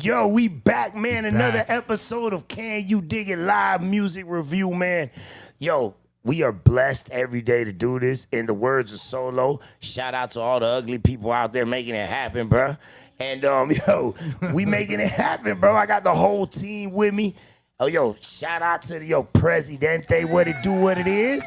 Yo, we back, man. Another episode of Can You Dig It live music review, man. Yo, we are blessed every day to do this. In the words of Solo, shout out to all the ugly people out there making it happen, bro. And, yo, we making it happen, bro. I got the whole team with me. Oh, yo, shout out to the, Presidente, what it do, what it is.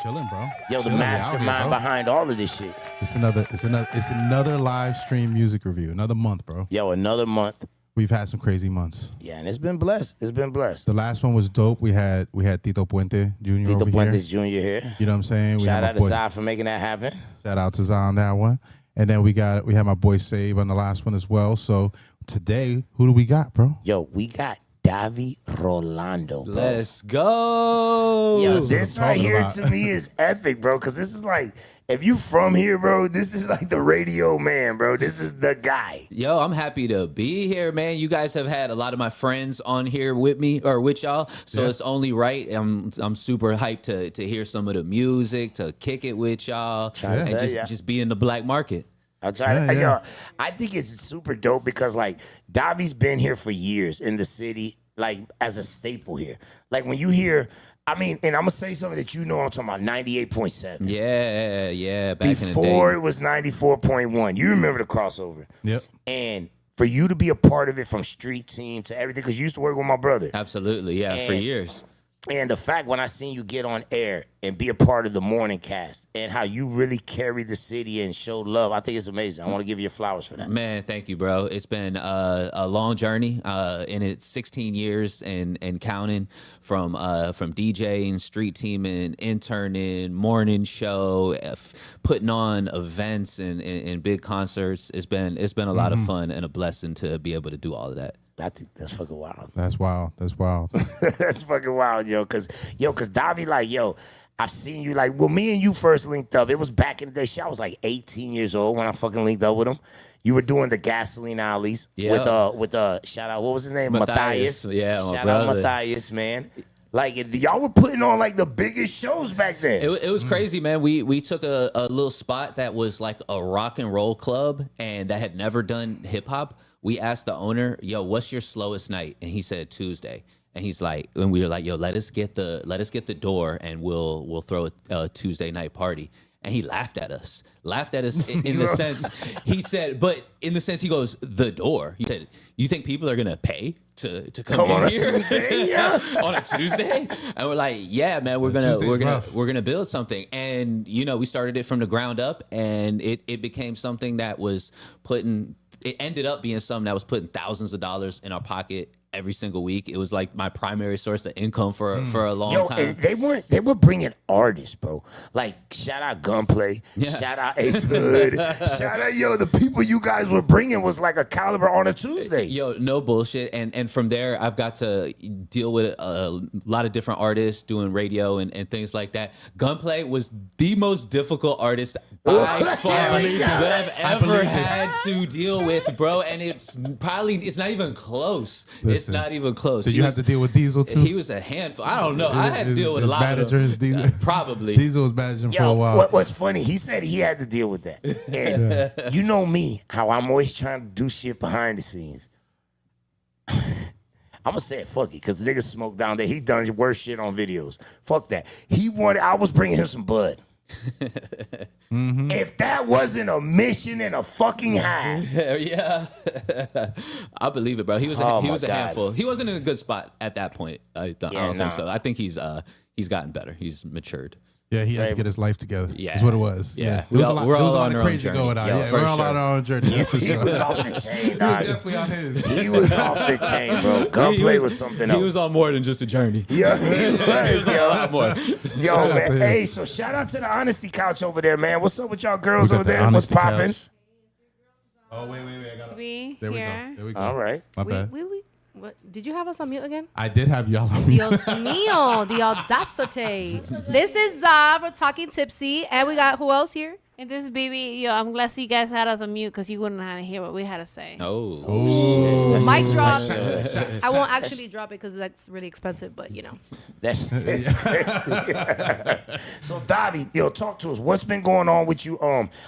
Chilling, bro. Yo, the mastermind behind all of this shit. It's another live stream music review. Another month, bro. Yo, another month. We've had some crazy months. Yeah, and it's been blessed. It's been blessed. The last one was dope. We had Tito Puente Jr. Tito over Puentes here. Jr. here. You know what I'm saying? Shout out to Zai for making that happen. Shout out to Zai on that one. And then we had my boy Save on the last one as well. So today, who do we got, bro? Yo, we got Davy Rolando, bro. Let's go. Yo, this right here to me is epic, bro, because this is like, if you from here, bro, this is like the radio man, bro. This is the guy. Yo, I'm happy to be here, man. You guys have had a lot of my friends on here with me or with y'all, so it's only right. I'm super hyped to hear some of the music, to kick it with y'all, and just be in the black market. I'll try Yo, I think it's super dope because, like, Davy's been here for years in the city, like, as a staple here. Like, when you hear, I mean, and I'm going to say something that you know I'm talking about, 98.7. Yeah, back in the day. Before it was 94.1. You remember the crossover. Yep. And for you to be a part of it from street team to everything, because you used to work with my brother. Absolutely, yeah, for years. And the fact when I seen you get on air and be a part of the morning cast and how you really carry the city and show love, I think it's amazing. I want to give you your flowers for that. Man, thank you, bro. It's been a long journey, and it's 16 years and counting from DJing, street teaming, interning, morning show, putting on events and big concerts. It's been a lot of fun and a blessing to be able to do all of that. I think that's fucking wild. That's wild. That's fucking wild, yo. Cause Davy, like, yo, I've seen you, like, well, me and you first linked up. It was back in the day. Shit, I was like 18 years old when I fucking linked up with him. You were doing the gasoline alleys with shout out, what was his name? Matthias. Yeah, shout out Matthias, man. Like, y'all were putting on like the biggest shows back then. It was crazy, man. We took a little spot that was like a rock and roll club and that had never done hip hop. We asked the owner, yo, what's your slowest night? And he said Tuesday. And he's like, and we were like, yo, let us get the door and we'll throw a Tuesday night party. And he laughed at us in the sense, he said, but in the sense he goes, the door. He said, you think people are gonna pay to come in on here a Tuesday? Yeah. on a Tuesday? And we're like, yeah, man, we're gonna build something. And we started it from the ground up, and it became something that was it ended up being something that was putting thousands of dollars in our pocket every single week. It was like my primary source of income for a long time. And they were bringing artists, bro. Like, shout out Gunplay, shout out Ace Hood, shout out, the people you guys were bringing was like a caliber on a Tuesday. Yo, no bullshit. And from there, I've got to deal with a lot of different artists doing radio and things like that. Gunplay was the most difficult artist by far that I've ever had to deal with, bro. And it's not even close. It's not even close. Did you have to deal with Diesel too? He was a handful. I don't know. I had to deal with a lot of them. Diesel. Probably. Diesel was managing for a while. What's funny, he said he had to deal with that. And you know me, how I'm always trying to do shit behind the scenes. I'm going to say it, fuck it, because niggas smoke down there. He done worse shit on videos. Fuck that. I was bringing him some bud. If that wasn't a mission and a fucking high. Yeah. I believe it, bro. He was a handful. He wasn't in a good spot at that point. I don't think so. I think he's gotten better. He's matured. Yeah, he had to get his life together. Yeah. That's what it was. Yeah. There was a We're all lot on of our own crazy journey. going on. Yo, Yeah, for we're all sure. on our own journey. That's for He sure. was off the chain, He was dog. definitely on his. He was off the chain, bro. Gunplay was something else. He was on more than just a journey. Yeah, he was, A yo. lot more. Yo, Shout out man. to him. Hey, so shout out to the Honesty Couch over there, man. What's up with y'all We girls got over the there? What's honesty popping? couch. Oh, wait. I got We There we go. here. There we go. All right. My bad. What, did you have us on mute again? I did have y'all on mute. Dios mío, the audacity. This is Zav, we're talking tipsy, and we got who else here? And this baby, yo, I'm glad you guys had us on mute because you wouldn't have to hear what we had to say. Oh. Ooh. Mic drop. Shots. I won't actually drop it because that's really expensive, but you know. That's So Davy, yo, talk to us. What's been going on with you?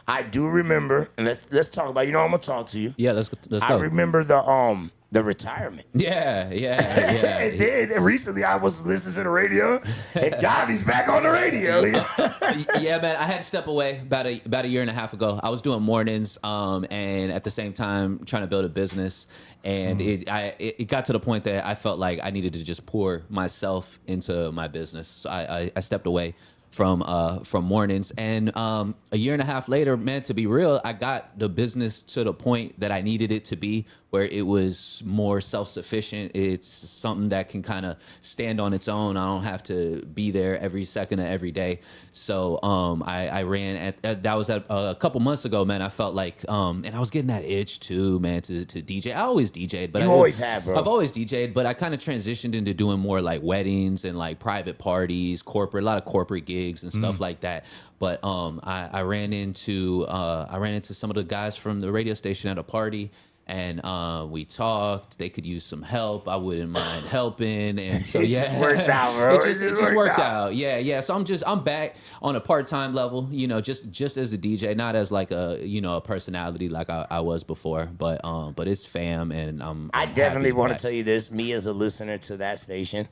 I do remember, and let's talk about. You know, I'm gonna talk to you. Yeah, let's go. I remember the retirement. Yeah. It did. And recently, I was listening to the radio, and Davy's back on the radio. Yeah, man. I had to step away about a year and a half ago. I was doing mornings, and at the same time trying to build a business. And it got to the point that I felt like I needed to just pour myself into my business. So I stepped away from mornings, and a year and a half later, man, to be real, I got the business to the point that I needed it to be, where it was more self-sufficient. It's something that can kind of stand on its own. I don't have to be there every second of every day. So I ran that was a couple months ago, man. I felt like and I was getting that itch too, man, to DJ. I always DJ'd, but You always have, bro. I've always DJ'd, but I kind of transitioned into doing more like weddings and like private parties, a lot of corporate gigs and stuff like that. But I ran into some of the guys from the radio station at a party, and we talked. They could use some help. I wouldn't mind helping, and so It yeah, just worked out, bro. It just worked out. Yeah. So I'm back on a part-time level, just as a DJ, not as like a personality like I was before, but it's fam, and I I'm definitely happy want to back. tell you this. Me as a listener to that station,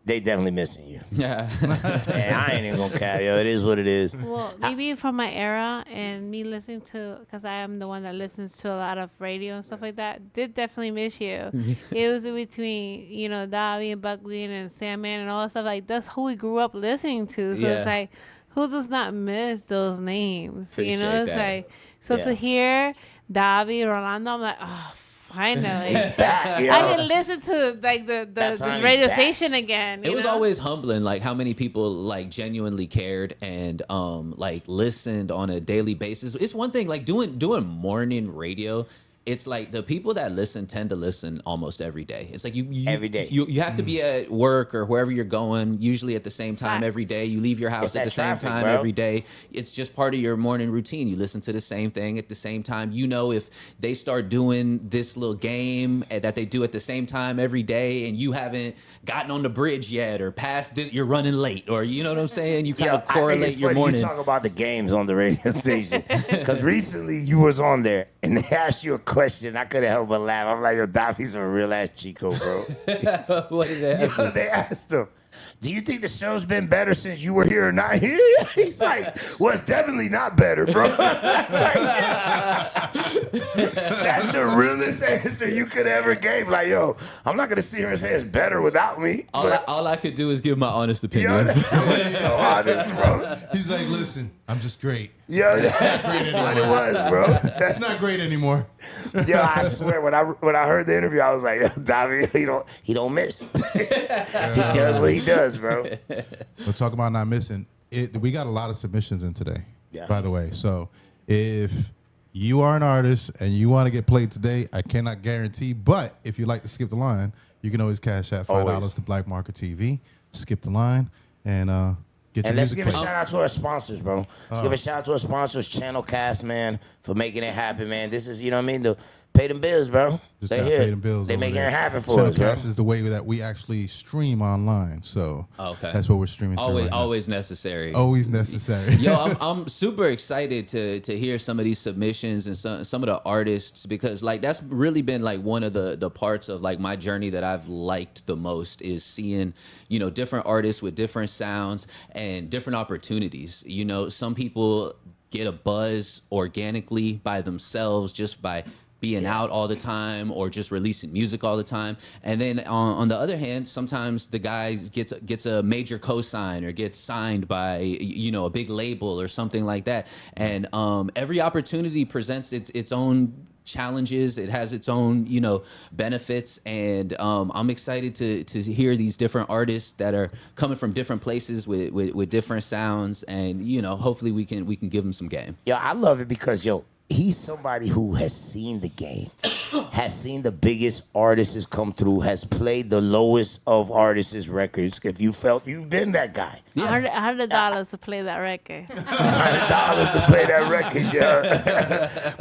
they definitely missing you. Yeah. And I ain't even gonna carry yo. It is what it is. Well, maybe from my era and me listening to, because I am the one that listens to a lot of radio and stuff like that, did definitely miss you. It was in between, Davy and Buckwheat and Sandman and all that stuff. Like, that's who we grew up listening to. So it's Yeah. like, who does not miss those names? Appreciate It's that. like, so Yeah. to hear Davy Rolando, I'm like, oh, finally. Back, yo. I can listen to like That the time is radio back. station again. It you was know? always humbling, like how many people like genuinely cared and like listened on a daily basis. It's one thing like doing morning radio. It's like the people that listen tend to listen almost every day. It's like you Every day. You have to be at work or wherever you're going, usually at the same time Facts. every day. You leave your house It's at that the same traffic, time bro. every day. It's just part of your morning routine. You listen to the same thing at the same time. If they start doing this little game that they do at the same time every day, and you haven't gotten on the bridge yet or past this, you're running late, or you know what I'm saying? You kind Yo, of I think correlate it's your funny morning. You talk about the games on the radio station because recently you was on there and they asked you a question. I couldn't help but laugh. I'm like, yo, Davy's a real ass Chico, bro. What did they ask Yo, you? they asked him, do you think the show's been better since you were here or not here? He's like, well, it's definitely not better, bro. That's the realest answer you could ever give. Like, yo, I'm not going to sit here and say it's better without me. But, All I could do is give my honest opinion. yo, that was so honest, bro. He's like, listen, I'm just great. Yo, that's just what it was, bro. It's That's not great anymore. Yo, I swear, when I heard the interview, I was like, yo, Davy, he don't miss. He does what he does, bro. We're talking about not missing. We got a lot of submissions in today, Yeah. by the way. So if you are an artist and you want to get played today, I cannot guarantee. But if you like to skip the line, you can always cash out $5 Always. to BlackMarkerTV. Skip the line and get your And let's music give a played. shout out to our sponsors, bro. Let's give a shout out to our sponsors, Channel Cast, man, for making it happen, man. This is, you know what I mean? To pay them bills, bro. Just They got here. paid them bills. They over making there. it happen for us, bro. Shadowcast is the way that we actually stream online. So Okay. that's what we're streaming through right now. Always necessary. Always necessary. Yo, I'm super excited to hear some of these submissions and some of the artists, because like that's really been like one of the parts of like my journey that I've liked the most is seeing, different artists with different sounds and different opportunities. Some people get a buzz organically by themselves just by being out all the time or just releasing music all the time. And then on the other hand, sometimes the guy gets a major cosign or gets signed by, you know, a big label or something like that. And every opportunity presents its own challenges. It has its own, you know, benefits, and I'm excited to hear these different artists that are coming from different places with different sounds, and you know, hopefully we can give them some game. Yo, I love it because he's somebody who has seen the game, has seen the biggest artists come through, has played the lowest of artists' records. If you felt you've been that guy, $100 to play that record. $100 to play that record, yo.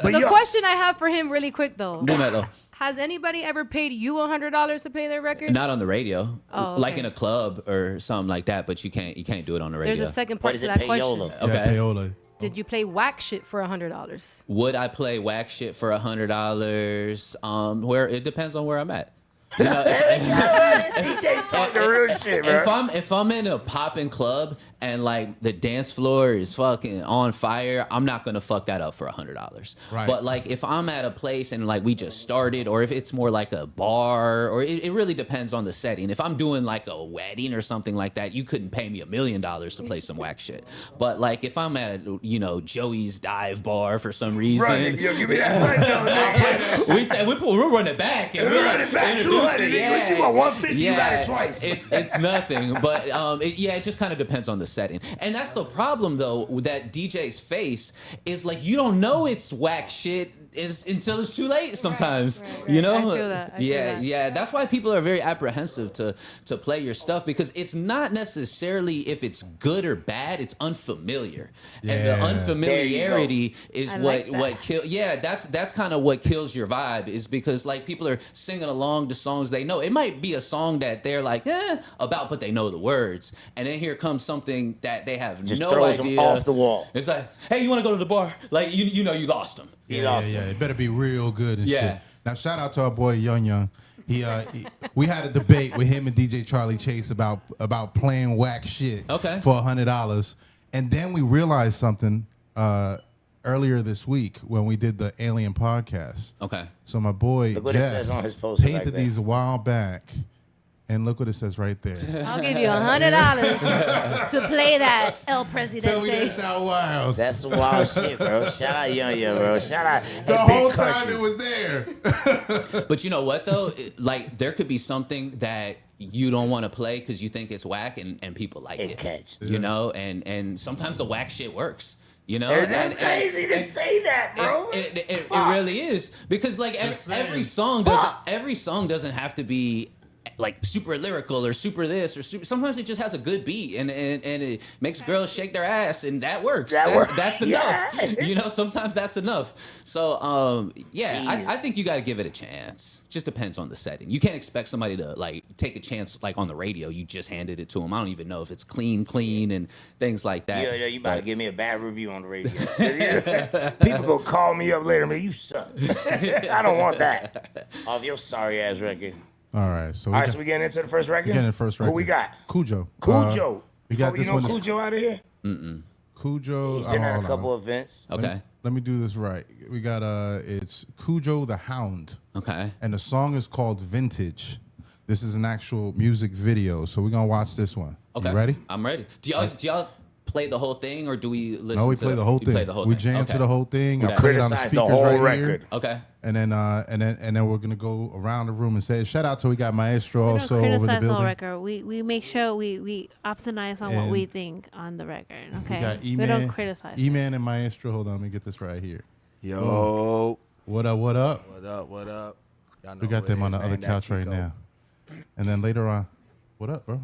But The question I have for him, really quick though. Dímelo. Has anybody ever paid you $100 to play their record? Not on the radio, Oh, like okay. in a club or something like that. But you can't do it on the radio. There's a second what part is to it, that question. payola? Okay. Yeah, payola. Did you play whack shit for $100? Would I play whack shit for $100? Where it depends on where I'm at. You know, DJ's talking the real shit, bro. if I'm in a popping club and like the dance floor is fucking on fire, I'm not gonna fuck that up for $100. Right. But like if I'm at a place and like we just started, or if it's more like a bar, or it really depends on the setting. If I'm doing like a wedding or something like that, you couldn't pay me $1 million to play some whack shit. But like if I'm at, you know, Joey's dive bar for some reason, Run it, yo, give me that $100. we'll run it back and Run it back, introduce 200. What you want, 150? You got it twice. It's nothing, but it just kind of depends on the setting, and that's the problem though that DJs face is like you don't know it's whack shit until it's too late sometimes. Right. You know, I feel that. I feel that. yeah. That's why people are very apprehensive to play your stuff, because it's not necessarily if it's good or bad. It's unfamiliar, and the Yeah. unfamiliarity is I like that. what kill. Yeah, that's kind of what kills your vibe, is because like people are singing along to songs they know. It might be a song that they're like about, but they know the words, and then here comes something that they have Just no throws idea. them off the wall. It's like, hey, you want to go to the bar? Like you know you lost them. Yeah. It better be real good and Yeah. shit. Now, shout out to our boy Young. We had a debate with him and DJ Charlie Chase about playing whack shit Okay. for $100, and then we realized something earlier this week when we did the Alien podcast. Okay. So my boy Look what it Jeff says on his poster painted back there. these a while back, and look what it says right there. I'll give you $100 to play that El Presidente. Tell me that's not wild. That's some wild shit, bro. Shout out Young, bro. Shout out The hey, Big whole time Country. it was there. But you know what though? Like there could be something that you don't want to play because you think it's whack, and people like It it. catch. You know, and sometimes the whack shit works. You know, That's crazy to say that, bro. It really is, because like Just saying. every song doesn't have to be like super lyrical or super this or super. Sometimes it just has a good beat and it makes girls shake their ass, and that works. That works. That's enough. Yeah. You know, sometimes that's enough. So yeah, Jeez. I think you got to give it a chance. Just depends on the setting. You can't expect somebody to like take a chance like on the radio. You just handed it to them. I don't even know if it's clean and things like that. Yeah, you about to But- give me a bad review on the radio. People gonna call me up later, man. You suck. I don't want that off your sorry ass record. All right, so All right, so we getting into the first record. getting the first record. Who we got? Cujo. Cujo. We got this you know one. Cujo out of here. Cujo. He's been at a hold on. couple events. Okay. Let me do this right. We got it's Cujo the Hound, Okay. and the song is called Vintage. This is an actual music video, so we're gonna watch this one. Okay. You ready? I'm ready. Do y'all play the whole thing, or do we listen? No, we to play the whole you thing. Play the whole We thing. jam Okay. to the whole thing. I Okay. play it on the Criticize the speakers whole right record. here. Okay. And then we're gonna go around the room and say shout out to we got Maestro We don't also over the criticize the whole building. record. We make sure we optimize on what And we think on the record. Okay. We got We E-Man, don't criticize. E-Man and Maestro. Hold on, let me get this right here. Yo, What up? What up? what up? What up? Y'all know We got who them it on the is, other man. That couch right Chico. now. And then later on, what up, bro?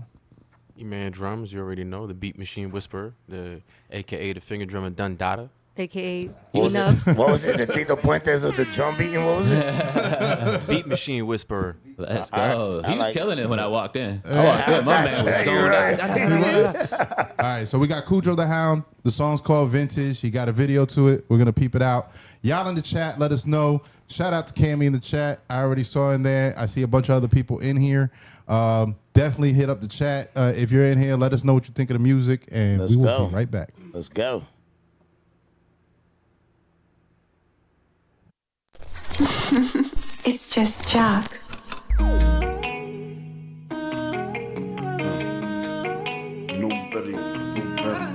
E-Man drums, you already know the Beat Machine Whisperer, the AKA the Finger Drummer Dundada. AKA What was Nubs. it? What was it? The Tito Puentes of the drum beating? What was it? Beat Machine Whisperer. Let's I- go. I He was like- killing it when I walked in. I walked in. My man was You're zoned right. out. All right, so we got Cujo the Hound. The song's called Vintage. He got a video to it. We're gonna peep it out. Y'all in the chat, let us know. Shout out to Cammy in the chat. I already saw in there. I see a bunch of other people in here. Definitely hit up the chat if you're in here. Let us know what you think of the music, and Let's we will go. be right back. Let's go. It's just Jack. Nobody do better.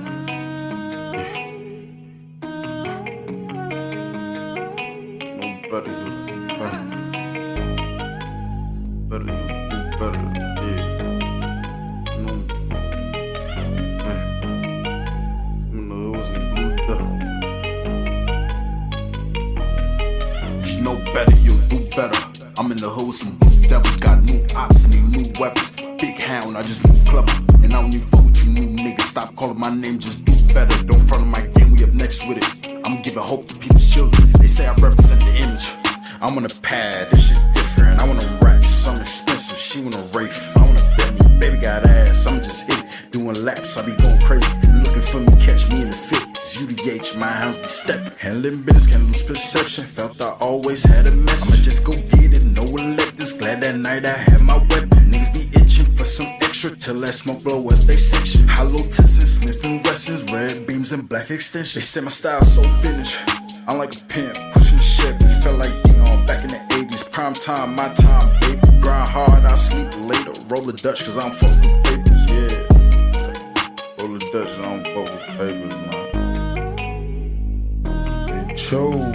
Nobody do better. Better you do better. Yeah. No. You know it wasn't blue up. If you know better, you'll do better. I'm in the hood with some blue devils, got new ops and they new weapons. Big hound, I just move clever. And I don't even fuck with you new niggas. Stop calling my name, just do better. Don't front of my game, we up next with it. I'm giving hope to people's children. They say I represent the image. I'm on a pad, this shit different. I want a rack, something expensive. She want a Wraith. I want a bet me, baby got ass. I'm just hit it. Doing laps, I be going crazy. Looking for me, catch me in the fit. It's UDH, my house be stepping. Handling business, can't lose perception. Felt I always had a message. I'ma just go get it, no electives. Glad that night I had my weapon. Niggas be itching for some extra till that smoke blow up they section. Hollow tips and Smith and Wessons, red beams and black extensions. They say my style so vintage. I'm like a pimp, pushing shit. Felt like back in the 80s. Prime time, my time, baby. Grind hard, I'll sleep later. Roll a Dutch, cause I don't fuck with papers, yeah. Roll a Dutch, I don't fuck with papers, man. They chose.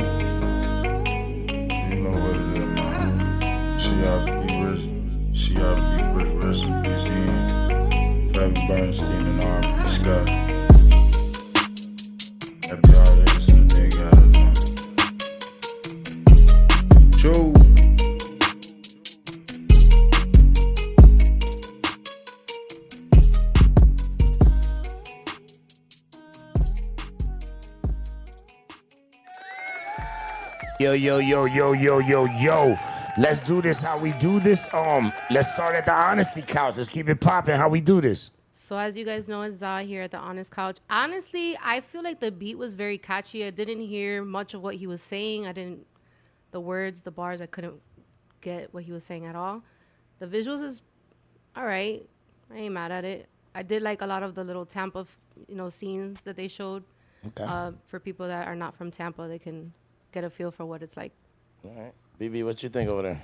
You know what it is, man. CRP rest in peace, Ian. Travis Bernstein and R.P. Scott. Happy holidays to the big guys, man. Joe. Yo, yo, yo, yo, yo, yo, yo. Let's do this how we do this. Let's start at the honesty couch. Let's keep it popping. How we do this? So as you guys know, it's Za here at the Honest Couch. Honestly, I feel like the beat was very catchy. I didn't hear much of what he was saying. The words, the bars, I couldn't get what he was saying at all. The visuals is all right. I ain't mad at it. I did like a lot of the little Tampa, scenes that they showed. Okay. For people that are not from Tampa, they can get a feel for what it's like. All right. BB, what you think over there?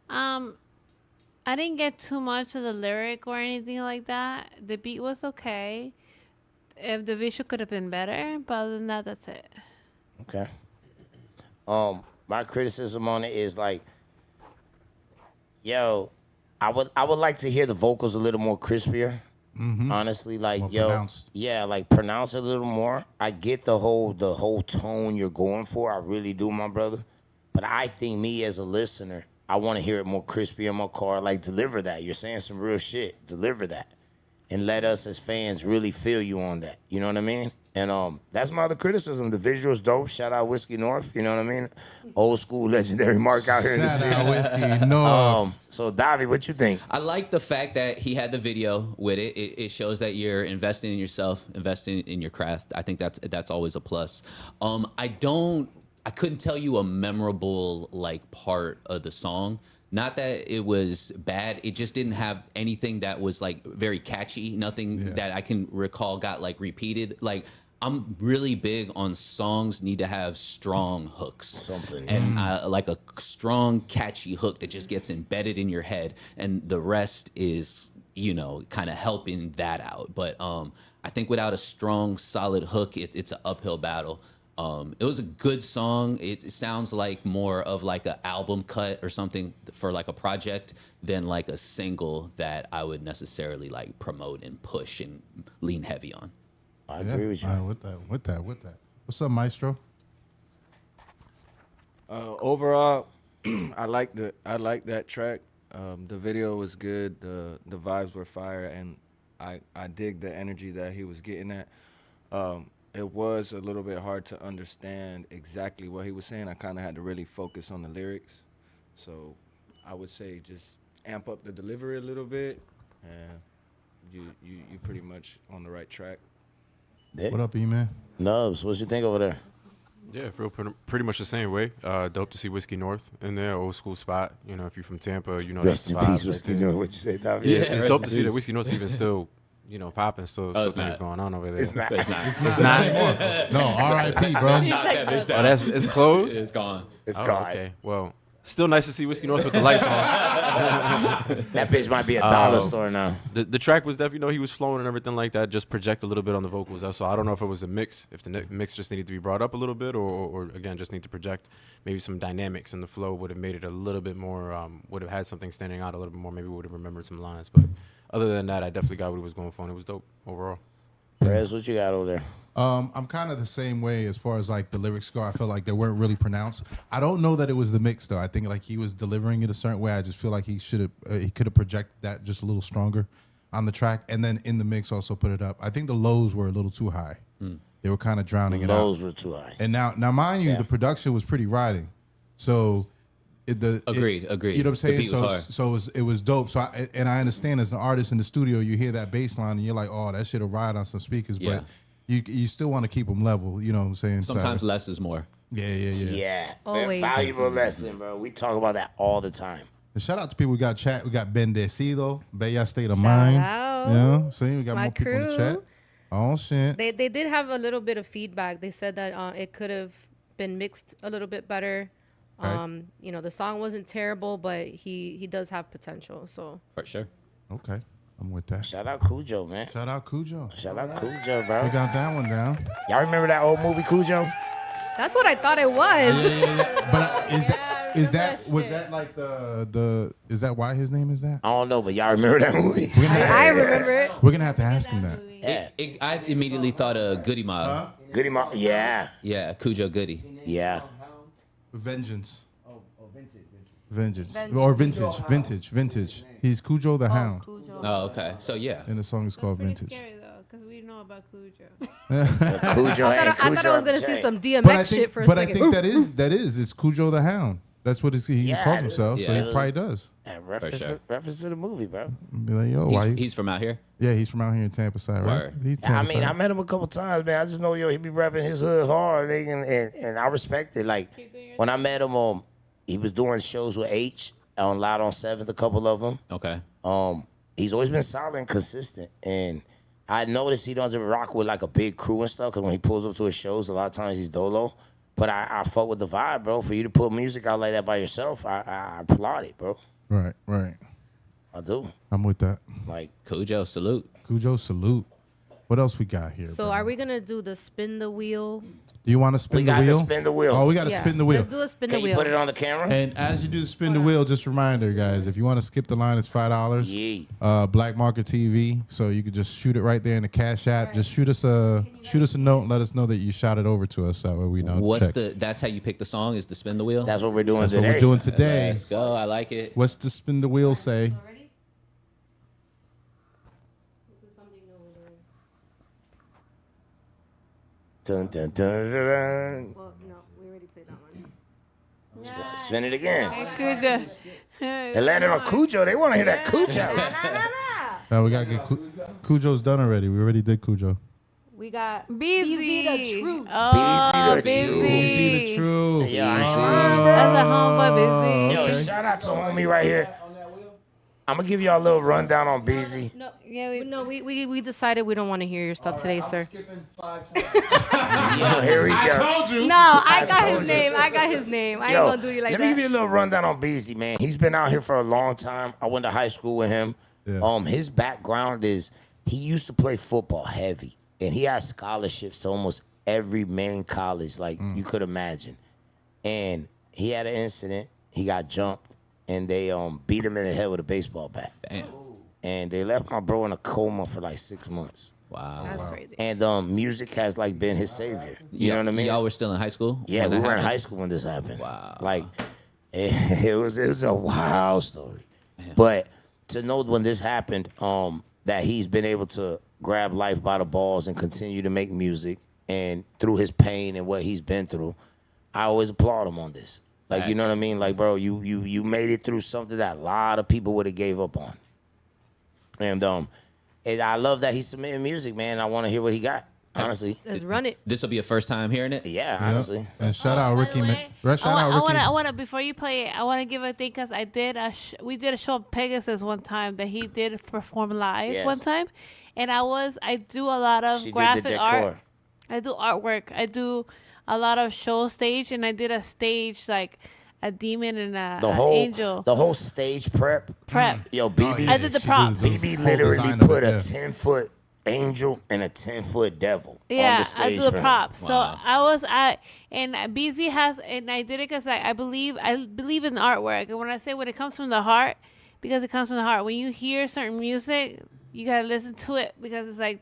I didn't get too much of the lyric or anything like that. The beat was okay. If the visual could have been better, but other than that, that's it. Okay. My criticism on it is like, yo, I would like to hear the vocals a little more crispier. Mm-hmm. Honestly, like More yo, pronounced. yeah, like pronounce it a little more. I get the whole tone you're going for. I really do, my brother. But I think me as a listener, I want to hear it more crispy in my car. Like deliver that. You're saying some real shit. Deliver that, and let us as fans really feel you on that. You know what I mean? And that's my other criticism. The visuals dope. Shout out Whiskey North. You know what I mean? Old school legendary Mark out here in the Shout city. out Whiskey North. So Davy, what you think? I like the fact that he had the video with it. It shows that you're investing in yourself, investing in your craft. I think that's always a plus. I couldn't tell you a memorable like part of the song. Not that it was bad. It just didn't have anything that was like very catchy. Nothing that I can recall got like repeated. Like I'm really big on songs need to have strong hooks. Something. And like a strong, catchy hook that just gets embedded in your head. And the rest is, kind of helping that out. But I think without a strong, solid hook, it's an uphill battle. It was a good song. It sounds like more of like an album cut or something for like a project than like a single that I would necessarily like promote and push and lean heavy on. I agree with you. All right, with that. What's up, Maestro? Overall, I like that track. The video was good. The vibes were fire, and I dig the energy that he was getting at. It was a little bit hard to understand exactly what he was saying. I kind of had to really focus on the lyrics. So I would say just amp up the delivery a little bit, and you pretty much on the right track. Yeah. What up, E-Man? Nubs, what you think over there? Yeah, feel pretty much the same way. Dope to see Whiskey North in there, old school spot. If you're from Tampa, Rest that's in the vibe peace, Whiskey right there. North. What you say, Davy? Yeah, it's dope to see that Whiskey North's even still popping. So it's things not. going on over there. It's not. It's not. It's not anymore. No, R.I.P., bro. Knock that bitch Oh, down. it's closed. It's gone. It's Oh, gone. okay. Well, still nice to see Whiskey North with the lights on. That bitch might be a dollar store now. The track was definitely, he was flowing and everything like that. Just project a little bit on the vocals. So I don't know if it was a mix, if the mix just needed to be brought up a little bit, or again just need to project maybe some dynamics in the flow would have made it a little bit more. Would have had something standing out a little bit more. Maybe would have remembered some lines. But other than that, I definitely got what he was going for, and it was dope overall. Perez, what you got over there? I'm kind of the same way as far as like the lyrics go. I felt like they weren't really pronounced. I don't know that it was the mix though. I think like he was delivering it a certain way. I just feel like he could have projected that just a little stronger on the track, and then in the mix also put it up. I think the lows were a little too high. They were kind of drowning it out. Those were too high. And now mind you, the production was pretty riding. So Agreed. You know what I'm saying? The beat was hard. So it was dope. So I understand as an artist in the studio, you hear that bass line and you're like, oh, that shit'll ride on some speakers. Yeah. But you still want to keep them level. You know what I'm saying? Sometimes So, less is more. Yeah. Always. Valuable lesson, bro. We talk about that all the time. and shout out to people we got chat. We got Bendecido, Bella State of Mind. out. Yeah, see, we got My more people in the crew. chat. Oh shit. They did have a little bit of feedback. They said that it could have been mixed a little bit better. Okay. The song wasn't terrible, but he does have potential. So For sure. Okay, I'm with that. Shout out Cujo, man. Shout out Cujo. Shout out Cujo, We bro. got that one down. Y'all remember that old movie Cujo? that's what I thought it was. But is that was that like the is that why his name is that? I don't know, but y'all remember that movie? I remember it. We're gonna have to ask him that. Yeah. I immediately thought of Goody Mob. Goody Mob. Yeah. Yeah, Cujo Goody. Yeah. Vengeance. Vengeance. Or vintage. He's Cujo the Hound. Oh, okay. So yeah. And the song is called Pretty Vintage. scary though, because we know about Cujo. Cujo and I thought I Cujo. was gonna see some DMX But I shit for a think, second. that is it's Cujo the Hound. That's what he Yeah, calls himself. So yeah. he probably does. Yeah, reference, sure. reference to the movie, bro. Be like, yo, why? He's from out here. Yeah, he's from out here in Tampa side, right? Word. He's I Tampa mean, I side. met him a couple times, man. I just know, he be rapping his hood hard, nigga, and I respect it. Like, when I met him, he was doing shows with H on Loud on 7th, a couple of them. Okay. He's always been solid and consistent. And I noticed he doesn't rock with, like, a big crew and stuff, because when he pulls up to his shows, a lot of times he's dolo. But I fuck with the vibe, bro. For you to put music out like that by yourself, I applaud it, bro. Right. I do. I'm with that. Like, Cujo, salute. Cujo, salute. What else we got here? So bro? are we gonna do the spin the wheel? Do you want to spin we the got wheel? to spin the wheel. Oh, we got to Yeah. spin the wheel. Let's do a spin Can the you wheel. put it on the camera? And as you do the spin the wheel, just a reminder, guys, if you want to skip the line, it's $5. Yeah. Black Market TV, so you could just shoot it right there in the Cash App. Just shoot us a note and let us know that you shot it over to us, that way we know. Check. That's how you pick the song, is the spin the wheel? That's what we're doing That's today. what we're doing today. Let's go. I like it. What's the spin the wheel say? Dun, dun, dun, dun, dun. Well, no, we already played that one. Spin it again. Cujo. It landed on Cujo. They want to hear that Cujo. We got to get Cujo's done already. We already did Cujo. We got Busy. the Truth. Oh, Busy the Truth. See the truth. Yeah, I That's a homeboy, Busy. Yo, Okay. shout out to homie right here. I'm gonna give y'all a little rundown on BZ. No, Yeah, we decided we don't want to hear your stuff today, sir. Yo, here we go. Told you. No, I got told his you. name. I got his name. I ain't Yo, gonna do you like let me give that. you a little rundown on BZ, man. He's been out here for a long time. I went to high school with him. Yeah. His background is he used to play football heavy, and he had scholarships to almost every main college like you could imagine. And he had an incident. He got jumped, and they beat him in the head with a baseball bat. Damn. And they left my bro in a coma for like 6 months. Wow. That's crazy. And music has like been his savior. You know what I mean? Y'all were still in high school? Yeah, when we that were in happened? high school when this happened. Wow. Like, it was a wild story. But to know when this happened, that he's been able to grab life by the balls and continue to make music, and through his pain and what he's been through, I always applaud him on this. Like, you know what I Facts. mean? Like, bro, you made it through something that a lot of people would have gave up on. And I love that he's submitting music, man. I want to hear what he got. Honestly, Let's run it. This will be a first time hearing it? yeah. Yeah. Honestly, And shout out By Ricky. the way, Shout out Ricky. I wanna before you play it, I wanna give a thing because I did we did a show at Pegasus one time that he did perform live Yes. one time, And I do a lot of She did the graphic decor. art. I do artwork. I do a lot of show stage, and I did a stage like a demon and an angel. The whole stage prep. Yo, BB. I did the props. BB literally put a 10-foot angel and a 10-foot devil on the stage. I do the for him. props. So and BZ has, and I did it because I believe in the artwork. And when I say when it comes from the heart, because it comes from the heart. When you hear certain music, you gotta listen to it because it's like,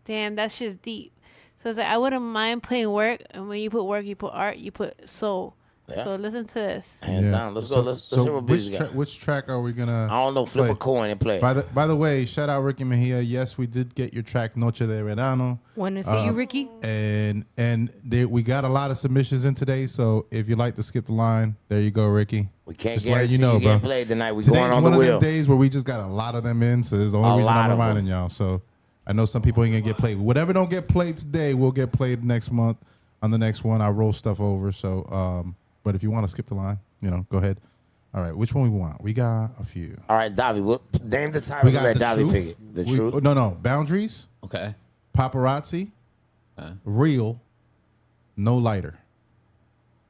damn, that shit's deep. So it's like I wouldn't mind putting work, and when you put work, you put art, you put soul. Yeah. So listen to this. Hands down. Let's go. Let's hear what BZ got. Which track are we gonna? I don't know. Flip play? a coin and play. By the way, shout out Ricky Mejia. Yes, we did get your track Noche de Verano. Want to see you, Ricky? And we got a lot of submissions in today. So if you like to skip the line, there you go, Ricky. We can't Just letting guarantee you bro. get played tonight. We Today's going on one the of wheel. them days where we just got a lot of them in. So there's the only reason I'm reminding y'all. So I know some people ain't gonna get played. Whatever don't get played today will get played next month on the next one. I roll stuff over. So but if you want to skip the line, go ahead. All right, which one we want? We got a few. All right, Davy. Name the title. We got Let the Davy truth. pick it. The truth. No. Boundaries. Okay. Paparazzi. Real. No lighter.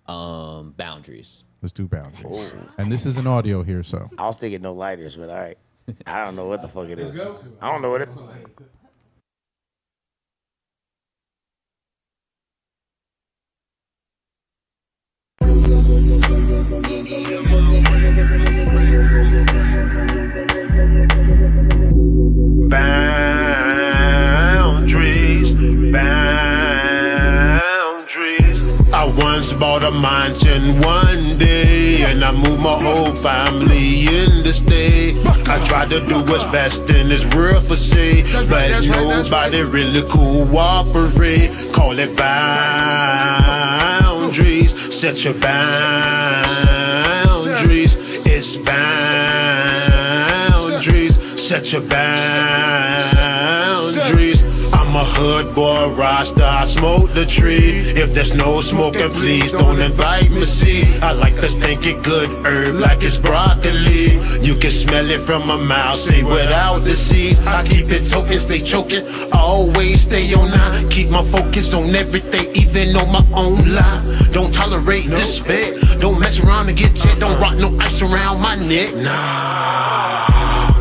Boundaries. Let's do boundaries. And this is an audio here, so. I was thinking no lighters, but all right. I don't know what the fuck it is. I don't know what it is. Boundaries. I once bought a mansion one day, and I moved my whole family in to stay. I tried to do what's best in this world for say, but nobody really cooperate. Call it boundaries. Set your boundaries. It's boundaries. Set your boundaries. I'm a hood boy, Rasta, I smoke the tree. If there's no smoking, please don't invite me, see. I like the stinky good herb like it's broccoli. You can smell it from a mile, say without the seeds. I keep it token, stay choking, always stay on nine. Keep my focus on everything, even on my own lie. Don't tolerate disrespect, don't mess around and get checked. Don't rock no ice around my neck, nah.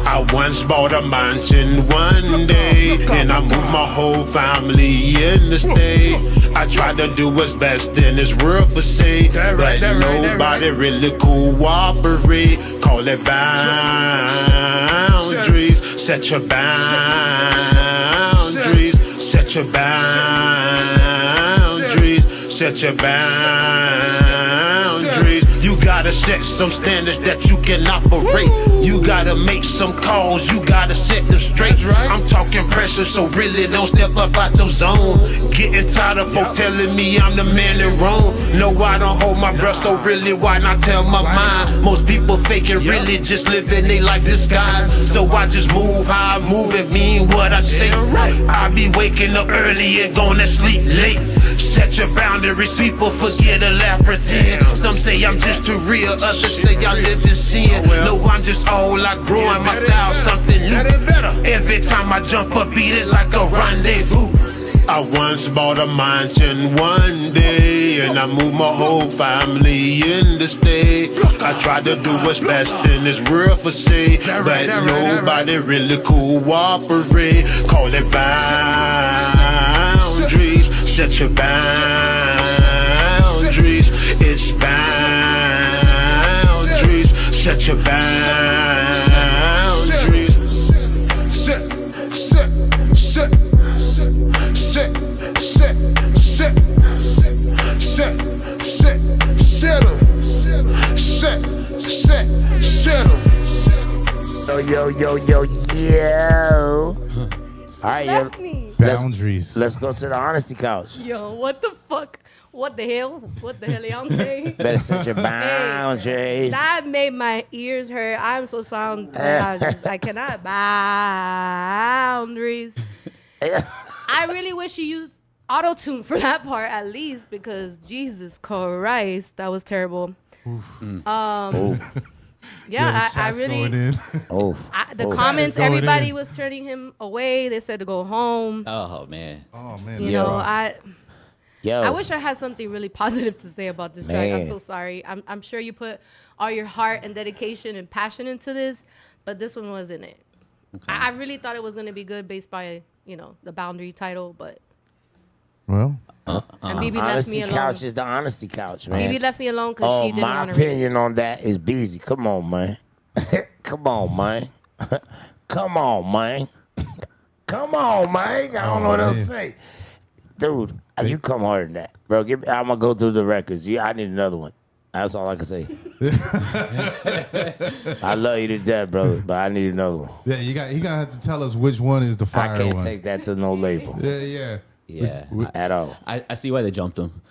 I once bought a mansion one day, and I moved my whole family in to stay. I tried to do what's best in this world for say, but nobody really cooperate. Call it boundaries. Set your boundaries. Set your boundaries. Set your boundaries. You gotta set some standards that you can operate. You gotta make some calls, you gotta set them straight. I'm talking pressure, so really don't step up out your zone. Getting tired of folk telling me I'm the man in Rome. No, I don't hold my breath, so really why not tell my mind? Most people faking, really just living their life disguised. So I just move how I move and mean what I say. I be waking up early and going to sleep late. Set your boundaries, people forget to laugh, pretend. Some say I'm just too real, others say I live in sin. No, I'm just old, I grew in my style, something new. Every time I jump a beat, it's like a rendezvous. I once bought a mansion one day, and I moved my whole family in to stay. I tried to do what's best in this world for say, but nobody really cooperate. Call it boundaries. Set your boundaries. It's boundaries. Set your boundaries. Set them. Yo. All right, yo. Boundaries. Let's go to the honesty couch. Yo, what the fuck? What the hell? What the heliante? Better set your boundaries. That made my ears hurt. I'm so sound. I cannot. Boundaries. I really wish you used auto-tune for that part at least, because Jesus Christ, that was terrible. Yeah, the I chat's really. going in. Oh, The oh. comments, going everybody in. was turning him away. They said to go home. Oh man. Oh man, You that's know, rough. Yo, I wish I had something really positive to say about this track. I'm Man. so sorry. I'm sure you put all your heart and dedication and passion into this, but this one wasn't it. I really thought it was going to be good based by, the Boundary title, but Well, and BB left honesty me alone. couch is the honesty couch, man. BB left me alone because Oh, she didn't my want to read it. opinion on that is busy. Come on, man. Come on, man. Come on, man. Come on, man. I don't know what else to say. Dude, you come harder than that. Bro, I'm going to go through the records. I need another one. That's all I can say. I love you to death, brother, but I need another one. yeah, you gotta have to tell us which one is the fire I can't one. take that to no label Yeah. Yeah. at all. I see why they jumped him.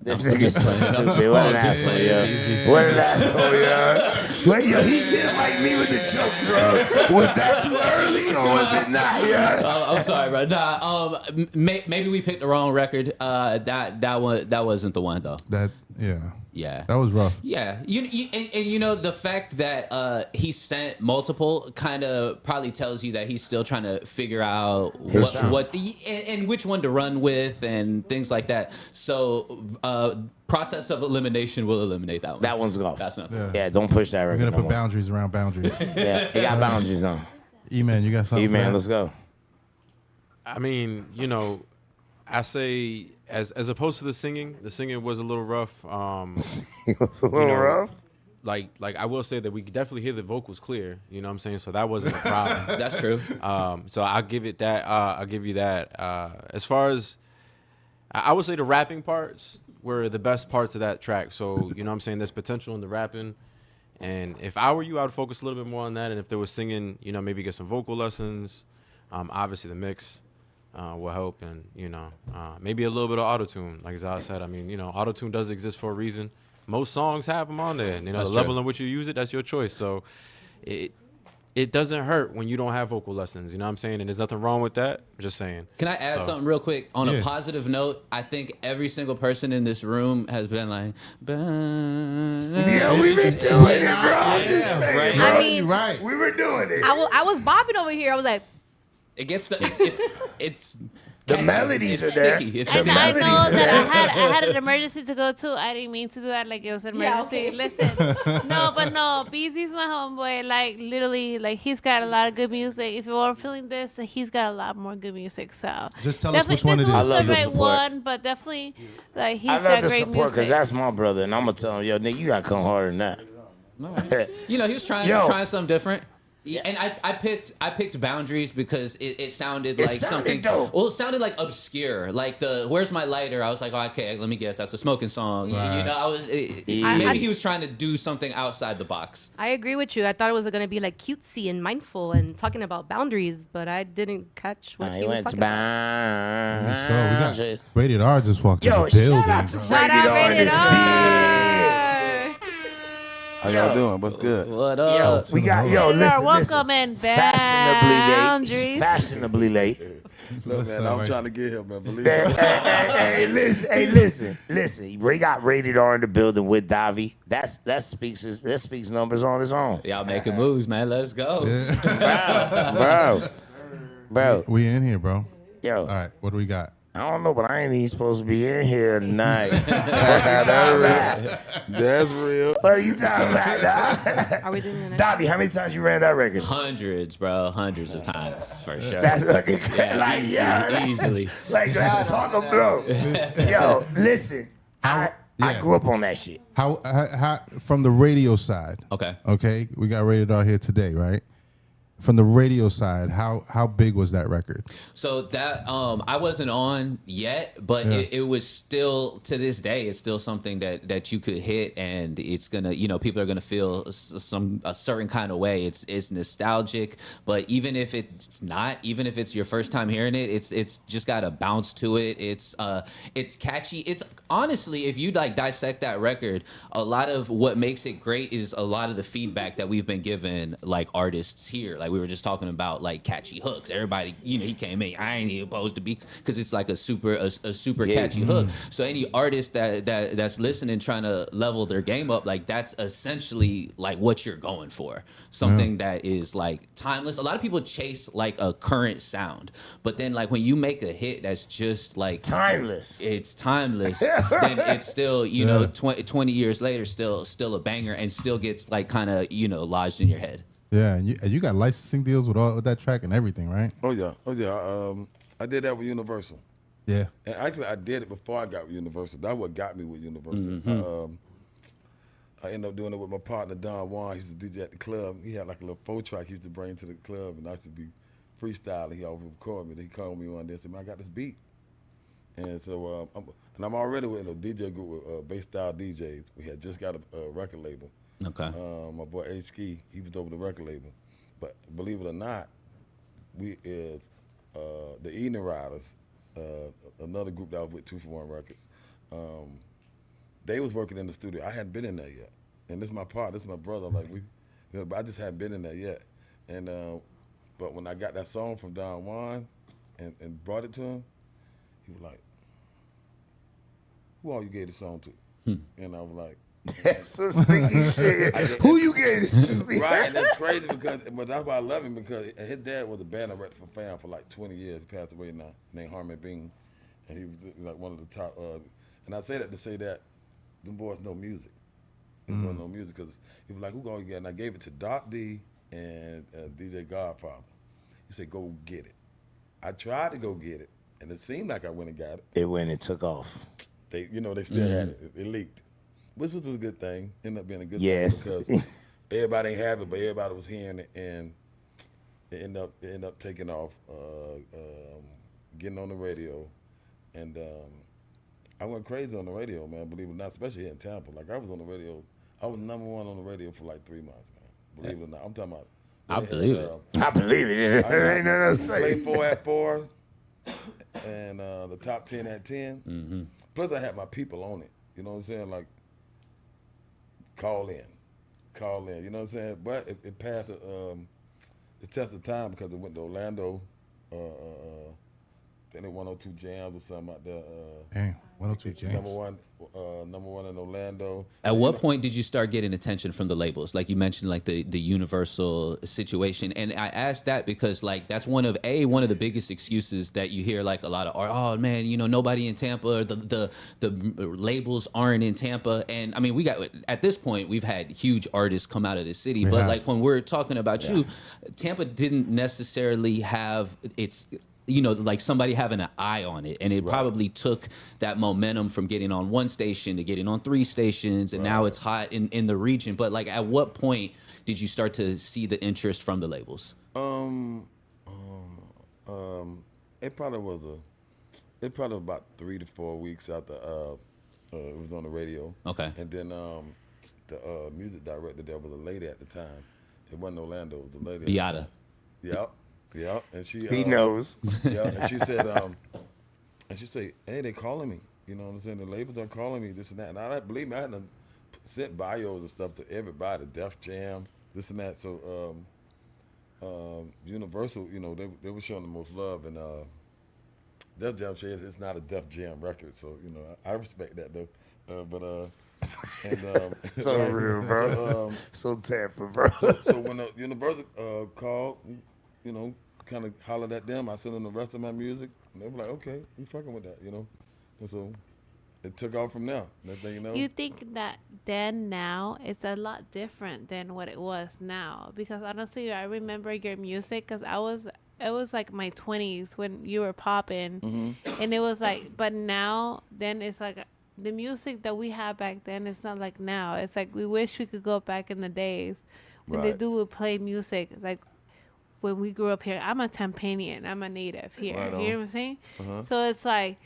This nigga's so stupid. What an asshole, yeah. What an asshole, yeah. Wait, yo, he's just like me with the jokes, bro. Was that too early or was it not, yeah? I'm sorry, bro. Nah, maybe we picked the wrong record. That wasn't the one though. Yeah, Yeah. that was rough. Yeah, and the fact that he sent multiple kind of probably tells you that he's still trying to figure out what and which one to run with and things like that. So process of elimination will eliminate that one. That one's off. That's not. Yeah, don't push that We're record gonna no put more. boundaries around boundaries. Yeah, it got boundaries on. E-Man, you got something? for E-Man, that? let's go. I mean, I say as opposed to the singing was a little rough. It was a little rough. Like I will say that we could definitely hear the vocals clear. You know what I'm saying? So that wasn't a problem. That's true. So I'll give it that. I'll give you that. As far as I would say, the rapping parts were the best parts of that track. So you know what I'm saying? There's potential in the rapping. And if I were you, I would focus a little bit more on that. And if there was singing, maybe get some vocal lessons. Obviously the mix will help, and maybe a little bit of auto-tune. Like Zah said, I mean, auto-tune does exist for a reason. Most songs have them on there, and the level in which you use it, that's your choice. So it doesn't hurt when you don't have vocal lessons. You know what I'm saying? And there's nothing wrong with that. I'm just saying. Can I add something real quick? On a positive note, I think every single person in this room has been like, Yeah, we've been doing it, bro. I'm just saying, right. bro. I mean, Right. We were doing it. I was bobbing over here. I was like, it gets it's The catchy. melodies It's are there. sticky. It's The sticky. I know melodies that are I had an emergency to go to. I didn't mean to do that. Like it was an Yeah, emergency. okay. Listen, no, BZ's my homeboy. Like literally, like he's got a lot of good music. If you are feeling this, he's got a lot more good music. So Just tell us which one it is. I love the right support. one, but definitely, like he's I love got the great support because music. that's my brother, and I'm gonna tell him, yo, nigga, you gotta come harder than that. He was trying something different. Yeah, and I picked Boundaries because it sounded like sounded something. dope. Well, it sounded like obscure, like the "Where's My Lighter." I was like, oh, okay, let me guess, that's a smoking song. Right. Maybe he was trying to do something outside the box. I agree with you. I thought it was going to be like cutesy and mindful and talking about boundaries, but I didn't catch what He he was went to talking about. So we got Rated R just walked in Yo, the building. shout out to bro. Shout Rated out R in Rated this R. bitch. How y'all doing? What's good? What Yo, up? we got Rated R, listen. welcome in Fashionably Boundaries. late. Look, What's man, up, I'm man? trying to get here, man. Believe Hey, me. listen. We got Rated R in the building with Davy. That speaks numbers on its own, Y'all making moves, man. Let's go. bro. We in here, bro. Yo, All right, what do we got? I don't know, but I ain't even supposed to be in here tonight. That's real. What are you talking about, dog? Are we doing the next? Davy, how many times you ran that record? Hundreds, bro. Hundreds of times, for sure. That's fucking Yeah, like, easily. like let's talk, bro. Yo, listen, I grew up on that shit. How from the radio side? Okay. We got Rated R here today, right? From the radio side, how big was that record? So that I wasn't on yet, but it was still, to this day, it's still something that you could hit, and it's gonna, people are gonna feel a certain kind of way. It's nostalgic, but even if it's not, even if it's your first time hearing it, it's just got a bounce to it. It's catchy. It's honestly, if you like dissect that record, a lot of what makes it great is a lot of the feedback that we've been given, like artists here. Like Like we were just talking about like catchy hooks. Everybody, he came in. I ain't even supposed to be, because it's like a super catchy hook. So any artist that's listening, trying to level their game up, like that's essentially like what you're going for. Something that is like timeless. A lot of people chase like a current sound, but then like when you make a hit that's just like timeless, it's timeless. Then it's still 20 years later still a banger and still gets like kind of lodged in your head. Yeah, and you got licensing deals with that track and everything, right? Oh yeah. I did that with Universal. Yeah. And actually, I did it before I got with Universal. That's what got me with Universal. I ended up doing it with my partner Don Juan. He used to DJ at the club. He had like a little 4-track he used to bring to the club, and I used to be freestyling. He always recorded me. He called me one day and said, "Man, I got this beat." And so, I'm already with a DJ group with bass style DJs. We had just got a record label. Okay. My boy H-Key, he was over the record label. But believe it or not, we is the Evening Riders, another group that I was with, 2 for 1 Records. They was working in the studio. I hadn't been in there yet. And this is my partner, this is my brother. Like but I just hadn't been in there yet. And but when I got that song from Don Juan and brought it to him, he was like, "Who all you gave the song to?" And I was like, "That's some sneaky shit. Who you gave this to?" Right, and that's crazy but that's why I love him, because his dad was a band director for Fam for like 20 years. He passed away now, named Harmon Bean, and he was like one of the top. And I say that to say that them boys know music. Them boys know music, because he was like, "Who gonna get it?" And I gave it to Doc D and DJ Godfather. He said, "Go get it." I tried to go get it, and it seemed like I went and got it. It went and took off. They still had it. It leaked, which was a good thing. Ended up being a good thing, because everybody ain't have it, but everybody was hearing it, and it ended up taking off, getting on the radio, and I went crazy on the radio, man. Believe it or not, especially here in Tampa. Like I was on the radio. I was #1 on the radio for like 3 months, man. Believe it or not, I'm talking about. I believe it. I believe it. There ain't nothing else to say. Played 4 at 4, and the top 10 at 10. Mm-hmm. Plus, I had my people on it. You know what I'm saying? Like, call in. You know what I'm saying? But it passed the test of time, because it went to Orlando. Then it 102 Jams or something out there. Dang, 102 Jams. Number one in Orlando. At what point did you start getting attention from the labels? Like you mentioned, like the Universal situation, and I asked that because like that's one of the biggest excuses that you hear. Like a lot of oh man, nobody in Tampa. Or the labels aren't in Tampa, and I mean we got at this point we've had huge artists come out of the city, but like when we're talking about you, Tampa didn't necessarily have its. Like somebody having an eye on it. And it probably took that momentum from getting on 1 station to getting on 3 stations. And now it's hot in the region. But like, at what point did you start to see the interest from the labels? It probably was about 3 to 4 weeks after it was on the radio. Okay. And then the music director there was a lady at the time. It wasn't Orlando, it was a lady. Beata. Yep. Yeah, and he knows. Yeah, and she said, "Hey, they calling me. You know what I'm saying? The labels are calling me, this and that." And I believe me, I had to sent bios and stuff to everybody, Def Jam, this and that. So Universal, they were showing the most love, and Def Jam says it's not a Def Jam record, so I respect that though. So real, bro. So Tampa, bro. So when Universal called. Kind of hollered at them. I sent them the rest of my music, and they were like, "Okay, we fucking with that," And so it took off from there. Next thing you know. You think that then now it's a lot different than what it was now? Because honestly, I remember your music because it was like my 20s when you were popping, and it was like, but now then it's like the music that we had back then. It's not like now. It's like we wish we could go back in the days when they would play music like. When we grew up here, I'm a Tampanian. I'm a native here. Right on. You know what I'm saying? So it's like,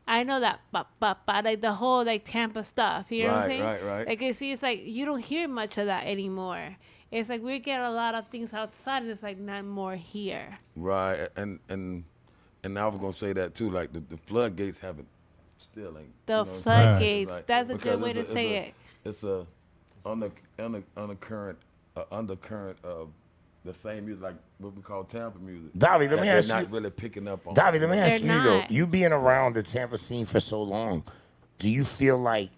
I know that, like the whole like Tampa stuff. You know what I'm saying? Right. Like I see, it's like you don't hear much of that anymore. It's like we get a lot of things outside, and it's like not more here. Right, and I was gonna say that too. Like the floodgates haven't still ain't. The floodgates. Right. That's a Because good way to say it. It's a undercurrent of the same music like what we call Tampa music. Davy, let me that ask they're you. not really picking up on. Davy, let me ask They're you though. not. You being around the Tampa scene for so long, do you feel like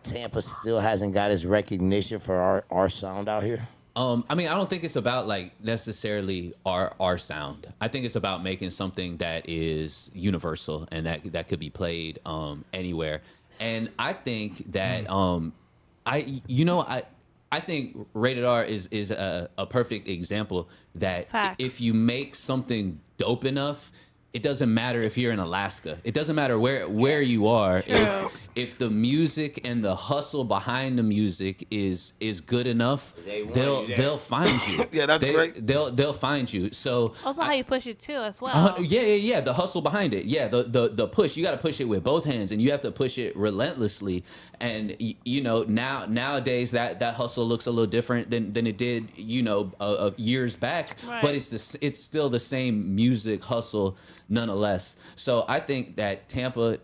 Tampa still hasn't got its recognition for our sound out here? I mean, I don't think it's about like necessarily our sound. I think it's about making something that is universal and that could be played anywhere. And I think that I think Rated R is a perfect example that Facts. if you make something dope enough, it doesn't matter if you're in Alaska. It doesn't matter where you are. True. If the music and the hustle behind the music is good enough, they'll find you. Yeah, that's great. They'll find you. So Also, how you push it too, as well. yeah. The hustle behind it. Yeah, the push. You got to push it with both hands, and you have to push it relentlessly. And nowadays that hustle looks a little different than it did years back. Right. But it's still the same music hustle nonetheless. So I think that Tampa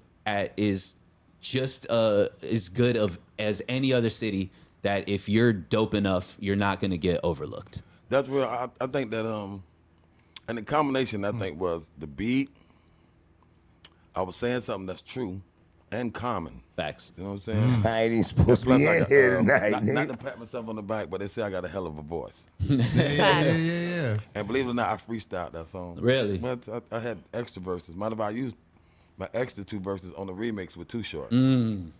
is just as good as any other city. That if you're dope enough, you're not going to get overlooked. That's where I think that and the combination I think was the beat. I was saying something that's true and common. Facts. You know what I'm saying? I ain't even supposed to Plus, be I in got, here tonight. not to pat myself on the back, but they say I got a hell of a voice. Yeah. And believe it or not, I freestyled that song. Really? But I had extra verses. Matter of fact, I used my extra 2 verses on the remix with Too Short. And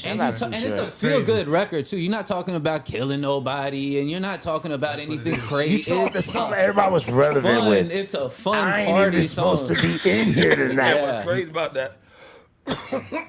it's a feel-good record too. You're not talking about killing nobody, and you're not talking about anything crazy. You talked to something everybody was relevant fun. with. It's a fun I ain't party even song. supposed to be in here tonight. And what's crazy about that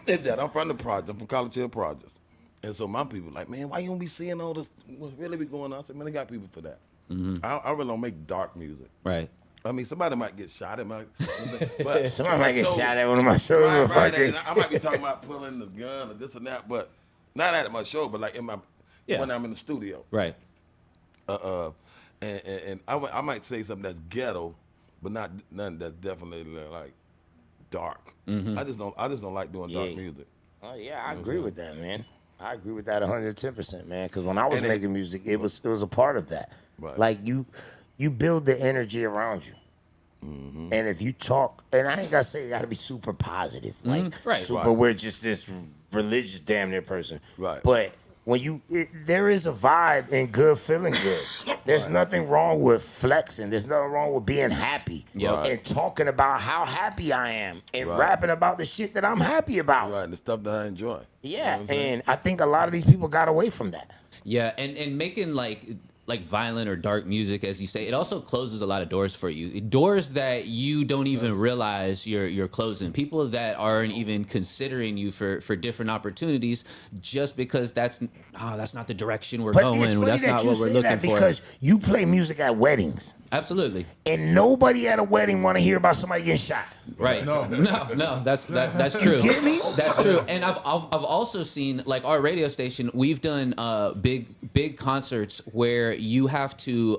is that I'm from the project. I'm from College Hill Projects. And so my people like, man, why you don't be seeing all this? What's really be going on? I said, man, they got people for that. I really don't make dark music. Right. I mean, somebody might get shot at but Somebody might get shot at one of my shows. Right, and I might be talking about pulling the gun or this and that, but not at my show, but like when I'm in the studio. Right. And I might say something that's ghetto, but not nothing that's definitely like dark. I just don't like doing dark music. Oh yeah, I agree with that, man. I agree with that 110%, man. Because when I was making music, it was a part of that. Right. Like you build the energy around you. And if you talk, and I ain't gotta say you gotta be super positive, like we're just this religious damn near person. Right. But when there is a vibe in good feeling good. There's nothing wrong with flexing. There's nothing wrong with being happy and talking about how happy I am and rapping about the shit that I'm happy about. Right, the stuff that I enjoy. Yeah, and I think a lot of these people got away from that. Yeah, and making like violent or dark music, as you say, it also closes a lot of doors for you. Doors that you don't even realize you're closing. People that aren't even considering you for different opportunities just because that's not the direction we're going. It's funny That's that not you what we're say looking that for. because you play music at weddings. Absolutely. And nobody at a wedding want to hear about somebody getting shot. Right. No, that's true. You get me? That's true. And I've also seen, like, our radio station, we've done big concerts where you have to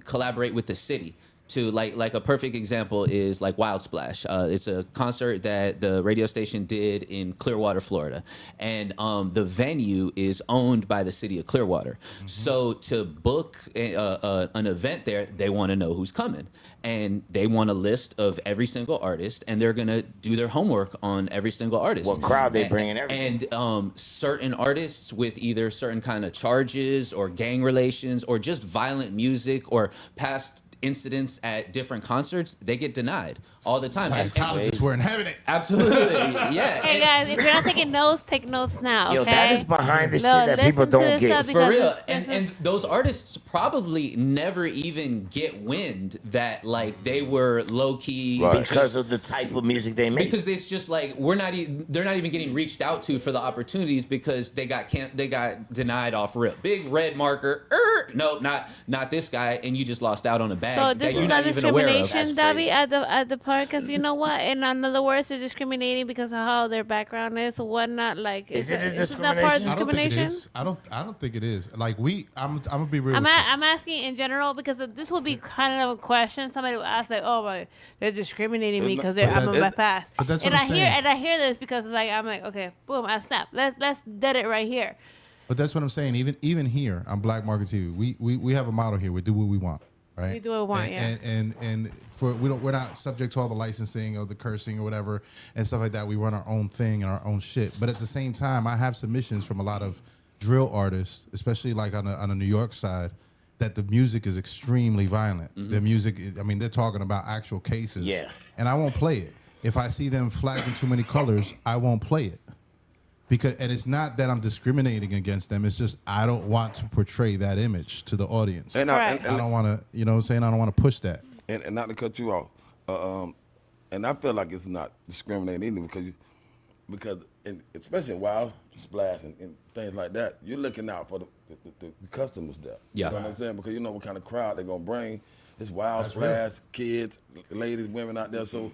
collaborate with the city. To like a perfect example is like Wild Splash. It's a concert that the radio station did in Clearwater, Florida, and the venue is owned by the city of Clearwater. So to book an event there, they want to know who's coming, and they want a list of every single artist, and they're gonna do their homework on every single artist. What crowd they bringing? Everything. And certain artists with either certain kind of charges or gang relations or just violent music or past incidents at different concerts, they get denied all the time. Scientologists weren't having it. Absolutely, yeah. Hey guys, if you're not taking notes, take notes now. Okay? Yo, that is behind the shit that people don't get. For real. And those artists probably never even get wind that like they were low key because of the type of music they make. Because it's just like they're not even getting reached out to for the opportunities because they got denied off rip. Big red marker. No, not this guy, and you just lost out on a bag. So this that is you're not even aware of. discrimination, Davy, at the park, because you know what? In other words, they're discriminating because of how their background is or whatnot. Like, is it a isn't that part of I don't think it discrimination? is. I don't think it is. Like I'm gonna be real. I'm with you. I'm asking in general because this would be kind of a question somebody would ask, like, "Oh, they're discriminating me because I'm on my path." But that's and what I'm saying. I hear this because it's like I'm like, okay, boom, I snap. Let's dead it right here. But that's what I'm saying. Even here on Black Market TV, we have a motto here. We do what we want. right? We do what we want, and for we're not subject to all the licensing or the cursing or whatever and stuff like that. We run our own thing and our own shit. But at the same time, I have submissions from a lot of drill artists, especially like on the New York side, that the music is extremely violent. The music, I mean, they're talking about actual cases. Yeah. And I won't play it. If I see them flagging too many colors, I won't play it. And it's not that I'm discriminating against them. It's just I don't want to portray that image to the audience. And Right. I don't want to, you know what I'm saying? I don't want to push that. and not to cut you off, and I feel like it's not discriminating either because especially in Wild Splash and things like that, you're looking out for the customers there. Yeah. You know what I'm saying? Because you know what kind of crowd they're gonna bring. It's Wild Splash, kids, ladies, women out there. So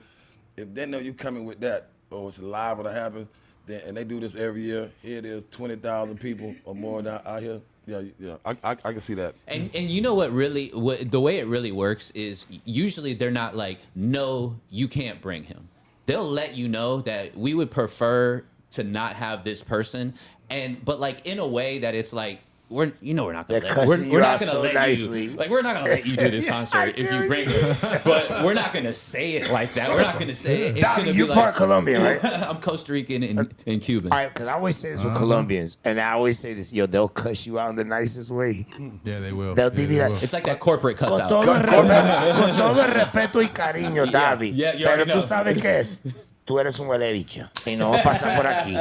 if they know you coming with that, or it's liable to happen, then and they do this every year. Here it is, 20,000 people or more out here. Yeah, I can see that. And you know what the way it really works is usually they're not like, no, you can't bring him. They'll let you know that we would prefer to not have this person, but like in a way that it's like we're not gonna They're cussing you out so nicely. we're not gonna let you do this concert if you bring him. But we're not gonna say it like that. We're not gonna say it. It's Dobby, gonna be you're like, part Colombian, right? I'm Costa Rican and Cuban. All right, because I always say this with Colombians, and I always say this, they'll cuss you out in the nicest way. Yeah, they will. They'll Yeah, be like, It's like that corporate cuss con out. todo el respeto y cariño, Davi. yeah, you Pero already tú know. sabes qué es. Tú eres un huele bicho y no vas a pasar por aquí.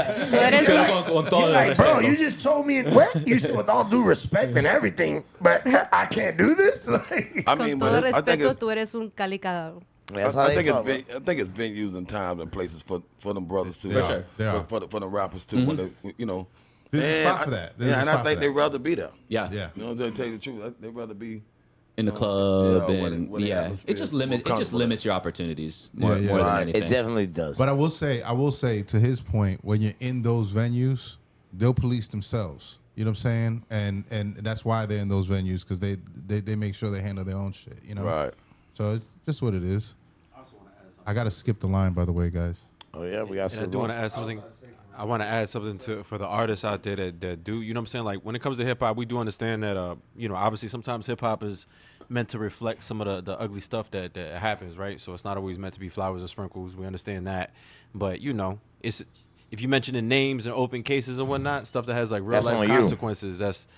Con todo You're el like, bro, respeto. you just told me what? You said with all due respect and everything, but I can't do this. Like, I Con mean, todo but I think respeto, it's, tú eres un calicado. that's how I they think talk. I think it's venues and times and places for them brothers too. They are. They are. For the rappers too. When they, you know, There's a and spot for that. There's a and spot I for think that. they'd rather be there. Yeah. Yeah. You know, to tell you the truth, they'd rather be In the club yeah, and when the yeah, atmosphere it just is limits more limits your opportunities Yeah, more, yeah. more than Right, anything. it definitely does. But I will say to his point, when you're in those venues, they'll police themselves. You know what I'm saying? And that's why they're in those venues, because they make sure they handle their own shit. You know? right. So it's just what it is. I gotta skip the line, by the way, guys. Oh yeah, we got And I some. do want to add something. I want to add something for the artists out there that do, you know what I'm saying? Like when it comes to hip hop, we do understand that, you know, obviously sometimes hip hop is meant to reflect some of the ugly stuff that happens, right? So it's not always meant to be flowers and sprinkles. We understand that. But, you know, it's if you mention the names and open cases and whatnot, stuff that has like real That's on life you. consequences, that's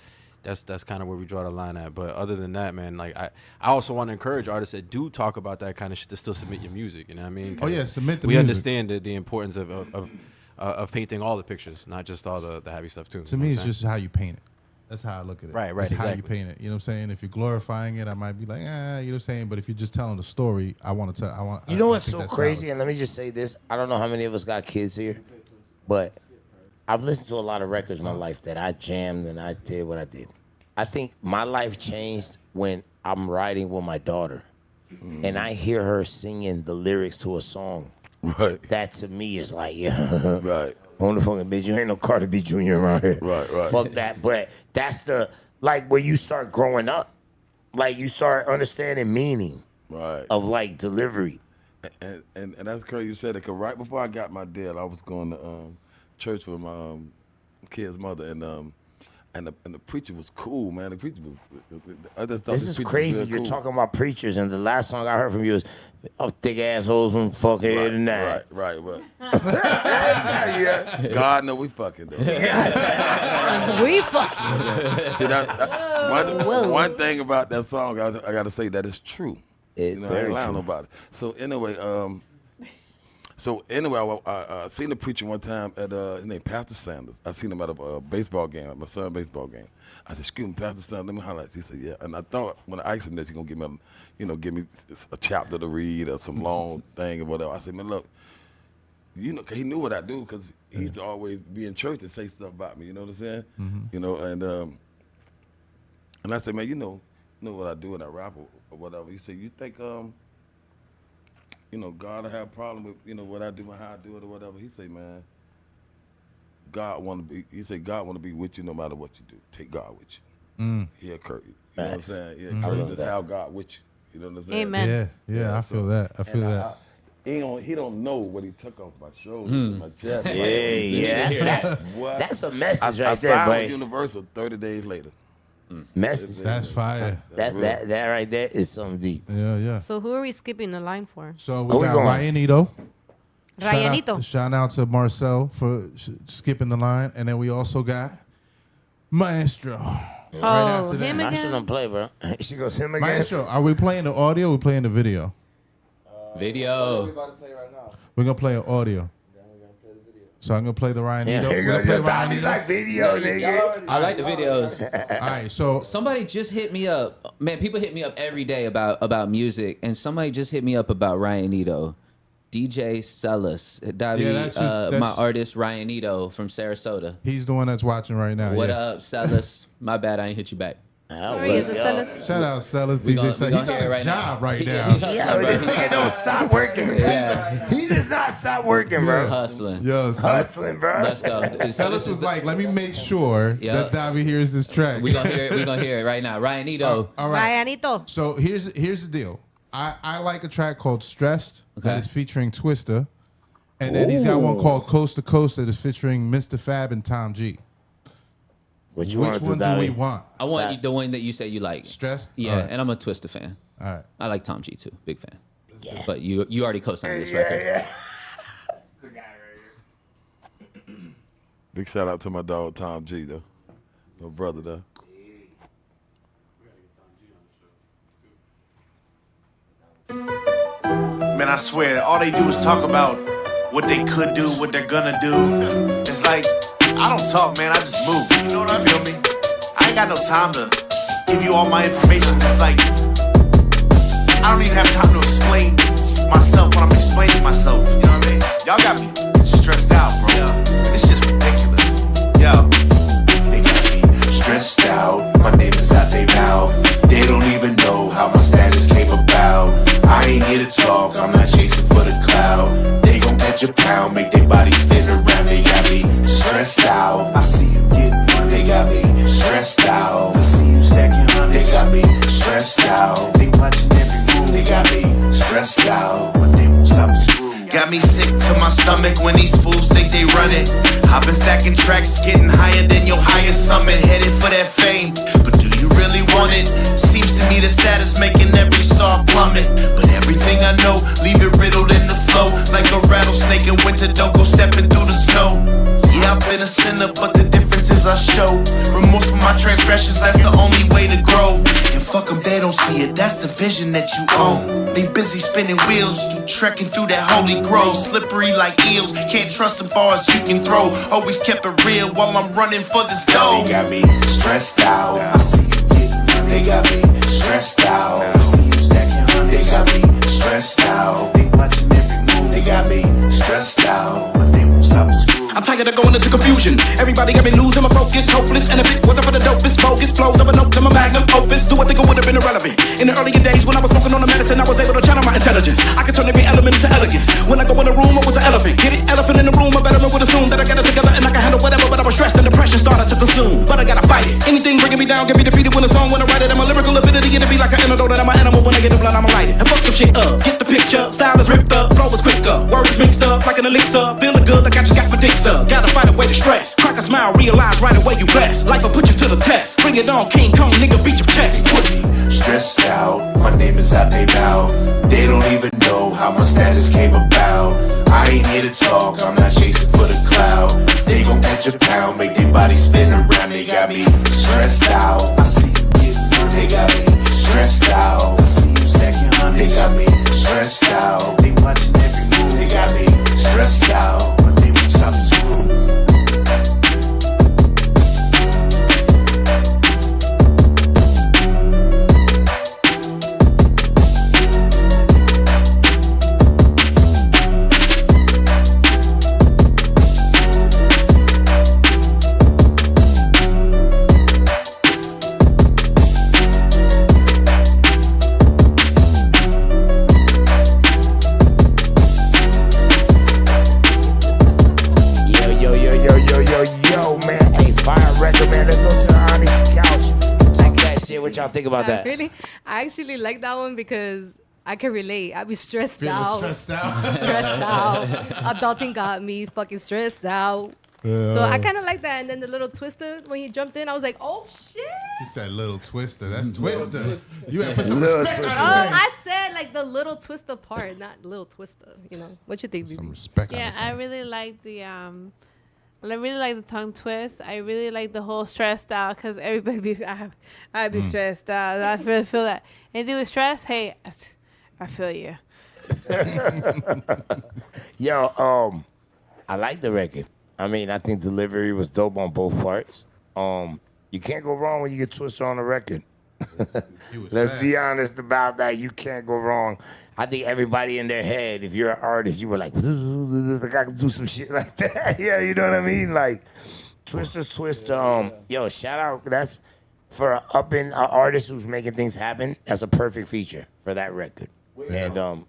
kind of where we draw the line at. But other than that, man, like I also want to encourage artists that do talk about that kind of shit to still submit your music. You know what I mean? Oh, yeah, 'Cause submit the we music. understand the importance of painting all the pictures, not just all the happy stuff too. To me, it's just how you paint it. That's how I look at it. Right, It's how you exactly. paint it. You know what I'm saying? If you're glorifying it, I might be like, you know what I'm saying? But if you're just telling the story, I want to tell. You know I what's think so that's crazy? valid. And let me just say this. I don't know how many of us got kids here, but I've listened to a lot of records in my life that I jammed and I did what I did. I think my life changed when I'm riding with my daughter and I hear her singing the lyrics to a song. Right. That to me is like, yeah. Right. On the fucking bitch, you ain't no Carter B. Jr. around here. Right. Fuck that. But that's the, like, where you start growing up. Like, you start understanding meaning Right. of, like, delivery. And that's crazy you said it, because right before I got my deal, I was going to church with my kid's mother, and the preacher was cool, man. The preacher was. I just thought This the is preacher was crazy. real You're cool. talking about preachers, and the last song I heard from you was, "Oh, thick assholes and fuckhead and that." Right. Yeah. God know we fucking though. We fucking. See, one thing about that song, I got to say that it's true. It's You know, I very ain't lying true. nobody. So anyway, I seen the preacher one time at his name Pastor Sanders. I seen him at a baseball game, at my son's baseball game. I said, "Excuse me, Pastor Sanders, let me holler at you." He said, "Yeah." And I thought when I asked him that, he's gonna give me a chapter to read or some long thing or whatever. I said, "Man, look, you know," 'cause he knew what I do, because he used to always be in church and say stuff about me. You know what I'm saying? You know, and I said, "Man, you know what I do when I rap or whatever." He said, "You think you know, God will have a problem with, you know, what I do and how I do it or whatever?" He say, "Man, God want to be," he said, "God want to be with you no matter what you do. Take God with you." He'll curse you. You know what I'm Facts. saying? Yeah, encourage you to have God with you. You know what I'm saying? Amen. Yeah, I feel that. I feel that. He don't know what he took off my shoulders and my chest. Yeah. What? That's a message I right there, signed with buddy. Universal 30 days later. Message. That's fire. That right there is something deep. Yeah. So who are we skipping the line for? So we we got going? Ryanito. Ryanito. Shout out to Marcel for skipping the line. And then we also got Maestro. Right after that. him I again? shouldn't play, bro. She goes him again. Maestro, are we playing the audio or we playing the video? Video. about to play right now. We're going to play an audio. So I'm going to play the Ryanito. Yeah, here We're goes gonna your play Tommy's like video, nigga. I like the videos. All right, so Somebody just hit me up. Man, people hit me up every day about music, and somebody just hit me up about Ryanito. DJ Celis. Davy, Yeah, that's my artist Ryanito from Sarasota. he's the one that's watching right now. What yeah. up, Celis? My bad, I ain't hit you back. Sorry, is it Celis? Shout out Sellers We DJ. gonna- So we he's gonna on hear his it right job now. right He- now. he hustling, Yo, bro. this nigga don't stop working. Yeah. He does not stop working, bro. Hustling. Yo, Hustling, bro. Let's go. Sellers was like, let me make sure Yeah. that Davy hears this track. We gonna hear it. We gonna hear it right now. Ryanito. All right. Ryanito. So here's the deal. I like a track called Stressed that Okay. is featuring Twista. And then he's got one called Coast to Coast that is featuring Mr. Fab and Tom G. What you Which want to one do, do we Davy? want? I want you, the one that you say you like. Stressed? Yeah, All right. and I'm a Twista fan. All right. I like Tom G too. Big fan. Yeah. But you already co-signed this Yeah, record. yeah. Big shout out to my dog Tom G though. My brother though. Man, I swear, all they do is talk about what they could do, what they're gonna do. It's like, I don't talk, man, I just move. You know what I feel me? I ain't got no time to give you all my information. It's like, I don't even have time to explain myself when I'm explaining myself. You know what I mean? Y'all got me stressed out, bro. This shit's ridiculous. Yo. They got me stressed out. My name is out their mouth. They don't even know how my status came about. I ain't here to talk, I'm not chasing for the cloud. They gon' catch a pound, make their body spin around. They got me stressed out. I see you getting money. They got me stressed out. I see you stacking hundreds. They got me stressed out. They watching every move. They got me stressed out, but they won't stop the screw. Got me sick to my stomach when these fools think they run it. I've been stacking tracks, getting higher than your highest summit, headed for that fame. But do you really want it? Seems to me the status making every star plummet. But everything I know, leave it riddled in the flow. Like a rattlesnake in winter, don't go stepping through the snow. Yeah, I've been a sinner, but the difference is I show remorse for my transgressions, that's the only way to grow. And fuck them, they don't see it, that's the vision that you own. They busy spinning wheels, trekking through that holy grove. Slippery like eels, can't trust them far as you can throw. Always kept it real while I'm running for this dough. They got me stressed out. I see you getting money. They got me stressed out. I see you stacking hundreds. They got me stressed out. They watching every move. They got me stressed out, but they won't stop the screw. I'm tired of going into confusion. Everybody got me losing my focus, hopeless. And if it wasn't for the dopest, bogus flows of a note to my magnum opus, do I think it would have been irrelevant? In the earlier days when I was smoking on the medicine, I was able to channel my intelligence. I could turn every element into elegance. When I go in the room, I was an elephant. Get it? Elephant in the room, a veteran would assume that I got it together and I can handle whatever. But I was stressed and depression started to consume. But I gotta fight it. Anything bringing me down, get me defeated when a song when I write it. And my lyrical ability, it'll be like an antidote. And I'm an animal when I get the blood, I'ma light it. And fuck some shit up, get the picture. Style is ripped up, flow is quicker. Words is mixed up like an elixir. Feeling good like I just got my dicks up. Gotta fight away the stress. Crack a smile, realize right away you blessed. Life will put you to the test. Bring it on, King Kong, nigga, beat your chest. Twist. Stressed out, my name is out their mouth. They don't even know how my status came about. I ain't here to talk, I'm not chasing for the cloud. They gon' catch a pound, make their body spin around. They got me stressed out. I see you getting money. They got me stressed out. I see you stacking hundreds. They got me stressed out. They watching every move. They got me stressed out, but they won't stop the screw. What y'all think about that? Really, I actually like that one because I can relate. I be stressed Feeling out. stressed out. Stressed out. Adulting got me fucking stressed out. So I kind of like that. And then the little twister when he jumped in, I was like, oh shit. She said little twister. That's twister. You had to put some Little respect Twister. on his name. I said like the little twister part, not little twister. You know what you think, Some BB? respect on Yeah, his I name. really like the I really like the tongue twist. I really like the whole stressed out because everybody be I be stressed out. I feel that. Anything with stress, hey, I feel you. Yo, I like the record. I mean, I think delivery was dope on both parts. You can't go wrong when you get Twister on the record. Let's be honest about that. You can't go wrong. I think everybody in their head, if you're an artist, you were like, I can do some shit like that. Yeah, you know what I mean? Like, Twister's Twist. Yo, shout out. That's for an up-and artist who's making things happen. That's a perfect feature for that record. And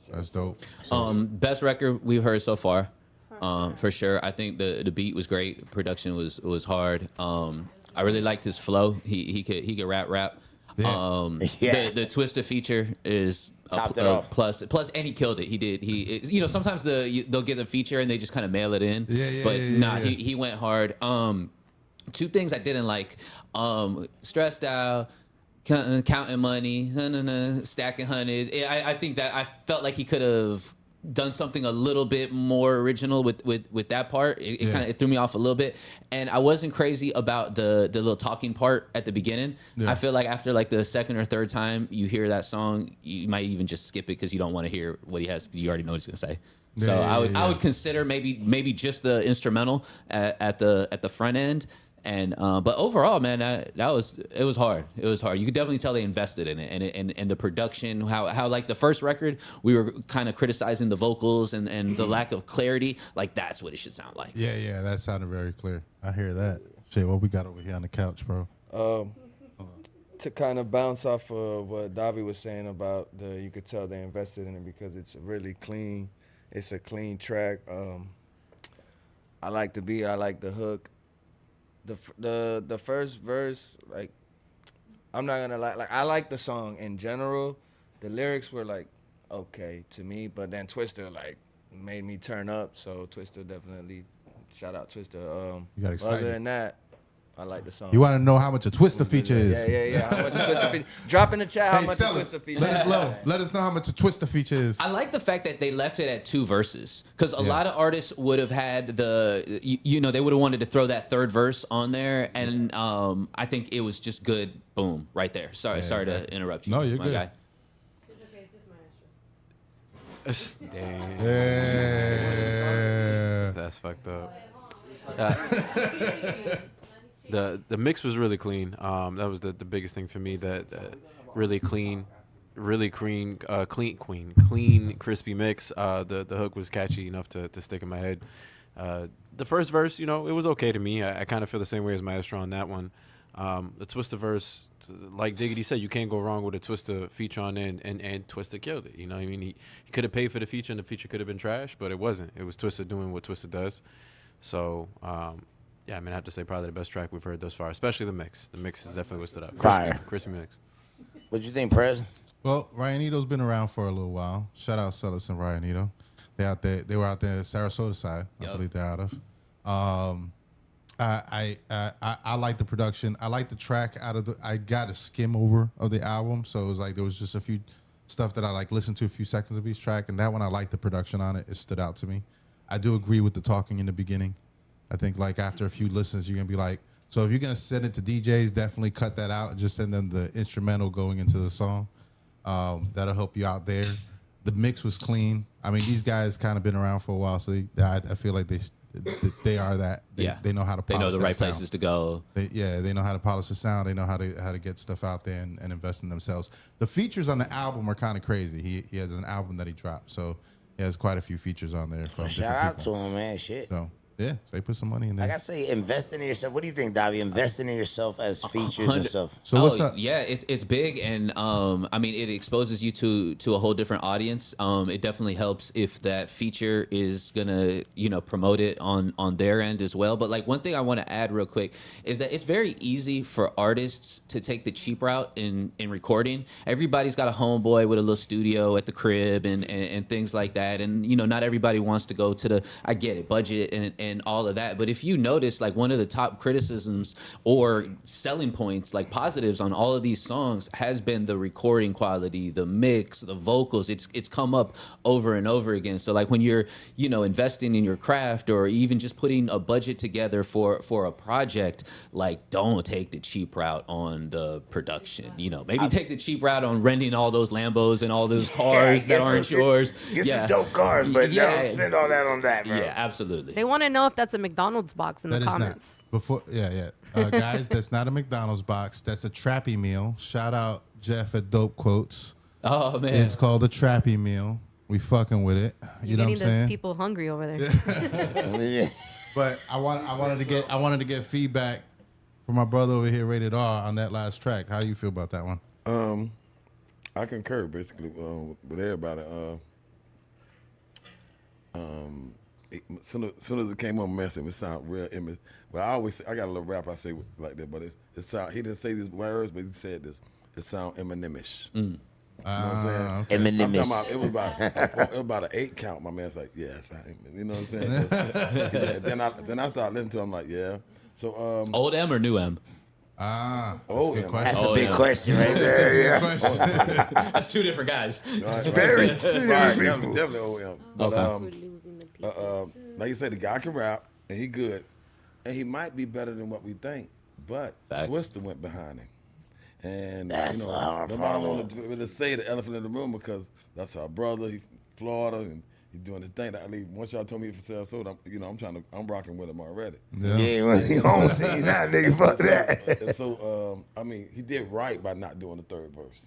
That's dope. Best record we've heard so far, for sure. I think the beat was great. Production was hard. I really liked his flow. He could rap. Yeah. The Twister feature is Topped it off. plus, and he killed it. He did. Sometimes they'll get the feature and they just kind of mail it in. But he went hard. Two things I didn't like. Stressed out. Counting money, stacking hundreds. I think that I felt like he could have done something a little bit more original with that part. It kind of threw me off a little bit, and I wasn't crazy about the little talking part at the beginning. I feel like after like the second or third time you hear that song, you might even just skip it because you don't want to hear what he has because you already know what he's gonna say. So I would consider maybe just the instrumental at the front end. And but overall, man, it was hard. It was hard. You could definitely tell they invested in it, and the production. How like the first record, we were kind of criticizing the vocals and the lack of clarity. Like that's what it should sound like. Yeah, that sounded very clear. I hear that. Shit, what we got over here on the couch, bro? To kind of bounce off of what Davy was saying about you could tell they invested in it because it's really clean. It's a clean track. I like the beat. I like the hook. The first verse, like, I'm not gonna lie, like I like the song in general. The lyrics were like okay to me, but then Twister like made me turn up. So Twister definitely, shout out Twister. You got excited. Other than that, I like the song. You want to know how much a Twister feature is? Yeah. How much a Twister feature? Drop in the chat how Hey, much a sellers, Twister feature. let us know how much a Twister feature is. I like the fact that they left it at 2 verses because a lot of artists would have had they would have wanted to throw that third verse on there, and I think it was just good. Boom, right there. Sorry to interrupt you. No, you're my good. guy. Damn. Yeah. That's fucked up. The mix was really clean. That was the biggest thing for me. That really clean, crispy mix. The hook was catchy enough to stick in my head. The first verse, it was okay to me. I kind of feel the same way as Maestro on that one. The Twister verse, like Diggity said, you can't go wrong with a Twister feature on there, and Twister killed it. You know what I mean? He could have paid for the feature, and the feature could have been trash, but it wasn't. It was Twister doing what Twister does. So, yeah, I mean, I have to say probably the best track we've heard thus far, especially the mix. The mix is definitely what stood up. Fire. Crispy mix. what you think, Prez? Well, Ryanito's been around for a little while. Shout out Celis and Ryanito. They were out there Sarasota side, I believe they're out of. I like the production. I like the track I got a skim over of the album, so it was like there was just a few stuff that I like listened to a few seconds of each track, and that one I liked the production on it. It stood out to me. I do agree with the talking in the beginning. I think like after a few listens, you're gonna be like, so if you're gonna send it to DJs, definitely cut that out and just send them the instrumental going into the song. That'll help you out there. The mix was clean. I mean, these guys kind of been around for a while, so I feel like they are that. They know how to polish They know the that right sound. places to go. They know how to polish the sound. They know how to get stuff out there and invest in themselves. The features on the album are kind of crazy. He has an album that he dropped, so he has quite a few features on there from Shout different out people. to him, man. Shit. So yeah, so they put some money in there. Like I say, investing in yourself. What do you think, Davy? Investing in yourself as features and stuff. So what's up? Yeah, it's big, and I mean, it exposes you to a whole different audience. It definitely helps if that feature is gonna promote it on their end as well. But like one thing I want to add real quick is that it's very easy for artists to take the cheap route in recording. Everybody's got a homeboy with a little studio at the crib and things like that, and not everybody wants to go to I get it, budget and and all of that. But if you notice, like one of the top criticisms or selling points, like positives on all of these songs has been the recording quality, the mix, the vocals. It's come up over and over again. So like when you're, you know, investing in your craft or even just putting a budget together for a project, like don't take the cheap route on the production. You know, maybe take the cheap route on renting all those Lambos and all those cars that aren't yours. Get some dope cars, but don't spend all that on that, bro. Yeah, absolutely. They want to know if that's a McDonald's box in the comments. Guys, that's not a McDonald's box. That's a Trappy meal. Shout out Jeff at Dope Quotes. Oh man, it's called a Trappy meal. We fucking with it. You know what I'm saying? The people hungry over there. But I wanted to get feedback from my brother over here, Rated R, on that last track. How do you feel about that one? I concur basically with everybody. Soon as it came on messing, it sound real image. But I got a little rap I say like that, but it sound, he didn't say these words, but he said this. It sound Eminem-ish. You know what I'm saying? Eminem-ish. I'm talking about, it was about an 8 count. My man's like, yes, you know what I'm saying? So, then I started listening to him like, yeah. So old M or new M? Old M. That's a big question right there. Yeah. That's two different guys. Very definitely old M. But like you said, the guy can rap and he good, and he might be better than what we think. But Twister went behind him, and that's nobody want to really say the elephant in the room because that's our brother. He's Florida and he's doing his thing. Once y'all told me for sale sold, I'm rocking with him already. Yeah, well, he home team now, nigga. Fuck that. And so he did right by not doing the third verse.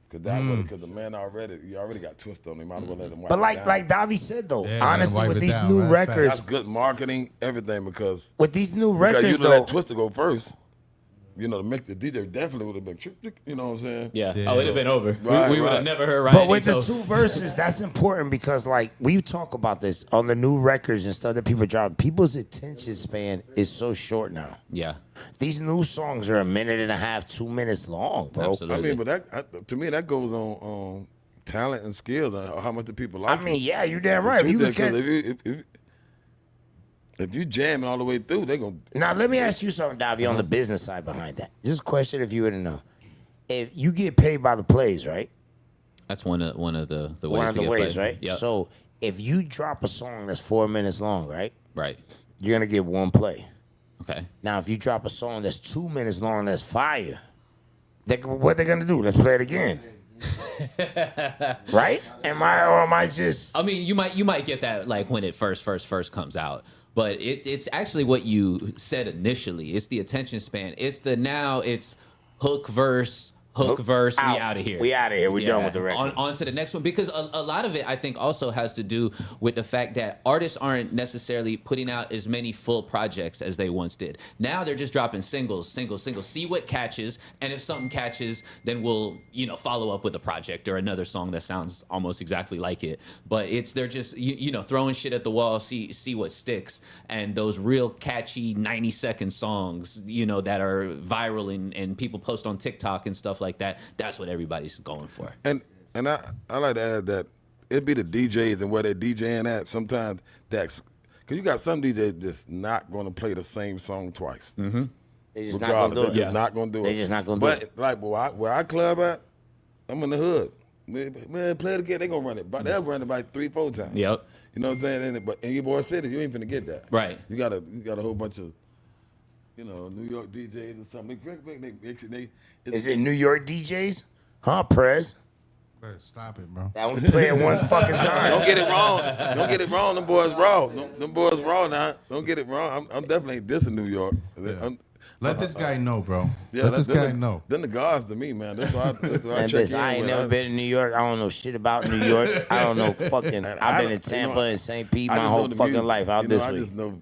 Because the man already got Twister on him. Might as well let him wipe But it down. like Davy said though, honestly, with these new records, that's good marketing, everything. Because with these new records, you let Twister go first. You know, the DJ definitely would have been, you know what I'm saying? Yeah. Oh, it'd have been over. Right, we would have never heard Ryan. But with the 2 verses, that's important because, like, we talk about this on the new records and stuff that people drop. People's attention span is so short now. Yeah. These new songs are 1.5 minutes, 2 minutes long, bro. Absolutely. I mean, but to me, that goes on talent and skill, how much the people like I mean, yeah, you're damn right. If you jamming all the way through, they gonna. Now let me ask you something, Davy, on the business side behind that. Just a question, if you would know, if you get paid by the plays, right? That's one of the ways. One of to the get ways, played. right? Yep. So if you drop a song that's 4 minutes long, right? Right. You're gonna get 1 play. Okay. Now if you drop a song that's 2 minutes long, that's fire. What they gonna do? Let's play it again. Right? Am I just? I mean, you might get that like when it first comes out. But it's actually what you said initially. It's the attention span. It's hook verse, we out of here. We out of here. We're done with the record. On to the next one. Because a lot of it, I think, also has to do with the fact that artists aren't necessarily putting out as many full projects as they once did. Now they're just dropping singles. See what catches. And if something catches, then we'll, follow up with a project or another song that sounds almost exactly like it. But they're just, throwing shit at the wall, see what sticks. And those real catchy 90-second songs, that are viral and people post on TikTok and stuff like that, that's what everybody's going for. And I like to add that it be the DJs and where they're DJing at. Sometimes that's because you got some DJs just not going to play the same song twice. Mm-hmm. They just not going to do it. They're just not going to do it. They just not going to do it. But like where I club at, I'm in the hood. Man, play it again. They gonna run it, but they'll run it like 3-4 times. Yep. You know what I'm saying? But in your boy city, you ain't finna get that. Right. You got a whole bunch of, New York DJs or something. Is it New York DJs? Huh, Prez? Stop it, bro. I only play it one fucking time. Don't get it wrong. Don't get it wrong. Them boys raw. Them boys raw now. Don't get it wrong. I'm definitely dissing New York. Yeah. Let this guy know, bro. Yeah, Let this guy know. Then the guards to me, man. That's why I check in. I ain't never been in New York. I don't know shit about New York. I don't know fucking. I've been in Tampa and St. Pete my whole fucking life. Out this way. I just know,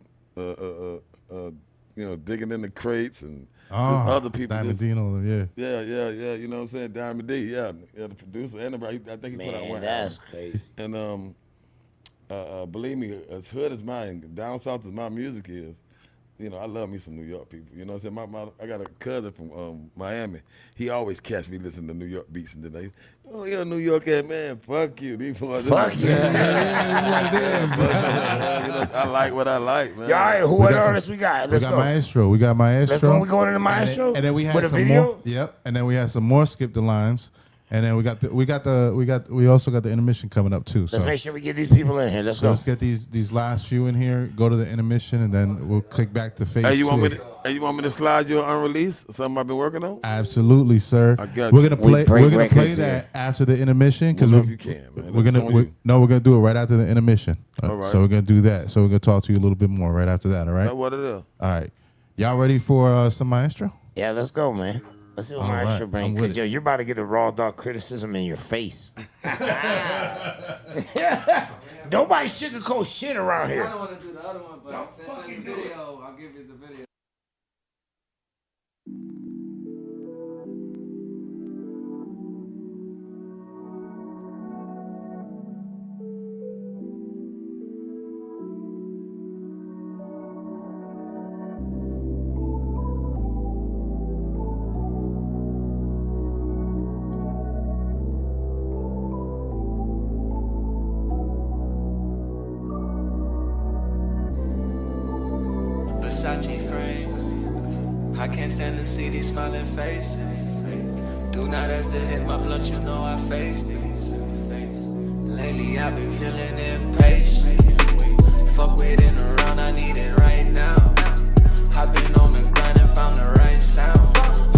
digging in the crates and other people. Diamond Dino, yeah. Yeah. You know what I'm saying? Diamond D, yeah, the producer. Anybody, I think he put out one. That's crazy. And believe me, as hood as mine, down south as my music is, you know, I love me some New York people. You know what I'm saying? I got a cousin from Miami. He always catch me listening to New York beats, and then they, oh, you're a New York ass man. Fuck you. These boys, Fuck you. That's what it is. you know, I like what I like, man. All right, what artists we got? Let's go. Maestro. We got Maestro. Let's go. We going to the Maestro. And then we had with a some video. more. Yep. And then we had some more skip the lines. And then we also got the intermission coming up too. So Let's make sure we get these people in here. Let's go. let's get these last few in here. Go to the intermission, and then we'll click back to phase Hey, you two. want me to slide you an unreleased? Something I've been working on? Absolutely, sir. I got We're you. gonna play. break We're gonna play records that here. after the intermission because Well, if you can, man. we're That's gonna on you. we're gonna do it right after the intermission. All right. So we're gonna do that. So we're gonna talk to you a little bit more right after that. All right. That's what it is. All right. Y'all ready for some Maestro? Yeah, let's go, man. Let's see what All Maestro right, brings. I'm with Because, yo, you're about to get the raw dog criticism in your face. Nobody sugarcoat shit around here. want to do the other one, but since it's the video, I'll give you the video. Versace frames. I can't stand to see these smiling faces. Do not ask to hit my blunt, you know I face these. Lately I've been feeling impatient. Fuck waiting around, I need it right now. I've been on the grind and found the right sound.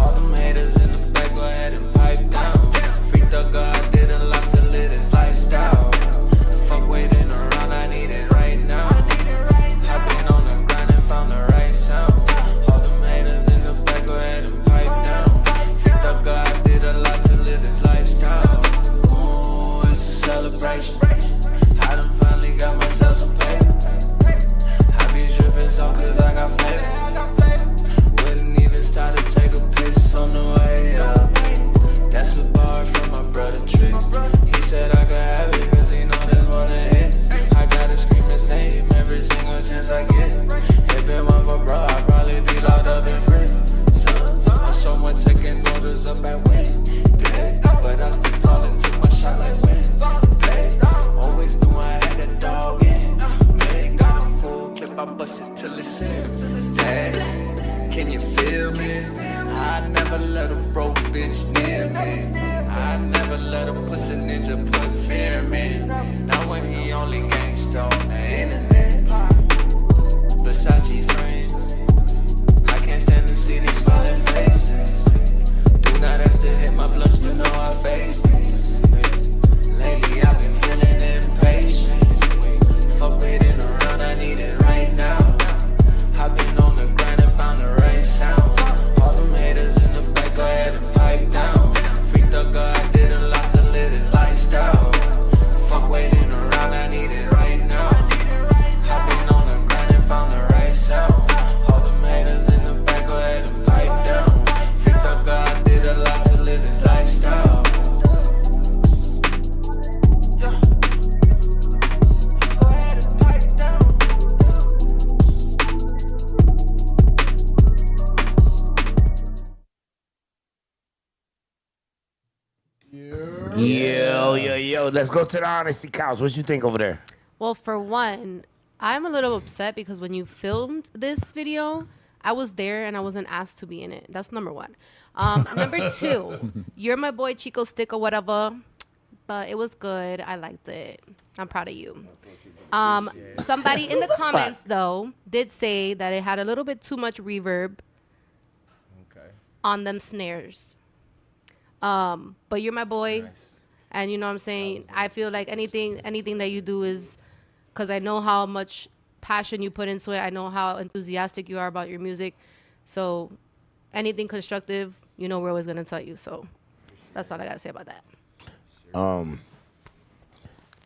All them haters in the back, go ahead and pipe down. Free thugger, I did a lot to live this lifestyle. Fuck waiting around, I need it right now. I've been on the grind and found the right sound. All them haters in the back, go ahead and pipe down. Free thugger, I did a lot to live this lifestyle. Ooh, it's a celebration. I done finally got myself some paper. I be drippin' so cause I got flavor. Wouldn't even start to take a piss on the way up. That's a bar from my brother Tricks. He said I could have it cause he know this one to hit. I gotta scream his name every single chance I get. If it weren't for bro, I'd probably be locked up in prison. Someone taking orders up at Win. But I still tall and took my shot like Win. Always knew I had that dog in. Got a full clip, I bust it till it's in. Hey, can you feel me? I never let a broke bitch near me. I never let a pussy ninja put fear in me. Now when he only gangsta on the internet. Versace frames. I can't stand to see these smiling faces. Do not ask to hit my blunt, you know I face these. Lately I've been feeling impatient. Fuck waiting around, I need it right now. I've been on the grind and found the right sound. All them haters in the back, go ahead and pipe down. Free thugger, I did a lot to live this lifestyle. Fuck waiting around, I need it right now. I've been on the grind and found the right sound. All them haters in the back, go ahead and pipe down. Free thugger, I did a lot to live this lifestyle. Go ahead and pipe down. Yo. Let's go to the honesty couch. What you think over there? Well, for one, I'm a little upset because when you filmed this video, I was there and I wasn't asked to be in it. That's number one. Number two, you're my boy Chico Stick or whatever, but it was good. I liked it. I'm proud of you. Somebody in the comments, though, did say that it had a little bit too much reverb on them snares. But you're my boy. And you know what I'm saying? I feel like anything that you do is because I know how much passion you put into it. I know how enthusiastic you are about your music. So anything constructive, you know we're always going to tell you. So that's all I got to say about that.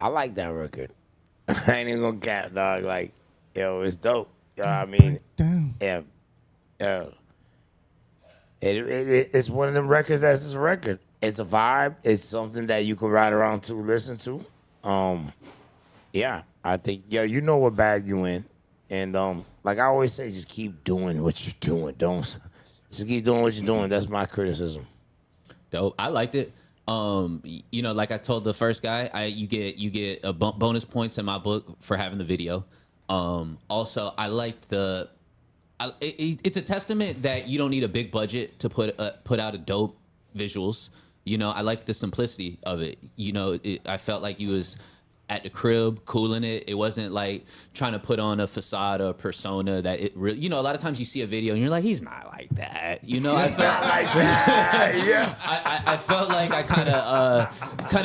I like that record. I ain't even gonna cap, dog. Like, yo, it's dope. You know what I mean? Yeah. It's one of them records that's just a record. It's a vibe. It's something that you can ride around to, listen to. Yeah, I think, yo, you know what bag you in. And like I always say, just keep doing what you're doing. Just keep doing what you're doing. That's my criticism. Dope. I liked it. You know, like I told the first guy, you get a bonus points in my book for having the video. Also, I liked it's a testament that you don't need a big budget to put out a dope visuals. You know, I liked the simplicity of it. You know, I felt like you was at the crib, cooling it. It wasn't like trying to put on a facade or persona that it really, you know, a lot of times you see a video and you're like, he's not like that. You know, He's not like that. Yeah. I felt like I kind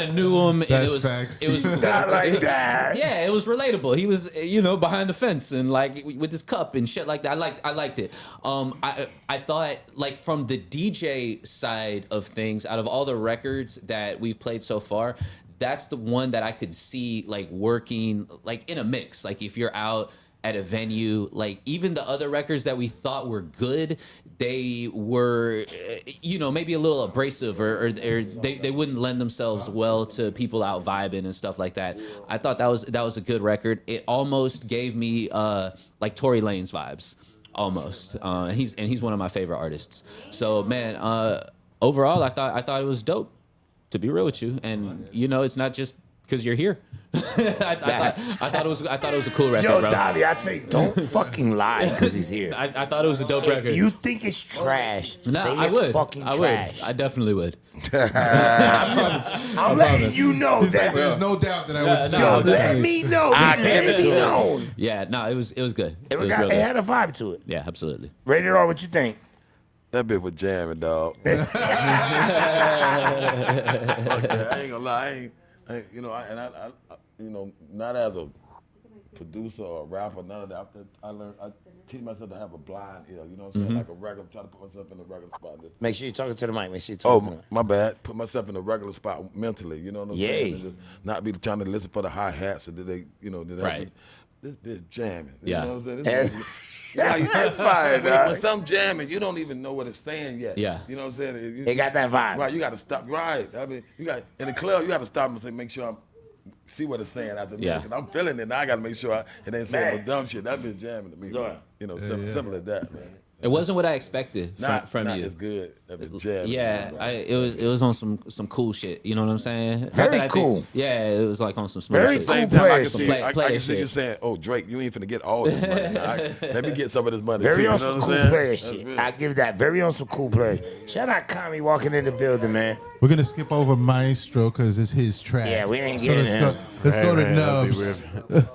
of knew him. And That's it was facts. it was He's not like that. Yeah, it was relatable. He was, you know, behind the fence and like with his cup and shit like that. I liked it. I thought like from the DJ side of things, out of all the records that we've played so far, that's the one that I could see like working like in a mix. Like if you're out at a venue, like even the other records that we thought were good, they were, you know, maybe a little abrasive or they wouldn't lend themselves well to people out vibing and stuff like that. I thought that was a good record. It almost gave me like Tory Lanez vibes, almost. He's one of my favorite artists. So man, overall, I thought it was dope. To be real with you, and you know, it's not just because you're here. I thought it was a cool record, Yo, bro. Davy, I'd say don't fucking lie because he's here. I thought it was a dope record. If you think it's trash, Nah, say I it's would. fucking I trash. would. I definitely would. I'm letting you know He's that. like, there's no doubt that I would say. Yo, let definitely. me know. I Let it be known. Yeah, no, it was good. It, was got, real it good. had a vibe to it. Yeah, absolutely. Rated R, what you think? That bit was jamming, dog. I ain't gonna lie. I ain't you know, I you know, not as a producer or a rapper, none of that. I teach myself to have a blind ear. You know what I'm saying? Like a regular, I'm trying to put myself in a regular spot. Make sure you're talking to the mic. Make sure you're talking to the mic. My bad. Put myself in a regular spot mentally. You know what I'm saying? And just not be trying to listen for the hi hats or did they, you know, did Right. this bitch jamming. You Yeah. know what I'm saying? That's fine, dog. When some jamming, you don't even know what it's saying yet. Yeah. You know what I'm saying? It got that vibe. Right, you got to stop. Right. I mean, you got in the club, you got to stop and say, make sure see what it's saying after Yeah. because I'm feeling it. Now I got to make sure it ain't saying Man. no dumb shit. That been jamming to me. Man. You know, simple as that, man. It wasn't what I expected from not you. as good. That been jamming. Yeah, it was on some cool shit. You know what I'm saying? Not Very that I think- cool. Yeah, it was like on some smooth Very shit. cool Same time, I player can shit. see, Play- I player can see you shit. saying, "Oh, Drake, you ain't finna get all this money. Now. Let me get some of this money Very too." on You know some what cool I'm saying? player That's shit. real. I give that. Very on some cool player. Shout out Kami walking in the building, man. We're gonna skip over Maestro because it's his track. Yeah, we ain't getting let's him. go, let's go to Right, that'd be Nubs.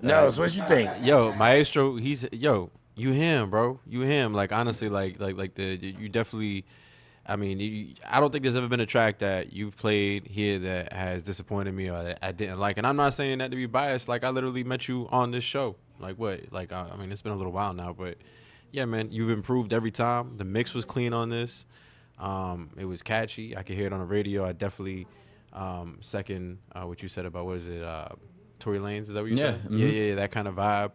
Nubs, what you think? Yo, Maestro, you him, bro. You him. Like honestly, you definitely. I mean, I don't think there's ever been a track that you've played here that has disappointed me or that I didn't like. And I'm not saying that to be biased. Like I literally met you on this show. Like what? Like I mean, it's been a little while now, but yeah, man, you've improved every time. The mix was clean on this. It was catchy. I could hear it on the radio. I definitely second what you said about what is it? Tory Lanez, is that what you Yeah, said? mhm. Yeah, that kind of vibe.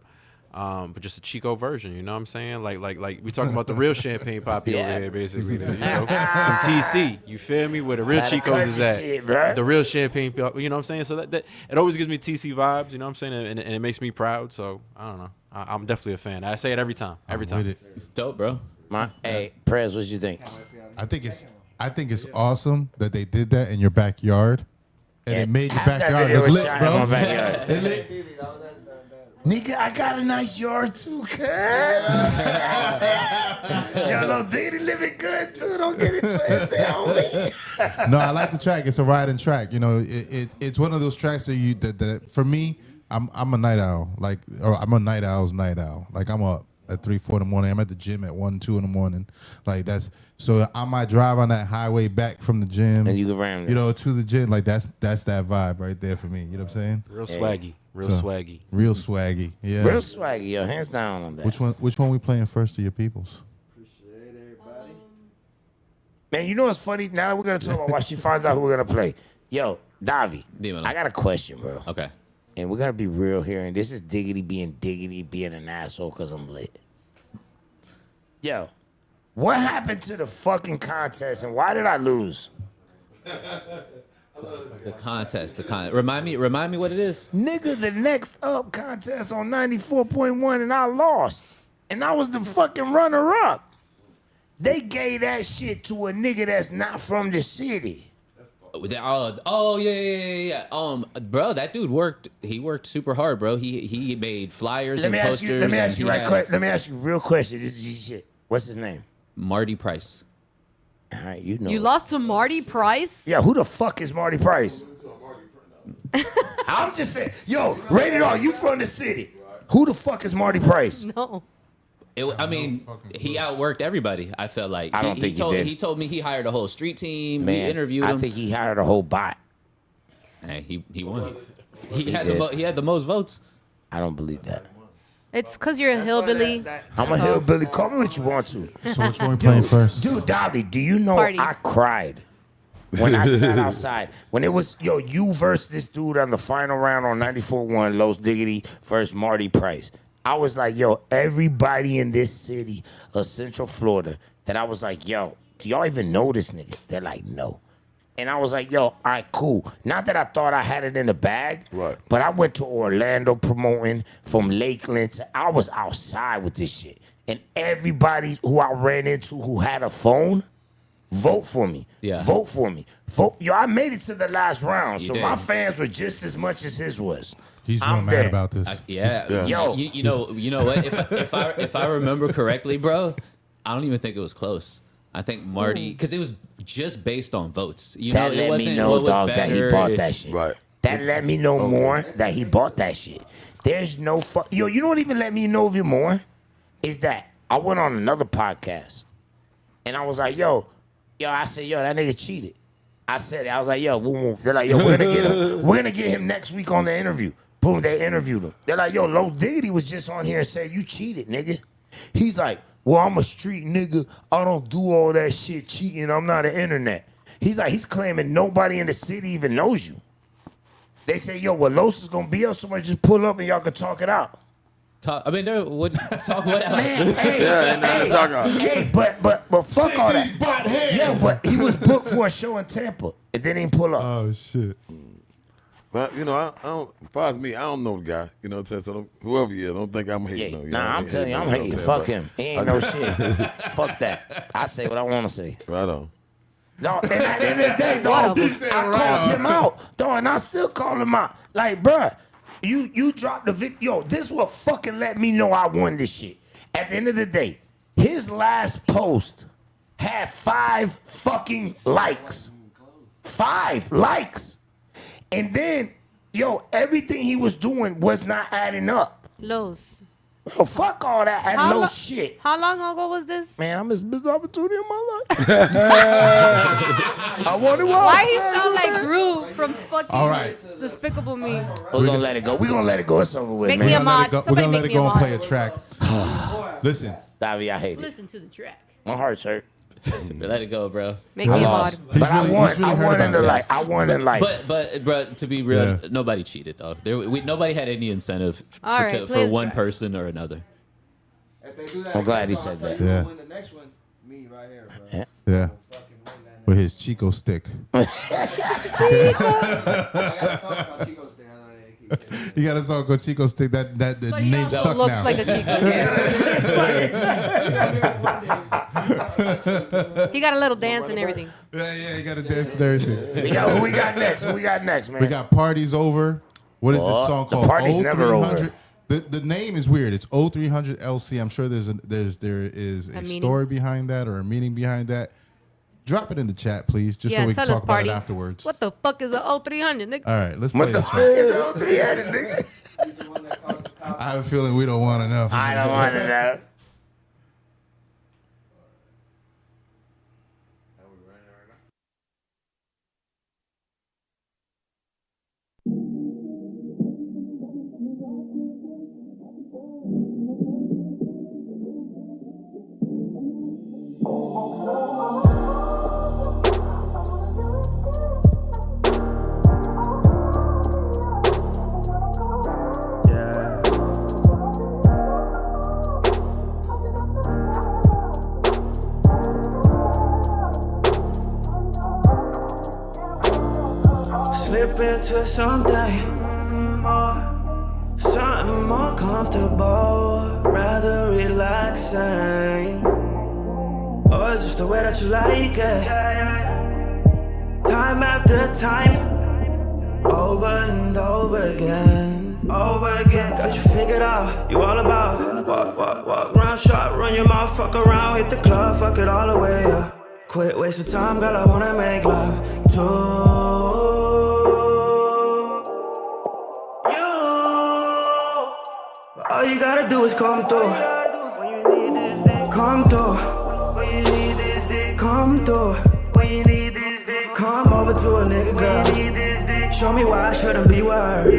But just a Chico version, you know what I'm saying? Like we talking about the real champagne poppy Yeah. over here, basically. You know, from TC, you feel me? Where the real Try to Chicos cut is your at. shit, bruh. The real champagne, you know what I'm saying? So that it always gives me TC vibes, you know what I'm saying? And it makes me proud. So I don't know. I'm definitely a fan. I say it every time. Every time. With it. Dope, bro. Hey, Prez, what you think? I think it's awesome that they did that in your backyard, and it made your Half that backyard video look was lit, shot bro. in my backyard. It lit. Nigga, I got a nice yard too, cuz. Yo, Lil Diddy living good too. Don't get it twisted, homie. No, I like the track. It's a riding track. You know, it's one of those tracks that for me, I'm a night owl. Like, or I'm a night owl's night owl. Like I'm up at 3, 4 in the morning. I'm at the gym at 1, 2 in the morning. Like that's so I might drive on that highway back from the gym. And you can ram it. You know, to the gym. Like that's that vibe right there for me. You know what I'm saying? Real swaggy. Real So, swaggy. Real swaggy. Yeah. Real swaggy, yo. Hands down on that. Which one we playing first to your peoples? Man, you know what's funny? Now that we're going to talk about why she finds out who we're going to play. Yo, Davy, Dímelo. I got a question, bro. Okay. And we're going to be real here. And this is Diggity being an asshole because I'm lit. Yo, what happened to the fucking contest and why did I lose? The contest. Remind me what it is. Nigga, the next up contest on 94.1 and I lost. And I was the fucking runner-up. They gave that shit to a nigga that's not from the city. Yeah. Bro, that dude worked. He worked super hard, bro. He made flyers and posters. Let me ask you a real question. This is shit. What's his name? Marty Price. All right, you know. You lost to Marty Price? Yeah, who the fuck is Marty Price? I'm just saying, yo, Rated R, you from the city. Who the fuck is Marty Price? No. He outworked everybody. I felt like I don't think he did. He told me he hired a whole street team. Man, We interviewed him. I think he hired a whole bot. Hey, he won. He had the most votes. I don't believe that. It's because you're a hillbilly. I'm a hillbilly. Call me what you want to. So which one we playing first? Dude, Davy, do you know Party. I cried when I sat outside? When it was, you versus this dude on the final round on 94.1, Los Diggity versus Marty Price. I was like, everybody in this city of Central Florida that I was like, do y'all even know this nigga? They're like, no. And I was like, all right, cool. Not that I thought I had it in the bag, right? But I went to Orlando promoting from Lakeland. I was outside with this shit. And everybody who I ran into who had a phone, vote for me. Yeah. Vote for me. Vote. I made it to the last round. So did. my fans were just as much as his was. He's real mad about this. Yo, you know what? If I remember correctly, bro, I don't even think it was close. I think Marty, because it was just based on votes. It let wasn't me know, what was dog, better. that he bought that shit. Right. That let me know more that he bought that shit. There's no you don't even let me know even more. Is that I went on another podcast and I was like, I said, that nigga cheated. I said it. I was like, they're like, we're gonna get him next week on the interview. Boom, they interviewed him. They're like, Low Diggity was just on here and said you cheated, nigga. He's like, well, I'm a street nigga. I don't do all that shit cheating. I'm not an internet. He's claiming nobody in the city even knows you. They say, Los is gonna be up. Somebody just pull up and y'all can talk it out. Talk what out? Man, but fuck all that. Yeah, but he was booked for a show in Tampa and then he didn't pull up. Oh shit. But I don't. As far as me, I don't know the guy. So whoever he is, I don't think I'm hating on you. Nah, I'm telling you, I'm hating. Fuck him. He ain't no shit. Fuck that. I say what I want to say. Right on. No, and at the end of the day, dog, I called him out, dog, and I still call him out. Like, bruh, you dropped the video. This will fucking let me know I won this shit. At the end of the day, his last post had 5 fucking likes. 5 likes. And then, everything he was doing was not adding up. Los. Oh, fuck all that shit. How long ago was this? Man, I missed this opportunity in my life. I want to watch. Why he sound like Gru from fucking All right. Despicable Me? We're gonna let it go. We're gonna let it go. It's over with, Make man. me a mod. We're Somebody gonna let make it me a go and mod. play a track. Listen. Davy, I hate it. Listen to the track. My heart's hurt. Let it go, bro. Make me a mod. But I won in the life. I won in life. But bro, to be real, nobody cheated, dog. Nobody had any incentive All right, play for the one track. person or another. If they do that, I'm glad he said that. Yeah. win the next one, me right here, bro. Yeah. With his Chico stick. I got something about Chico Stick. I know they keep saying You got a song called Chico Stick. That But he name also stuck looks now. like a Chico. He got a little dance and everything. Yeah, you got to dance and everything. Who we got next? Who we got next, man? We got Parties Over. What is this song the called? party's never over. 0300. The name is weird. It's 0300 LC. I'm sure there is a meaning? story behind that or a meaning behind that. Drop it in the chat, please, just so we can tell us, talk about party. it afterwards. What the fuck is a 0300, nigga? All right, let's What play the this fuck one. is the 0300, nigga? I have a feeling we don't want to know. I don't want to know. to something more comfortable, rather relaxing. Or it's just the way that you like it. Time after time, over and over again. Got you figured out, you all about. Walk, round shot, run your mouth, fuck around, hit the club, fuck it all the way up. Quit wasting time, girl, I wanna make love to you. All you gotta do is come through. Come through. Come through. Come over to a nigga, girl. Show me why I shouldn't be with her.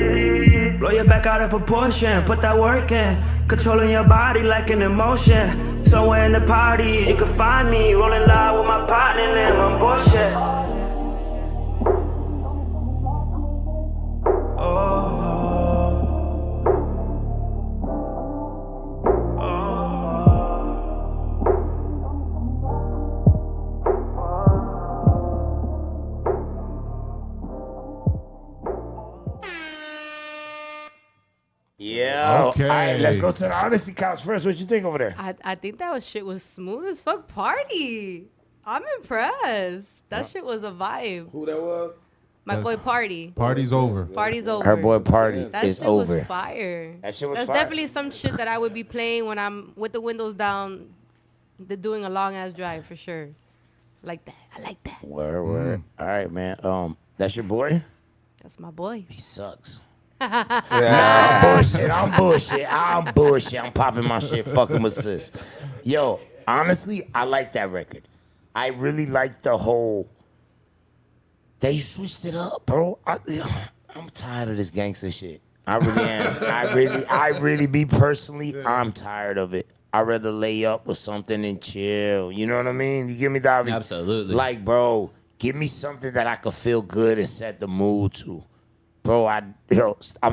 Blow your back out of proportion, put that work in. Controlling your body like an emotion. Somewhere in the party, you can find me rolling loud with my partner and them on bullshit. Yeah. Okay. All right, let's go to the honesty couch first. What you think over there? I think that shit was smooth as fuck. Party. I'm impressed. That shit was a vibe. Who that was? My boy Party. Party's over. Party's over. Her boy Party That is shit over. was fire. That shit was That's fire. definitely some shit that I would be playing when I'm with the windows down, doing a long ass drive for sure. Like that. I like that. Word. All right, man. That's your boy? That's my boy. He sucks. I'm bullshit. I'm popping my shit. Fucking with sis. Yo, honestly, I like that record. I really like the whole. They switched it up, bro. I'm tired of this gangster shit. I really am. I really be personally, I'm tired of it. I'd rather lay up with something and chill. You know what I mean? You give me that? Absolutely. Like, bro, give me something that I could feel good and set the mood to. Bro, I'm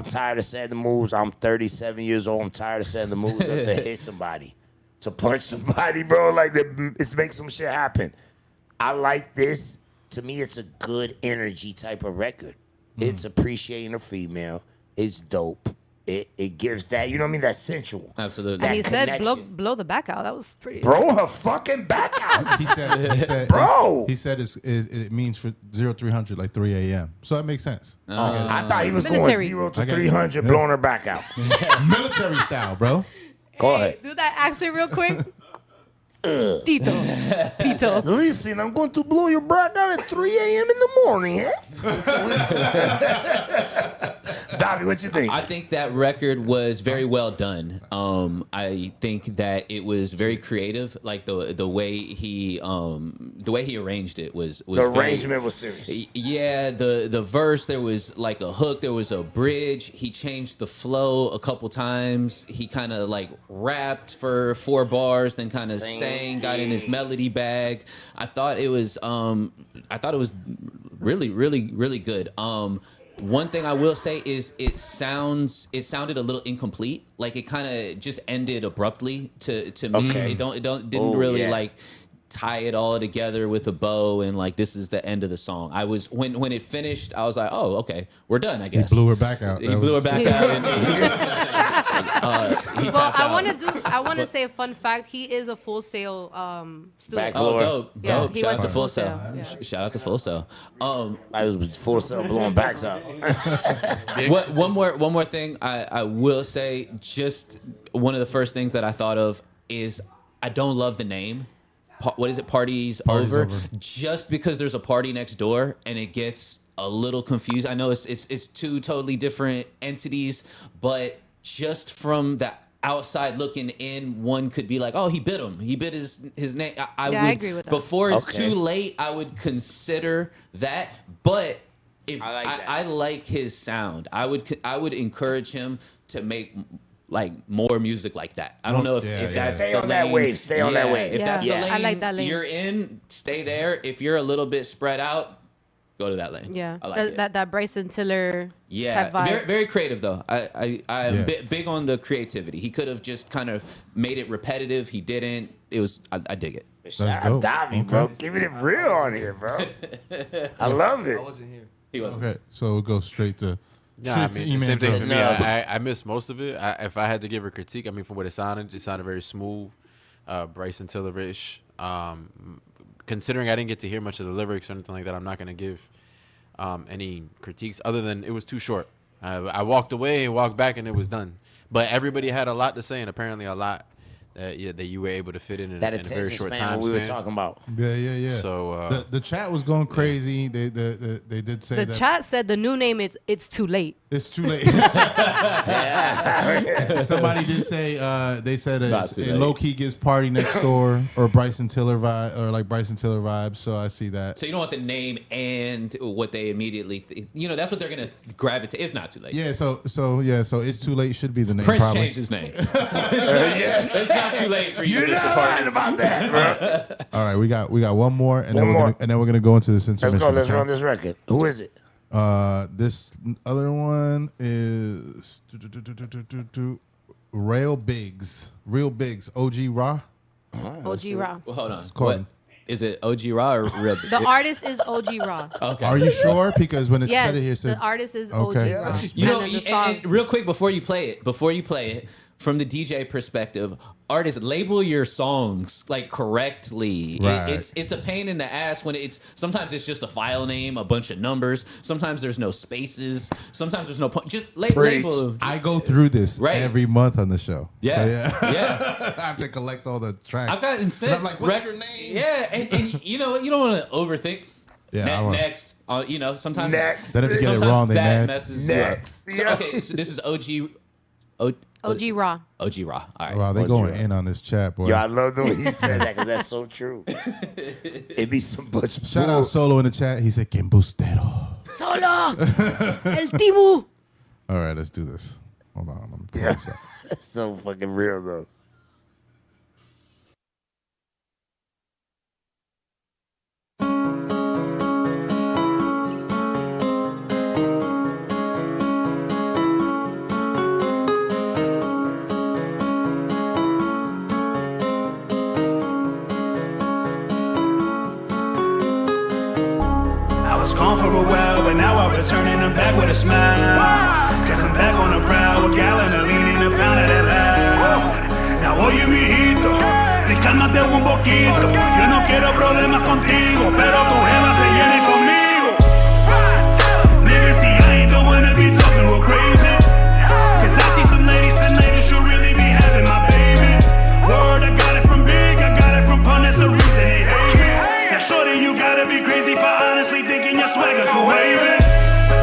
tired of setting the moves. I'm 37 years old. I'm tired of setting the moves up to hit somebody, to punch somebody, bro. Like, it's make some shit happen. I like this. To me, it's a good energy type of record. It's appreciating a female. It's dope. It gives that, you know what I mean? That's sensual. Absolutely. And he said, connection. blow the back out. That was pretty. Blow her fucking back out. He said, bro. He said it means for 0300 like 3 a.m. So that makes sense. I thought he was Military. going 0 to 300, blowing her back out. Military style, bro. Go ahead. Do that accent real quick. Pito. Listen, I'm going to blow your back out at 3 a.m. in the morning, eh? Davy, what you think? I think that record was very well done. I think that it was very creative. Like the way he arranged it was the arrangement was serious. Yeah, the verse, there was like a hook, there was a bridge. He changed the flow a couple times. He kind of like rapped for 4 bars, then kind of sang, got in his melody bag. I thought it was really, really, really good. One thing I will say is it sounded a little incomplete. Like it kind of just ended abruptly to me. Okay. It didn't really like tie it all together with a bow and like this is the end of the song. I was when it finished, I was like, oh, okay, we're done, I guess. He blew her back out. He blew her back out. And he Well, tapped out. I want to say a fun fact. He is a Full Sail student. Oh, dope. Yeah, Dope. he Shout went out to to Full Full Sail. Sail, yeah. Shout out to Full Sail. I was Full Sail blowing backs out. One more thing I will say, just one of the first things that I thought of is I don't love the name. What is it? Party's over. Just because there's a party next door and it gets a little confused. I know it's 2 totally different entities, but just from the outside looking in, one could be like, oh, he bit him. He bit his name. I agree with that. Before it's too late, I would consider that. But if I like his sound, I would encourage him to make like more music like that. I don't know if that's stay the on that lane. wave. Stay on that wave. If that's the lane I like that lane. you're in, stay there. If you're a little bit spread out, go to that lane. Yeah, I like it. that Bryson Tiller Yeah, type vibe. very, very creative though. I'm big on the creativity. He could have just kind of made it repetitive. He didn't. It was. I dig it. Shout out Davy, bro. Giving it real on here, bro. I love it. I wasn't here. He wasn't. Okay, so we'll go straight to. Yeah, straight I mean, to same thing E-Man for me. Jones. I missed most of it. If I had to give a critique, I mean, from what it sounded very smooth, Bryson Tiller-ish. Considering I didn't get to hear much of the lyrics or anything like that, I'm not going to give any critiques other than it was too short. I walked away and walked back and it was done. But everybody had a lot to say, and apparently a lot that you were able to fit in That a very attention short span time we were span. talking about. Yeah. So the chat was going crazy. They did say The that chat said the new name is It's Too Late. it's too late. Somebody did say they said it low key gives Party Next Door or Bryson Tiller vibe or like Bryson Tiller vibes. So I see that. So you don't want the name and what they immediately, that's what they're gonna gravitate. It's not too late. Yeah. So it's too late should be the name. Prince probably. changed his name. It's not too late for you, You're Mr. not Party. lying about that, bro. All right, we got one more, and One then we're gonna go into this Let's intermission. go. Let's okay? run this record. Who is it? This other one is Real Bigs, OG Raw. OG Raw. Well, hold on. called- What is it? OG Raw or Real? The artist is OG Raw. Okay. Are you sure? Because when it Yes, said it here, it said the artist is Okay. OG Raw. You know, And then the song- and real quick before you play it, from the DJ perspective, artists label your songs like correctly. Right. It's a pain in the ass when sometimes it's just a file name, a bunch of numbers. Sometimes there's no spaces. Sometimes there's no point. Just label. I go through this Right. every month on the show. Yeah. So, yeah. Yeah. I have to collect all the tracks. I've gotten sent. And I'm like, what's your name? Yeah, and you know what? You don't want to overthink. Yeah, I don't- Next, sometimes Next. Then if you get it sometimes wrong, they that mad. messes Next. you up. So, okay, so this is OG Raw. OG Raw. All right. Wow, they going in on this chat, boy. Yo, I love the way he said that because that's so true. It be some bunch of Shout out Solo in the chat. He said, "Que embustero." Solo. El Timu. All right, let's do this. Hold on. I'm Yeah. That's so fucking real though. I was gone for a while, but now I'm returning. I'm back with a smile. Guess I'm back on the prowl, a gallon of lean and a pound of that loud. Now oye mijito, please cálmate un poquito. Yo no quiero problemas contigo, pero tu jeva se viene conmigo. Nigga, see I ain't the one to be talking real crazy. Cause I see some ladies tonight that should really be having my baby. Word, I got it from Big, I got it from Pun, that's the reason they hate me. Now shorty, you gotta be crazy for honestly thinking your swagger too wavy.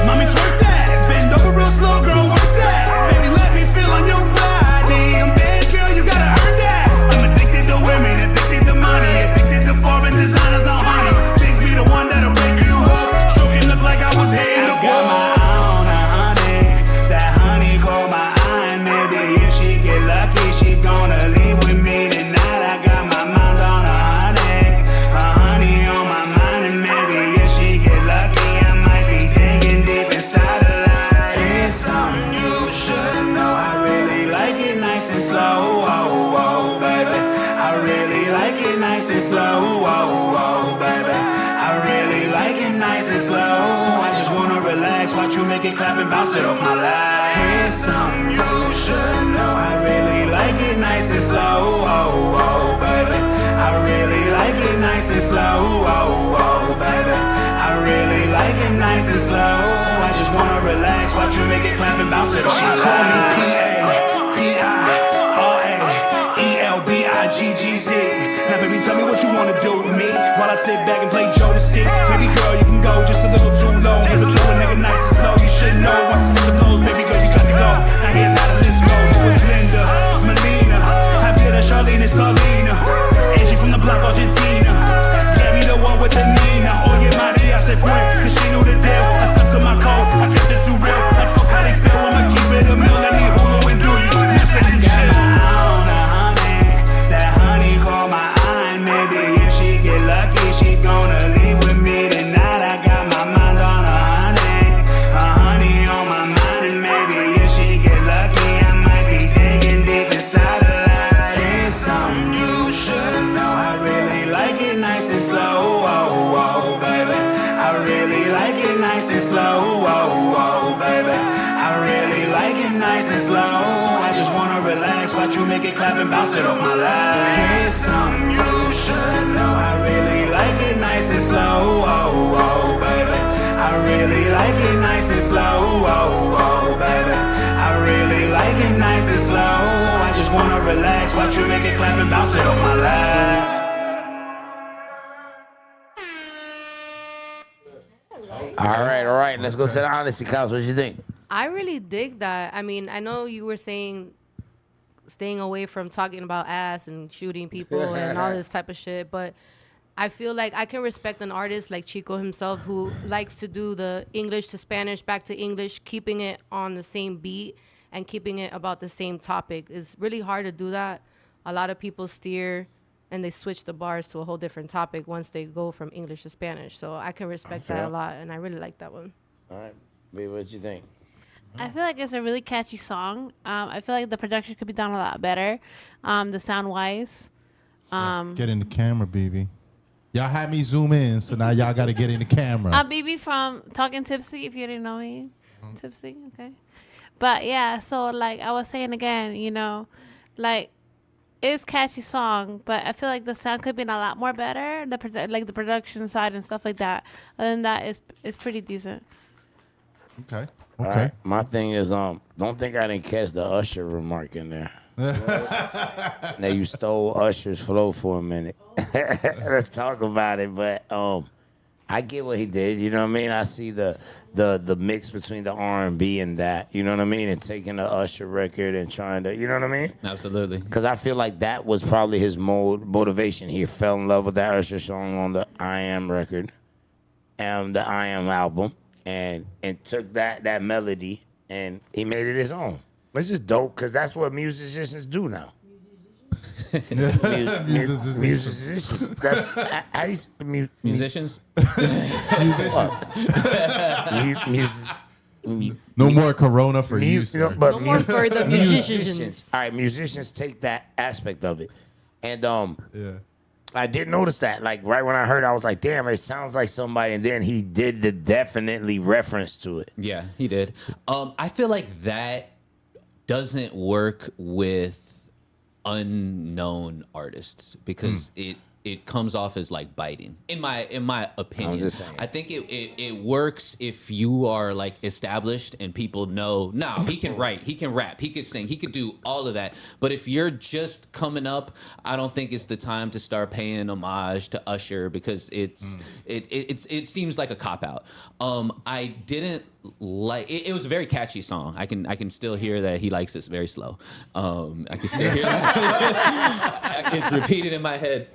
Mommy, twerk that, bend over real slow, girl, work that. Baby, let me feel on your body. I'm bad, girl, you gotta earn that. I'm addicted to women, addicted to money, addicted to foreign designers, not honey. Things be the one that'll break you up. Stroking look like I was hitting the wall. Honey, that honey caught my eye. Maybe if she get lucky, she gonna leave with me tonight. I got my mind on a honey on my mind, and maybe if she get lucky, I might be digging deep inside her life. Here's something you should know. I really like it nice and slow, oh, oh, baby. I really like it nice and slow, oh, oh, baby. I really like it nice and slow. I just wanna relax, watch you make it clap and bounce it off my life. Here's something you should know. I really like it nice and slow, oh, oh, baby. I really like it nice and slow, oh, oh, baby. I really like it nice and slow. I just wanna relax, watch you make it clap and bounce it off my life. She call me P-A-P-I-R-A-E-L-B-I-G-G-Z. Now baby, tell me what you wanna do with me while I sit back and play Jodeci. Maybe girl, you can go just a little too low. Give it to a nigga nice and slow. You should know once I slip the blows, baby girl, you got to go. Now here's how the list go. It was Linda, Melina, Javier, Charlene, and Starlina, Angie from the block, Argentina, Gabby the one with the Nina. Oye Maria se fue, cause she knew the deal. I stuck to my code, I kept it too real. Like fuck how they feel, I'ma keep it a mill. Let me Hulu and do you Netflix and chill. That honey caught my eye. Maybe if she get lucky, she gonna leave with me tonight. I got my mind on a honey on my mind, and maybe if she get lucky, I might be digging deep relax, watch you make it clap and bounce it off my lap. Here's something you should know. I really like it nice and slow, oh, oh, baby. I really like it nice and slow, oh, oh, baby. I really like it nice and slow. I just wanna relax, watch you make it clap and bounce it off my lap. All right. Let's go to the honesty couch. What you think? I really dig that. I mean, I know you were saying staying away from talking about ass and shooting people and all this type of shit, but I feel like I can respect an artist like Chico himself who likes to do the English to Spanish, back to English, keeping it on the same beat and keeping it about the same topic. It's really hard to do that. A lot of people steer and they switch the bars to a whole different topic once they go from English to Spanish. So I can respect that a lot, and I really like that one. All right. Baby, what you think? I feel like it's a really catchy song. I feel like the production could be done a lot better, the sound wise. Get in the camera, BB. Y'all had me zoom in, so now y'all got to get in the camera. BB from Talking Tipsy, if you didn't know me. Tipsy, okay. But yeah, so like I was saying again, you know, like it's catchy song, but I feel like the sound could be a lot more better. The production side and stuff like that. Other than that, it's pretty decent. Okay. All right. My thing is, don't think I didn't catch the Usher remark in there. Now you stole Usher's flow for a minute. Let's talk about it. But I get what he did. You know what I mean? I see the mix between the R&B and that. You know what I mean? And taking the Usher record and trying to, you know what I mean? Absolutely. Because I feel like that was probably his motivation. He fell in love with that Usher song on the I Am record and the I Am album, and took that melody and he made it his own. It's just dope because that's what musicians do now. Musicians. That's how you say musicians. Musicians. No more Corona for you, sir. But no more for the musicians. All right, musicians take that aspect of it, and I did notice that. Like right when I heard it, I was like, damn, it sounds like somebody. And then he did the definitely reference to it. Yeah, he did. I feel like that doesn't work with unknown artists because it comes off as like biting in my opinion. I'm just saying. I think it works if you are like established and people know, no, he can write, he can rap, he can sing, he could do all of that. But if you're just coming up, I don't think it's the time to start paying homage to Usher because it seems like a cop out. I didn't like it. It was a very catchy song. I can still hear that he likes it very slow. I can still hear that. It's repeated in my head.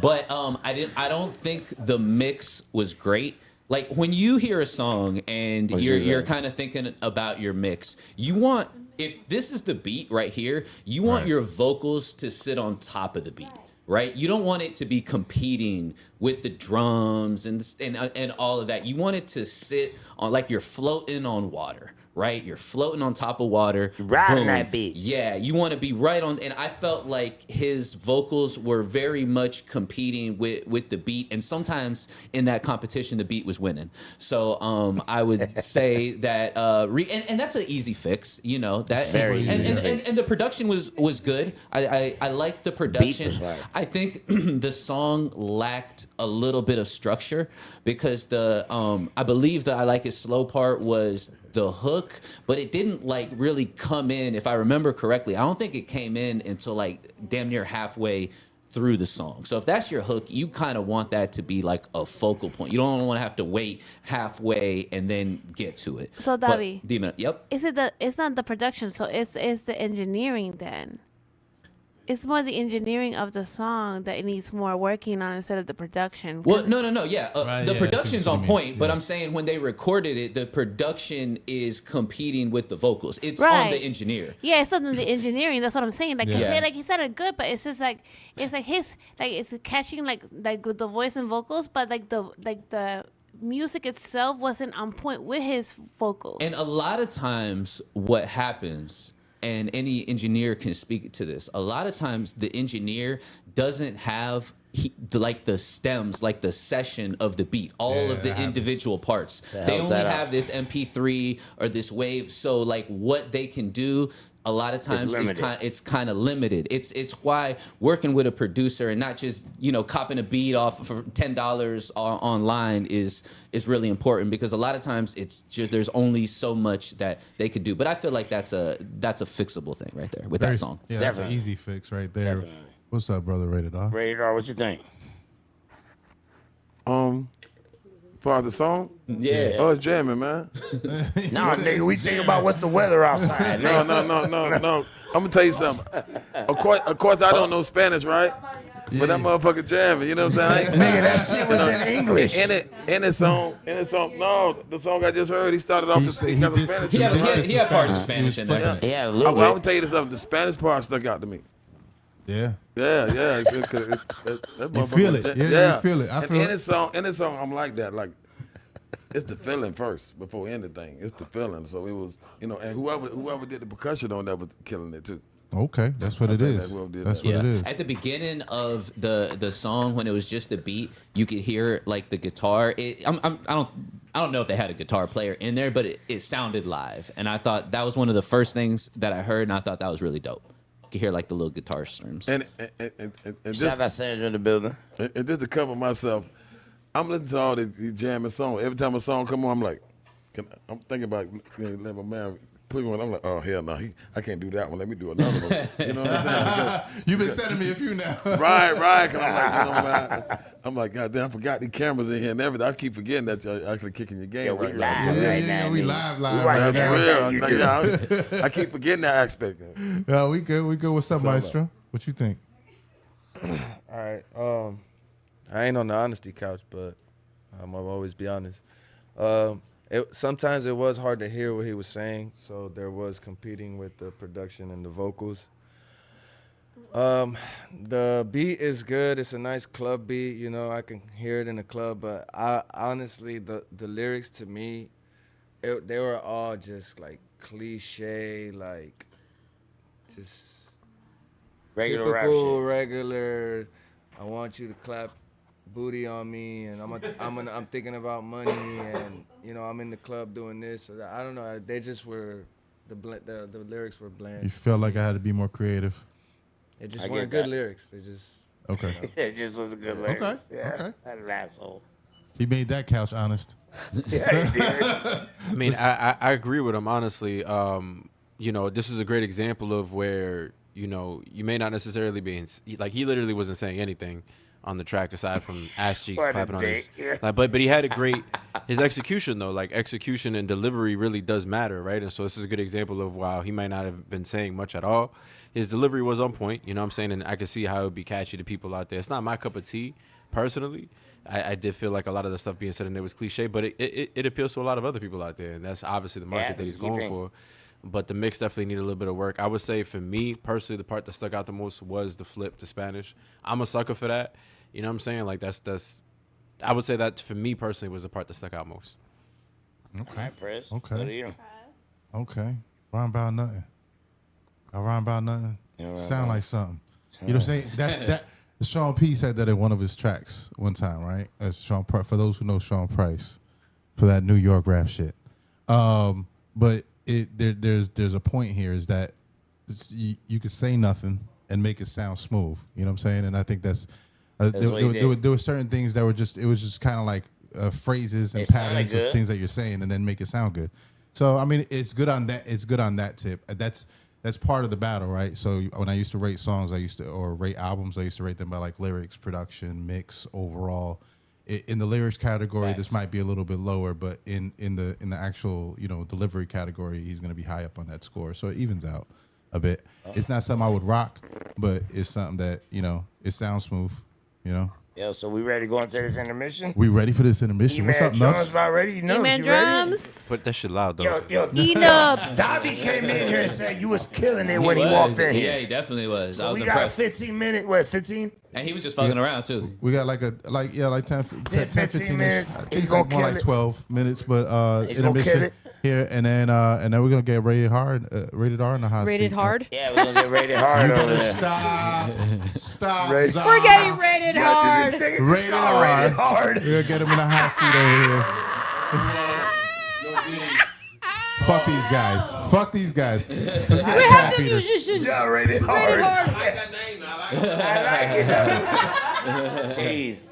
But I don't think the mix was great. Like when you hear a song and you're kind of thinking about your mix, you want, if this is the beat right here, you want your vocals to sit on top of the beat. Right, you don't want it to be competing with the drums and all of that. You want it to sit on like you're floating on water, right? You're floating on top of water, riding that beat. Yeah, you want to be right on. And I felt like his vocals were very much competing with the beat, and sometimes in that competition, the beat was winning. So I would say that, and that's an easy fix, you know. That very easy. And the production was good. I liked the production. I think the song lacked a little bit of structure because I believe the I Like It Slow part was the hook, but it didn't like really come in, if I remember correctly. I don't think it came in until like damn near halfway through the song. So if that's your hook, you kind of want that to be like a focal point. You don't want to have to wait halfway and then get to it. So Davy, yep. It's not the production, so it's the engineering then. It's more the engineering of the song that it needs more working on instead of the production. Well, no, yeah. The production's on point, but I'm saying when they recorded it, the production is competing with the vocals. It's on the engineer. Yeah, it's on the engineering. That's what I'm saying. Like he sounded good, but it's just like it's catching like with the voice and vocals, but like the music itself wasn't on point with his vocals. And a lot of times, what happens, and any engineer can speak to this, a lot of times the engineer doesn't have the stems, like the session of the beat, all of the individual parts. They only have this MP3 or this wave. So like what they can do a lot of times limited. it's kind of limited. It's why working with a producer and not just copping a beat off for $10 online is really important, because a lot of times it's just there's only so much that they could do. But I feel like that's a fixable thing right there with that song. Yeah, that's an easy fix right there. Definitely. What's up, brother? Rated R. Rated R, what you think? Far as the song? Yeah. Oh, it's jamming, man. No, nigga, we think about what's the weather outside. No. nigga. I'm gonna tell you something. Of course, I don't know Spanish, right? But that motherfucker jamming. You know what I'm saying? Nigga, that shit was in English. In the song. No, the song I just heard. He started off the Spanish. He had parts of Spanish in there. Yeah, a I'm little gonna bit. tell you this something. The Spanish part stuck out to me. Yeah. Yeah. You feel it. Yeah, you feel it. I feel in this song, I'm like that. Like, it's the feeling first before anything. It's the feeling. So it was, and whoever did the percussion on that was killing it too. Okay, that's what it is. That's what it is. At the beginning of the song, when it was just the beat, you could hear like the guitar. I don't know if they had a guitar player in there, but it sounded live, and I thought that was one of the first things that I heard, and I thought that was really dope. You could hear like the little guitar strings. And Shout out Sandra in the building. And just to cover myself, I'm listening to all these jamming songs. Every time a song come on, I'm like, I'm thinking about let my man put one. I'm like, oh hell no, I can't do that one. Let me do another one. You know what I'm saying? You've been sending me a few now. Right. 'Cause I'm like, God damn, I forgot the cameras in here and everything. I keep forgetting that you're actually kicking your game. Yo, we right live now. right now. we nigga. live We right watching now. everything you do. Like, I keep forgetting that aspect. Yeah, we good. What's up, Maestro? What you think? All right. I ain't on the honesty couch, but I'll always be honest. Sometimes it was hard to hear what he was saying, so there was competing with the production and the vocals. The beat is good. It's a nice club beat. I can hear it in the club, but honestly, the lyrics to me, they were all just like cliche, like just Regular rap typical, shit. regular. I want you to clap booty on me, and I'm thinking about money, and I'm in the club doing this. So I don't know. They just were the lyrics were bland. You felt like I had to be more creative. It just I weren't get good that. lyrics. They just Okay. It just was a good lyrics. Okay, Yeah. okay. That an asshole. He made that couch honest. Yeah, he did. I mean, I agree with him, honestly. This is a great example of where, you may not necessarily be, like, he literally wasn't saying anything on the track aside from ass cheeks What a clapping on his. dick, yeah. Like, but he had his execution, though. Like, execution and delivery really does matter, right? And so this is a good example of, while he might not have been saying much at all, his delivery was on point, you know what I'm saying? And I could see how it would be catchy to people out there. It's not my cup of tea, personally. I did feel like a lot of the stuff being said in there was cliche, but it appeals to a lot of other people out there, and that's obviously the market that he's going for. But the mix definitely needed a little bit of work. I would say, for me personally, the part that stuck out the most was the flip to Spanish. I'm a sucker for that. You know what I'm saying? Like, that's I would say that for me personally was the part that stuck out most. Okay. Press. Okay. What are you? Okay. Rhyme about nothing. I rhyme about nothing. Yeah, Sound like something. You know what I'm saying? That Sean P said that in one of his tracks one time, right? For those who know Sean Price, for that New York rap shit. But there's a point here, is that you could say nothing and make it sound smooth. You know what I'm saying? And I think that's there were certain things that were it was just kind of like phrases and patterns of things that you're saying, and then make it sound good. So I mean, it's good on that. It's good on that tip. That's part of the battle, right? So when I used to rate songs, or rate albums, I used to rate them by like lyrics, production, mix, overall. In the lyrics category, this might be a little bit lower, but in the actual delivery category, he's going to be high up on that score. So it evens out a bit. It's not something I would rock, but it's something that it sounds smooth. Yo, so we ready to go into this intermission? We ready for this intermission? What's up, drums Nuts? about ready? You know, E-Man you ready? drums. Put that shit loud, though. Yo, E-Nubs. Dobby came in here and said you was killing it when he walked in here. Yeah, he definitely was. I So was we got impressed. 15 minutes. What, 15? And he was just fucking around too. We got like 10, 15 minutes. He's gonna like more kill like it. 12 minutes, but He's gonna kill intermission it. here, and then we're gonna get rated R in the hot Rated seat. hard. Yeah, we're gonna get rated hard You over better there. stop. Rated- Zah. We're getting rated Yo, hard. this nigga just Rated called R. rated hard. We're gonna get him in the hot seat over here. Fuck these guys. Fuck these guys. Let's get the We have crap the eater. musicians. Y'all ready hard. Ready hard. I like it. Jeez.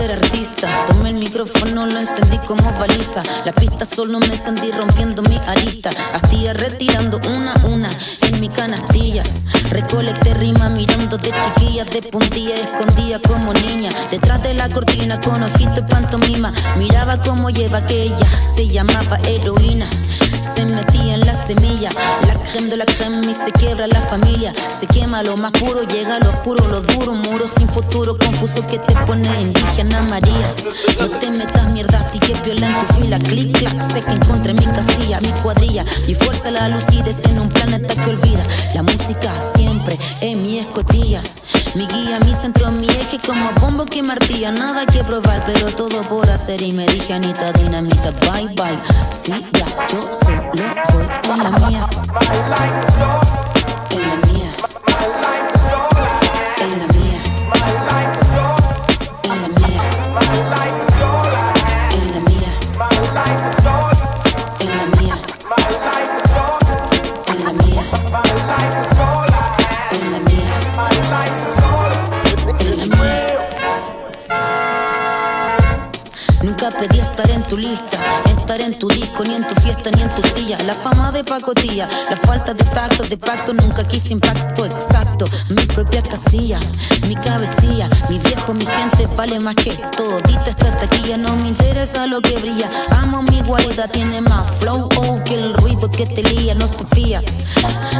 ser artista. Tomé el micrófono, lo encendí como baliza. La pista solo me encendí rompiendo mi arista. Astilla retirando una a una en mi canastilla. Recolecté rima mirando de chiquilla, de puntilla, escondía como niña. Detrás de la cortina con ojito y pantomima. Miraba como lleva aquella, se llamaba heroína. Se metía en la semilla, la creme de la creme y se quiebra la familia. Se quema lo más puro, llega lo oscuro, lo duro. Muro sin futuro, confuso que te pone indígena María. No te metas mierda, así que piola en tu fila. Clic, clac, sé que encontré mi casilla, mi cuadrilla. Mi fuerza la lucidez en un planeta que olvida. La música siempre es mi escotilla. Mi guía, mi centro, mi eje como bombo que martilla. Nada que probar, pero todo por hacer. Y me dije Anita Dinamita, bye bye. Sí, ya, yo solo voy en la mía. En la mía. En la mía. En la mía. En la mía. En la mía. En la mía. Nunca pedí estar en tu lista, estar en tu disco, ni en tu fiesta, ni en tu silla. La fama de pacotilla, la falta de tacto, de pacto. Nunca quise impacto exacto. Mi propia casilla, mi cabecilla. Mi viejo, mi gente vale más que todo. Dita esta taquilla, no me interesa lo que brilla. Amo mi guarida, tiene más flow que el ruido que te lía. No se fía,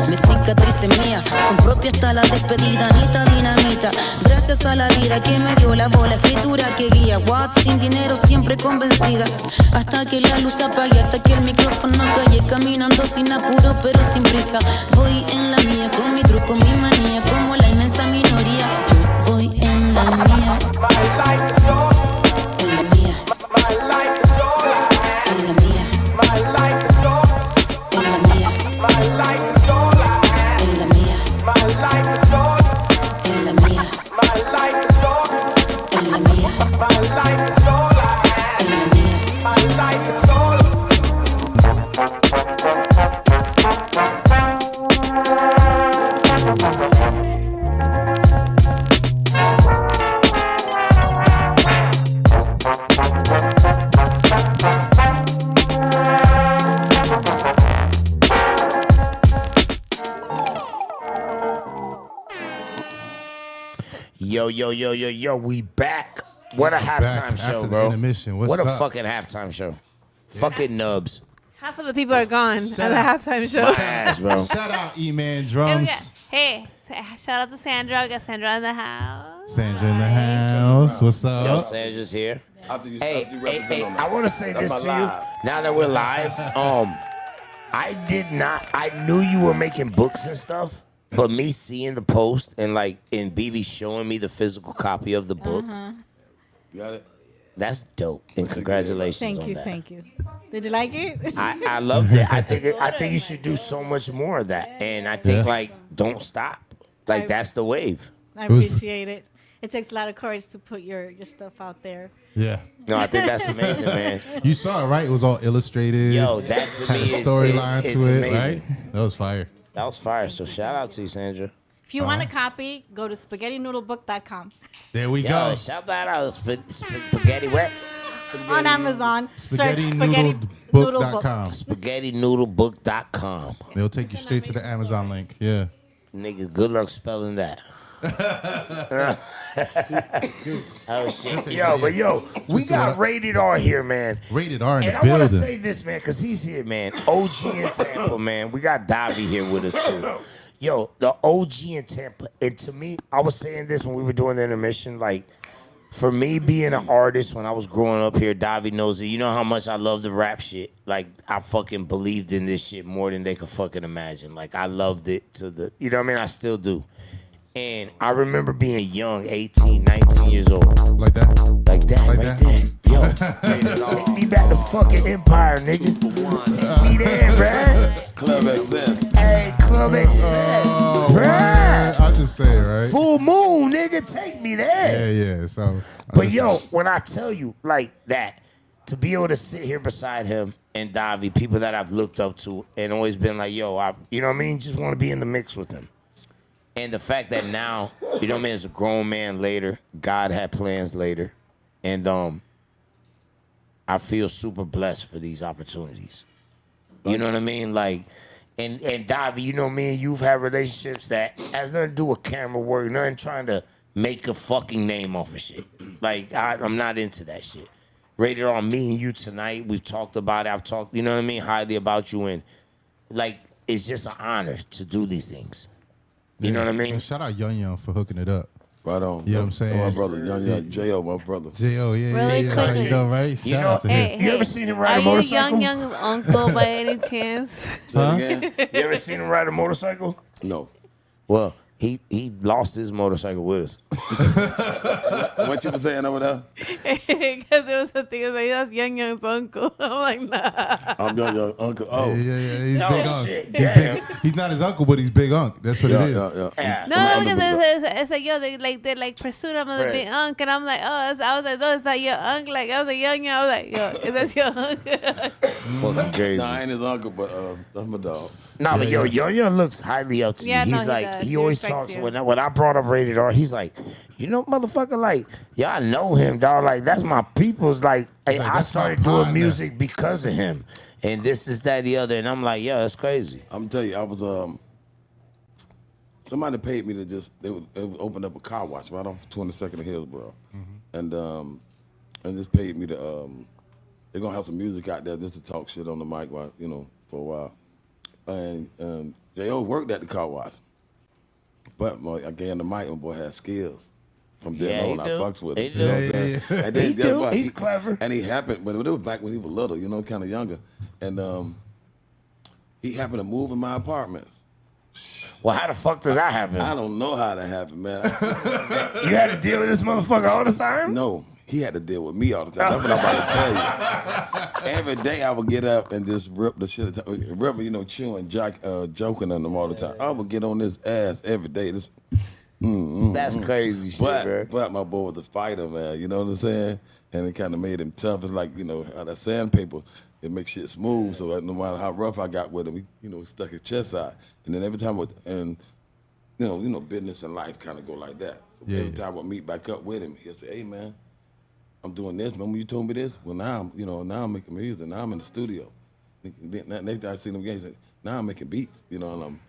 mi cicatriz es mía. Son propias hasta la despedida, Anita Dinamita. Gracias a la vida que me dio la bola, escritura que guía. What, sin dinero siempre convencida. Hasta que la luz apague, hasta que el micrófono calle. Caminando sin apuro pero sin prisa. Voy en la mía, con mi truco, mi manía. Como la inmensa minoría, yo voy en la mía. En la mía. En la mía. En la mía. En la mía. En la mía. Yo, we back. What a halftime show, after bro. the intermission. What's what a up? fucking halftime show. Fucking nubs. Half of the people are gone at the halftime show. My ass, bro. Shout out E-Man Hey, Drums. shout out to Sandra. We got Sandra in the house. Sandra in the house. What's up? Yo, Sandra's here. Hey, I want to say this to you. Now that we're live, I knew you were making books and stuff, but me seeing the post and BB showing me the physical copy of the book, You got it? that's dope. And congratulations on that. Thank you. Did you like it? I loved it. I think you should do so much more of that. And I think don't stop. That's the wave. I appreciate it. It takes a lot of courage to put your stuff out there. Yeah. No, I think that's amazing, man. You saw it, right? It was all illustrated. Yo, that to had me a is storyline it's to it, amazing. right? That was fire. That was fire. So shout out to you, Sandra. If you want a copy, go to spaghettinoodlebook.com. There we Yo, go. shout that out. Spaghetti what? On Amazon. SpaghettiNoodlebook.com. SpaghettiNoodlebook.com. They'll take you straight to the Amazon link. Yeah. Nigga, good luck spelling that. Oh shit. Yo, we got Rated R here, man. Rated R in and the I want building. to say this, man, because he's here, man. OG in Tampa, man. We got Davy here with us, too. Yo, the OG in Tampa. And to me, I was saying this when we were doing the intermission, for me being an artist when I was growing up here, Davy knows it. You know how much I love the rap shit. I fucking believed in this shit more than they could fucking imagine. I loved it to the, you know what I mean? I still do. And I remember being young, 18, 19 years old. Like that? Like that, right there. Yo, take me back to fucking Empire, nigga. Take me there, bruh. Club XS. Hey, Club XS, bruh. I'll just say it, right? Full Moon, nigga, take me there. Yeah. So, But yo, when I tell you that, to be able to sit here beside him and Davy, people that I've looked up to and always been yo, you know what I mean? Just want to be in the mix with them. And the fact that now, you know what I mean, as a grown man later, God had plans later. And I feel super blessed for these opportunities. You know what I mean? Like, and Davy, you know me and you've had relationships that has nothing to do with camera work, nothing trying to make a fucking name off of shit. Like, I'm not into that shit. Rated on me and you tonight, we've talked about it. I've talked, you know what I mean, highly about you. And, like, it's just an honor to do these things. You know what I mean? And shout out Young for hooking it up. Right on. You know what I'm saying? My brother, Young J.O., my brother. J.O., yeah, Really yeah. That's how you know, right? Shout out to him. You ever seen him ride Are a motorcycle? you young uncle by any chance? Huh? Again? You ever seen him ride a motorcycle? No. Well, he lost his motorcycle with us. What you was saying over there? Because there was a thing, it was like, that's Young's uncle. I'm like, nah. I'm Young Uncle. Oh. Yeah. He's Oh, big unk. shit, He's, damn. he's not his uncle, but he's big unk. That's what it is. Yeah. No, because it's like, yo, they pursued him as a big unk. And I'm like, I was like, no, it's like your unk. Like, I was like, Young. I was like, yo, is that your uncle? Fucking crazy. Nah, I ain't his uncle, but that's my dog. Nah, but yo, Young looks highly up to Yeah, you. no, He's he like, does. he He always respects talks, you. when I brought up Rated R, he's like, you know, motherfucker, like, y'all know him, dog. Like, that's my people's. Like, I that's started my doing partner. music because of him. And this, that, the other. And I'm like, yeah, that's crazy. I'm tell you, I was somebody paid me to they would open up a car wash right off 22nd of Hillsborough, and just paid me to they're gonna have some music out there just to talk shit on the mic while, for a while, and J.O. worked at the car wash, but I gave him the mic and boy had skills. From then on, I fucks with him. He You know what I'm saying? And then He guess do. what? He's clever. And he happened, but it was back when he was little, kind of younger, and he happened to move in my apartments. Well, how the fuck does that happen? I don't know how that happened, man. You had to deal with this motherfucker all the time? No, he had to deal with me all the time. That's what I'm about to tell you. Every day I would get up and just rip the shit, chewing, joking on them all the time. I would get on this ass every day. That's crazy shit, bro. But my boy was a fighter, man. You know what I'm saying? And it kind of made him tough. It's like, how that sandpaper, it makes shit smooth. So no matter how rough I got with him, he stuck his chest out. And then every time, business and life kind of go like that. So every time I meet back up with him, he'll say, hey, man, I'm doing this. Remember you told me this? Well, now I'm making music. Now I'm in the studio. Next time I see him again, he said, now I'm making beats. And I'm,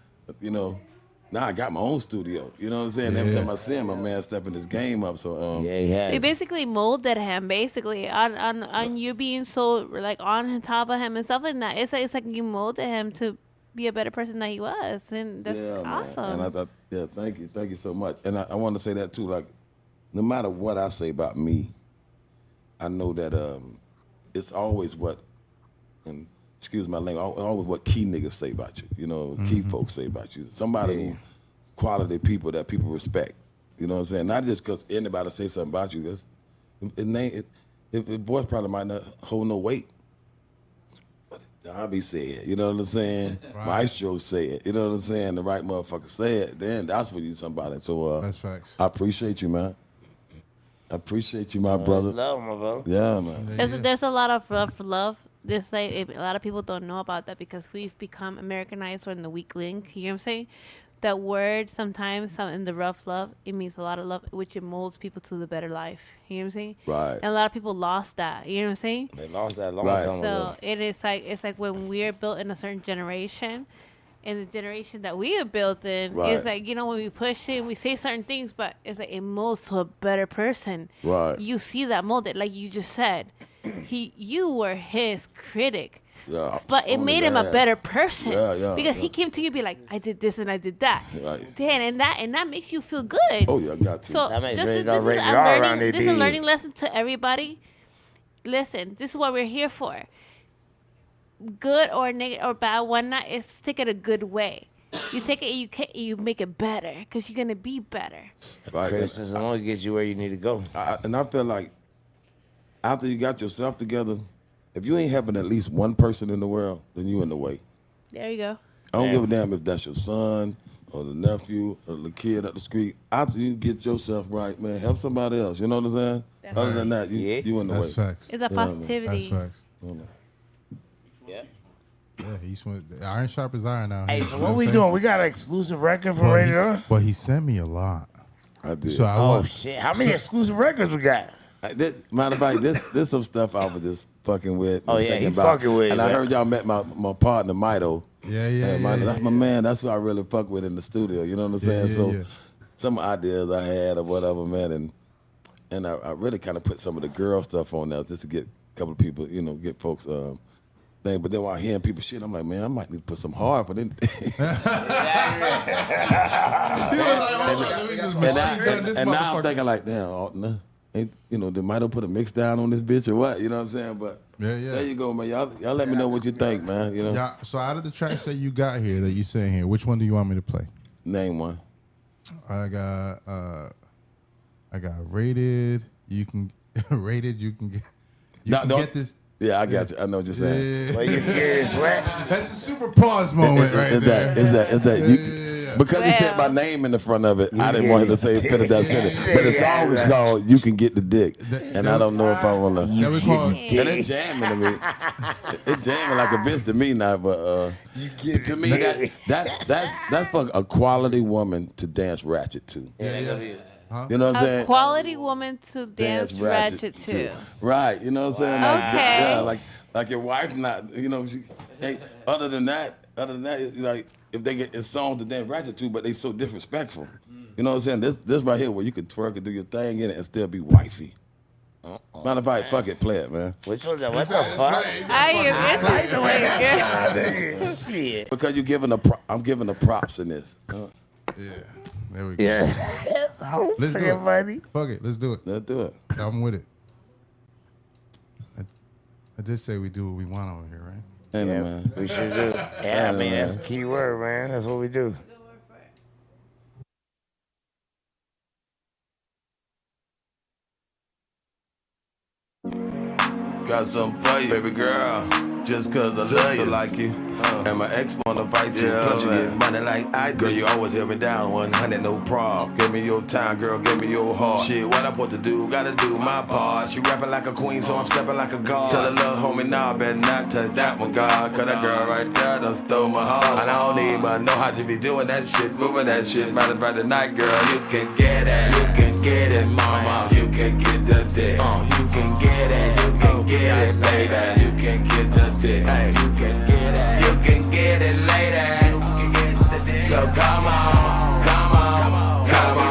now I got my own studio. You know what I'm saying? Every time I see him, my man stepping his game up. So he has. You basically molded him, basically, on you being so, like, on top of him and stuff like that. It's like you molded him to be a better person than he was. And that's awesome. Man. And I thought, thank you so much. And I want to say that, too. Like, no matter what I say about me, I know that it's always what, and excuse my language, always what key niggas say about you. Key folks say about you. Somebody who quality people that people respect. You know what I'm saying? Not just because anybody say something about you. His voice probably might not hold no weight. But Dobby said it. You know what I'm saying? Right. Maestro said it. You know what I'm saying? The right motherfucker said it. Then that's when you somebody. So that's facts. I appreciate you, man. I appreciate you, my brother. Love, my brother. Yeah, man. There's a lot of love. This like a lot of people don't know about that because we've become Americanized or in the weak link. You know what I'm saying? That word sometimes in the rough love, it means a lot of love, which it molds people to the better life. You know what I'm saying? Right. And a lot of people lost that. You know what I'm saying? They lost that long time ago. So it's like when we're built in a certain generation, and the generation that we are built in, it's like, when we push it, we say certain things, but it's like it molds to a better person. Right. You see that molded, like you just said. You were his critic. Yeah, but it made him a better person. Because he came to you and be like, I did this and I did that. Right. Then and that makes you feel good. Oh yeah, I got to. So That makes this is a a learning lesson to everybody. Listen, this is what we're here for. Good or negative or bad, one not is take it a good way. You take it, you make it better because you're gonna be better. Right. Criticism only gets you where you need to go. And I feel like after you got yourself together, if you ain't helping at least one person in the world, then you in the way. There you go. I don't give a damn if that's your son or the nephew or the kid up the street. After you get yourself right, man, help somebody else. You know what I'm saying? That's Other than that, you in the way. That's facts. It's a positivity. That's facts. Yeah. Yeah, iron sharp as iron now. Hey, You so know what we I'm doing? saying? We got an exclusive record for Well, Rated R? Well, he sent me a lot. I did. So I Oh, want, shit. How many exclusive records we got? Matter of fact, this some stuff I was just fucking with. Oh, and yeah, thinking he about. fucking with And it, I man. heard y'all met my partner, Mito. Yeah. That's my man. That's who I really fuck with in the studio. You know what I'm saying? So some ideas I had or whatever, man, and I really kind of put some of the girl stuff on there just to get a couple of people, get folks thing. But then while hearing people shit, I'm like, man, I might need to put some hard for them. And now I'm thinking like, damn, Alton, did Mito put a mix down on this bitch or what? You know what I'm saying? But there you go, man. Y'all let me know what you think, man. You know. Yeah. So out of the tracks that you got here, that you saying here, which one do you want me to play? Name one. I got rated. You can rated. You can get this. Yeah, I got you. I know what you're saying. Yeah. Well, you get his what? That's a super pause moment right there. Is that? Because he said my name in the front of it, I didn't want him to say finish that sentence. But the song is called "You Can Get the Dick," and I don't know if I want to. And it's jamming to me. It's jamming like a bitch to me now, but to me that's for a quality woman to dance ratchet to. Huh? You know what I'm saying? A quality woman to dance ratchet to. Right. You know what I'm saying? Like, Okay. Yeah, like your wife not, other than that, like if they get songs to dance ratchet to, but they so disrespectful. You know what I'm saying? This right here where you could twerk and do your thing in it and still be wifey. Matter of fact, fuck it, play it, man. Which one's that? What's up, fuck? I the way that sound. Shit. Because I'm giving the props in this. Yeah. There we go. Yeah. Let's do it. Buddy. Fuck it. Let's do it. Let's do it. I'm with it. I did say we do what we want over here, right? Ain't it, man? We should do. Yeah, I mean, that's a key word, man. That's what we do. Got something for you, baby girl. Just cause I love you like you. And my ex wanna fight you. Plus you get money like I do. Girl, you always held me down 100, no problem. Give me your time, girl, give me your heart. Shit, what I'm supposed to do, gotta do my part. She rapping like a queen, so I'm stepping like a god. Tell the little homie now, better not touch that one, God. Cause that girl right there done stole my heart. And I don't even know how to be doing that shit, moving that shit. By the night, girl, you can get it. You can get it, mama. You can get the dick. You can get it, you can get it, baby. You can get the dick. Hey, you can get it. You can get it, lady. You can get the dick. So come on, come on, come on.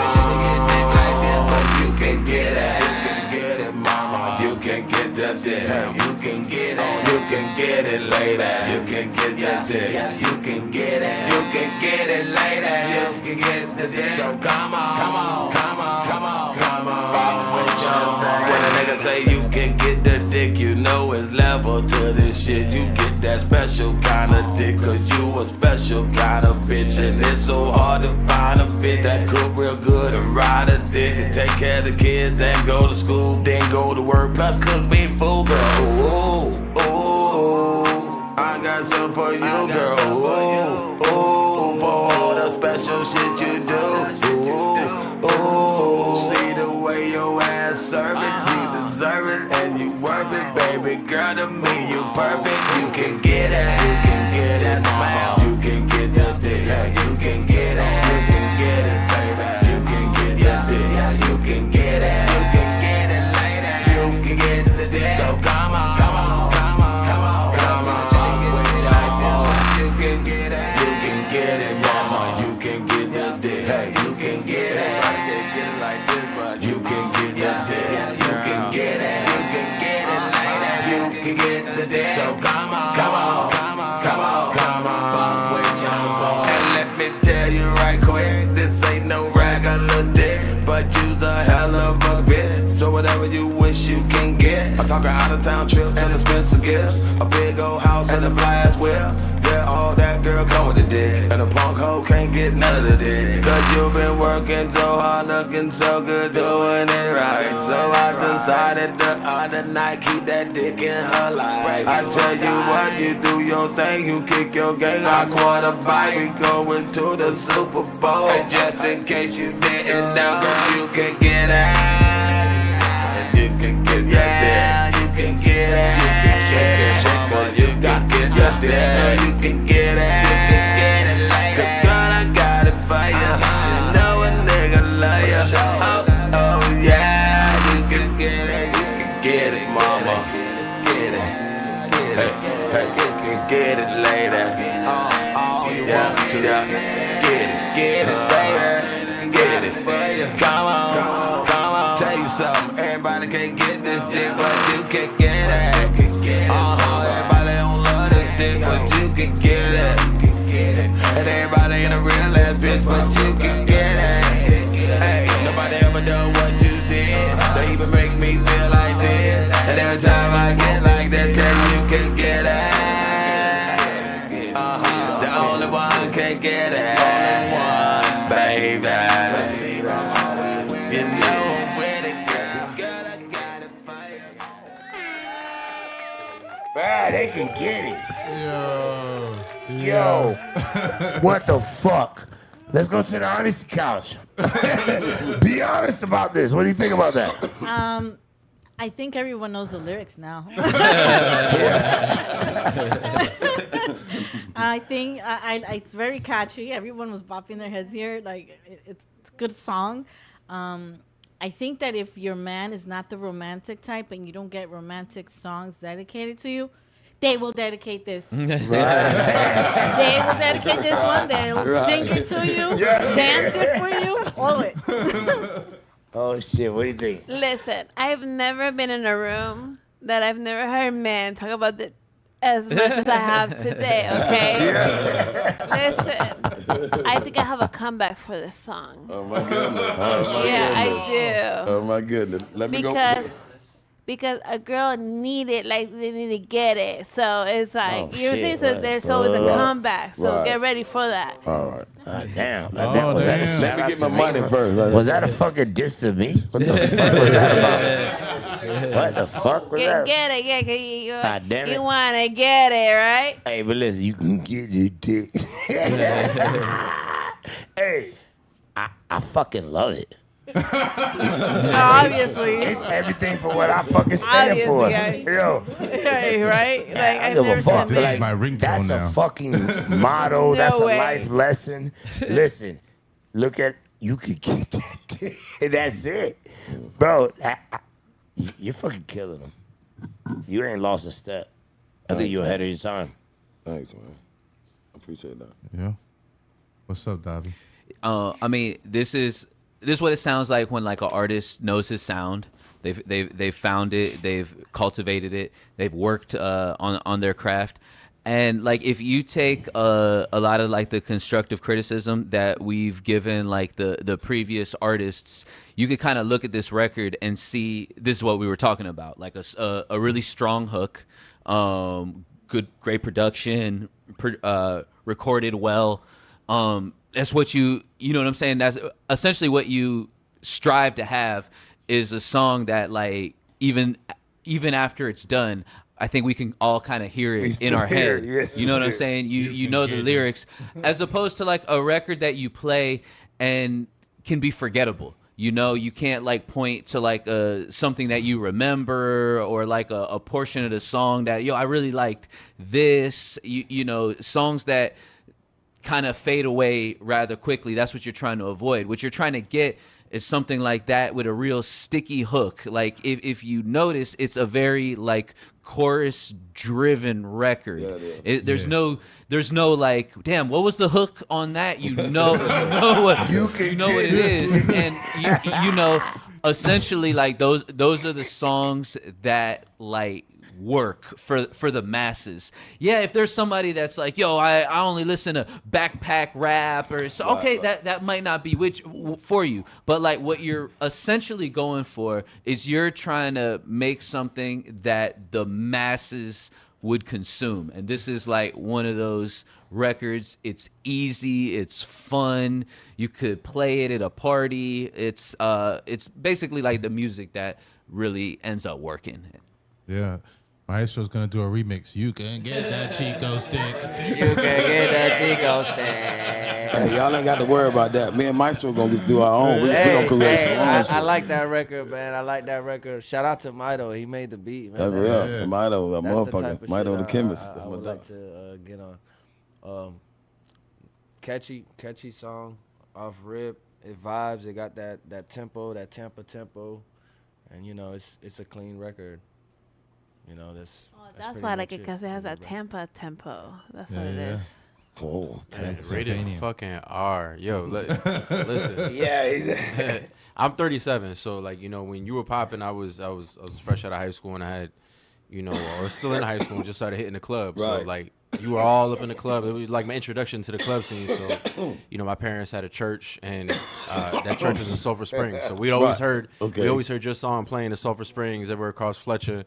Like this, but you can get it. You can get it, mama. You can get the dick. You can get it. You can get it, lady. You can get the dick. You can get it. You can get it, lady. You can get the dick. So come on, come on, come on, come on, come on. When a nigga say you can get the dick, you know it's level to this shit. You get that special kind of dick, cause you a special kind of bitch. And it's so hard to find a bitch that cook real good and ride a dick and take care of the kids and go to school, then go to work, plus cook me food, girl. Ooh, ooh, I got something for you, girl. Ooh, ooh, for all the special shit you do. Ooh, ooh, see the way your ass serve it, you deserve it and you worth it, baby girl. To me, you perfect. You can get it, you can get that smile, you can get the dick, you can get it, you can get it, baby. You can get the dick, you can get it, you can get it, lady. You can get the dick. So come on, come on, come on, come on, come on. You can get it, you can get it, mama. You can get the dick, you can get it. Like this, but you can get the dick, you can get it, you can get it, lady. You can get the dick. So come on, come on, come on, come on, come on. And let me tell you right quick, this ain't no regular dick, but you's a hell of a bitch. So whatever you wish you can get. I'm talking out of town trips and expensive gifts, a big old house and a blast wheel. Yeah, all that girl come with the dick, and a punk hoe can't get none of the dick. Cause you been working so hard, looking so good, doing it right. So I decided the other night, keep that dick in her life. I tell you what, you do your thing, you kick your game, I quarterback. We going to the Super Bowl, and just in case you didn't know, girl, you can get it. And you can get that dick. You can get it. You can shake it, shake it. You can get that dick. You can get it. You can get it, lady. 'Cause girl, I got it for you. You know a nigga love you. Oh, oh yeah. You can get it. Get it later. All you want to. Get it, baby. Get it. Come on. Tell you something. Everybody can't get this dick, but you can get it. Everybody don't love this dick, but you can get it. And everybody ain't a real ass bitch, but you can get it. Hey, nobody ever done what you did. They even make me feel like this. And every time I get like that, tell you can get it. The only one can get it. Baby. You know where to girl, I got it for you. Bruh, they can get it. Yo. What the fuck? Let's go to the honesty couch. Be honest about this. What do you think about that? I think everyone knows the lyrics now. I think it's very catchy. Everyone was bopping their heads here. Like it's a good song. I think that if your man is not the romantic type and you don't get romantic songs dedicated to you, they will dedicate this. They will dedicate this one. They'll sing it to you, dance it for you, all of it. Oh shit! What do you think? Listen, I've never been in a room that I've never heard men talk about it as much as I have today, okay? Listen, I think I have a comeback for this song. Oh my goodness. I do. Oh my goodness. Let me go. Because a girl need it, like they need to get it. So it's like, you know what I'm saying? So there's always a comeback. So get ready for that. All right. Damn. Let me get my money first. Was that a fucking diss to me? What the fuck was that about? What the fuck was that? Get it, yeah. God damn it. You want to get it, right? Hey, but listen, you can get your dick. Hey, I fucking love it. Obviously. It's everything for what I fucking stand for. Yo. Hey, right? Like, I give a fuck. This Like, is my ringtone that's now. a fucking motto. No That's way. a life lesson. Listen, look at, you could get that dick. That's it. Bro, you're fucking killing them. You ain't lost a step. I think you're ahead of your time. Thanks, man. I appreciate that. Yeah. What's up, Davy? I mean, this is what it sounds like when like an artist knows his sound. They've found it. They've cultivated it. They've worked on their craft. And like if you take a lot of like the constructive criticism that we've given like the previous artists, you could kind of look at this record and see this is what we were talking about, like a really strong hook, great production, recorded well. That's what you know what I'm saying? That's essentially what you strive to have, is a song that like even after it's done, I think we can all kind of hear it in our head. Yes, you know what I'm saying? You know the lyrics, as opposed to like a record that you play and can be forgettable. You know, you can't like point to like something that you remember, or like a portion of the song that, I really liked this. You know, songs that kind of fade away rather quickly. That's what you're trying to avoid. What you're trying to get is something like that with a real sticky hook. Like if you notice, it's a very like chorus driven record. There's no like, damn, what was the hook on that? You know what it is. And you know, essentially like those are the songs that like work for the masses. Yeah, if there's somebody that's like, I only listen to backpack rap or so, okay, that might not be for you. But like what you're essentially going for is you're trying to make something that the masses would consume. And this is like one of those records. It's easy, it's fun, you could play it at a party. It's basically like the music that really ends up working. Yeah. Maestro's gonna do a remix. You can get that Chico stick. You can get that Chico stick. Hey, y'all ain't got to worry about that. Me and Maestro gonna do our own. We gonna create some own shit. I like that record, man. I like that record. Shout out to Mito. He made the beat, man. That's real. Mito, a That's the motherfucker. type of Mito shit the chemist. I would like to get on. Catchy song off rip. It vibes. It got that tempo, that tempo, and you know it's a clean record. You know, that's That's pretty why I like much it because it has a Tampa tempo. That's what it is. Oh, Man, rated fucking R. Yo, listen. Yeah. I'm 37, so like, you know, when you were popping, I was fresh out of high school, and I had, you know, or still in high school and just started hitting the club. Right. So like, you were all up in the club. It was like my introduction to the club scene. So, you know, my parents had a church, and that church was in Sulphur Springs. So we always heard your song playing in Sulphur Springs everywhere across Fletcher.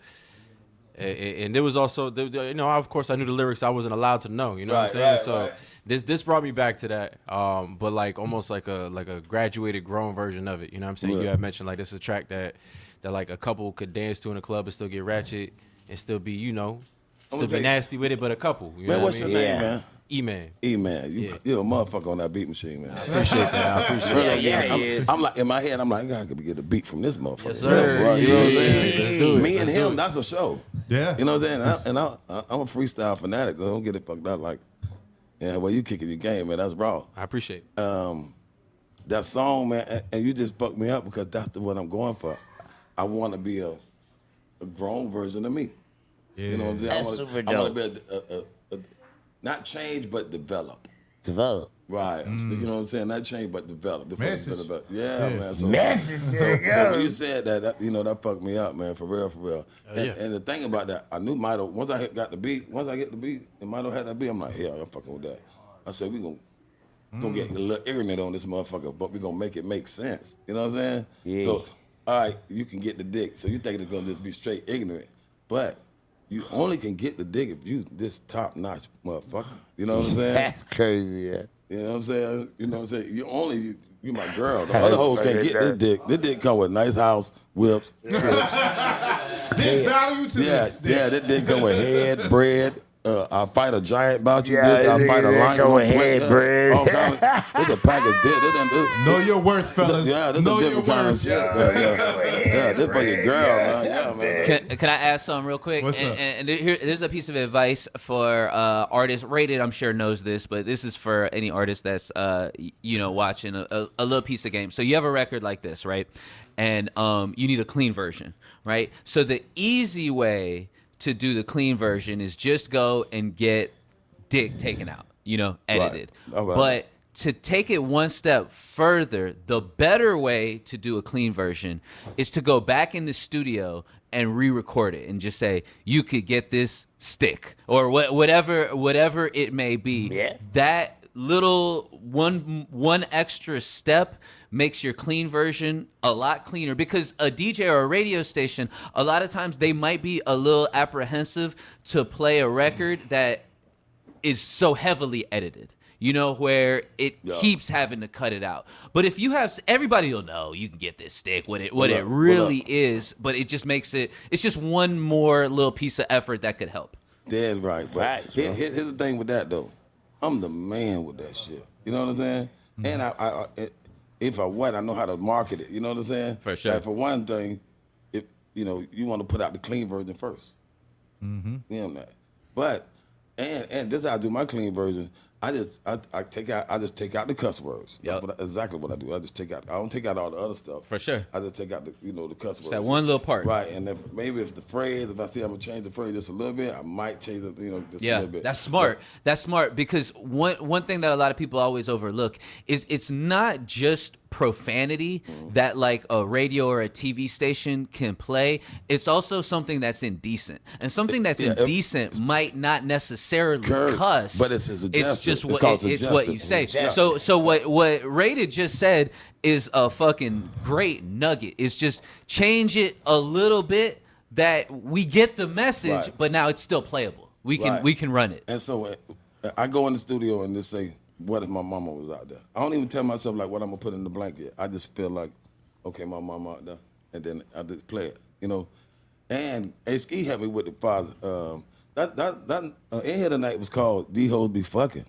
And there was also, you know, of course, I knew the lyrics I wasn't allowed to know. You know what I'm saying? So this brought me back to that, but like almost like a graduated, grown version of it. You know what I'm saying? You had mentioned like this is a track that like a couple could dance to in a club and still get ratchet and still be, you know, still be nasty with it, but a couple. You know what's what your I mean? name, man? E-Man. E-Man. You're a motherfucker on that beat machine, man. I appreciate that. I appreciate it. I'm like, in my head, I'm like, I gotta get a beat from this motherfucker. Yes, sir. Bro, you know what I'm saying? Let's do it. Me and him, that's a show. Yeah. You know what I'm saying? I'm a freestyle fanatic. So don't get it fucked up like, yeah, well, you kicking your game, man. That's raw. I appreciate it. That song, man, and you just fucked me up because that's what I'm going for. I want to be a grown version of me. Yeah. You know what I'm saying? That's super dope. I want to be not change, but develop. Develop. Right. You know what I'm saying? Not change, but develop. Message. Yeah, man. So, Message. So when you said that, you know, that fucked me up, man, for real. And the thing about that, I knew Mito, once I get the beat, and Mito had that beat, I'm like, yeah, I'm fucking with that. I said, we gonna get a little ignorant on this motherfucker, but we gonna make it make sense. You know what I'm saying? Yeah. So, all right, you can get the dick. So you think it's gonna just be straight ignorant. But you only can get the dick if you this top-notch motherfucker. You know what I'm saying? That's crazy, yeah. You know what I'm saying? You know what I'm saying? You my girl. The other hoes can't get this dick. This dick come with nice house, whips, trips. There's value to this dick. Yeah, that dick come with head, bread. I fight a giant about you, Yeah, bitch. I fight a lion. come with head, bread. It's a pack of dick. Know your worth, fellas. Yeah, this Know a your different kind of worth. shit. Yeah, this for your girl, man. Yeah, man. Can I ask something real quick? What's up? And there's a piece of advice for artists. Rated, I'm sure knows this, but this is for any artist that's watching a little piece of game. So you have a record like this, right? And you need a clean version, right? So the easy way to do the clean version is just go and get dick taken out, edited. Right. All right. But to take it one step further, the better way to do a clean version is to go back in the studio and re-record it and just say, you could get this stick or whatever it may be. Yeah. That little one extra step makes your clean version a lot cleaner, because a DJ or a radio station, a lot of times they might be a little apprehensive to play a record that is so heavily edited, where it keeps having to cut it out. But if you have, everybody will know you can get this stick, what it really is, but it just makes it's just one more little piece of effort that could help. Dead right. But Facts, bro. here's the thing with that, though. I'm the man with that shit. You know what I'm saying? And I if I what, I know how to market it. You know what I'm saying? For sure. Like for one thing, if you want to put out the clean version first. Mm-hmm. You know that. But and this is how I do my clean version. I just take out the cuss words. Yep. That's exactly what I do. I just take out. I don't take out all the other stuff. For sure. I just take out the the cuss words. That one little part. Right. And if the phrase, if I see I'm gonna change the phrase just a little bit, I might change it. Just a little bit. That's smart. That's smart, because one thing that a lot of people always overlook is it's not just profanity that like a radio or a TV station can play. It's also something that's indecent, and something that's indecent might not necessarily cuss, but it's a gesture. It's just what it's what you say. gesture. So what Rated just said is a fucking great nugget. It's just change it a little bit that we get the message, Right. but now it's still playable. We can run it. And so I go in the studio and just say, what if my mama was out there? I don't even tell myself like what I'm gonna put in the blanket. I just feel like, okay, my mama out there, and then I just play it, And A-Ski helped me with the father. That in here tonight was called "These Hoes Be Fucking."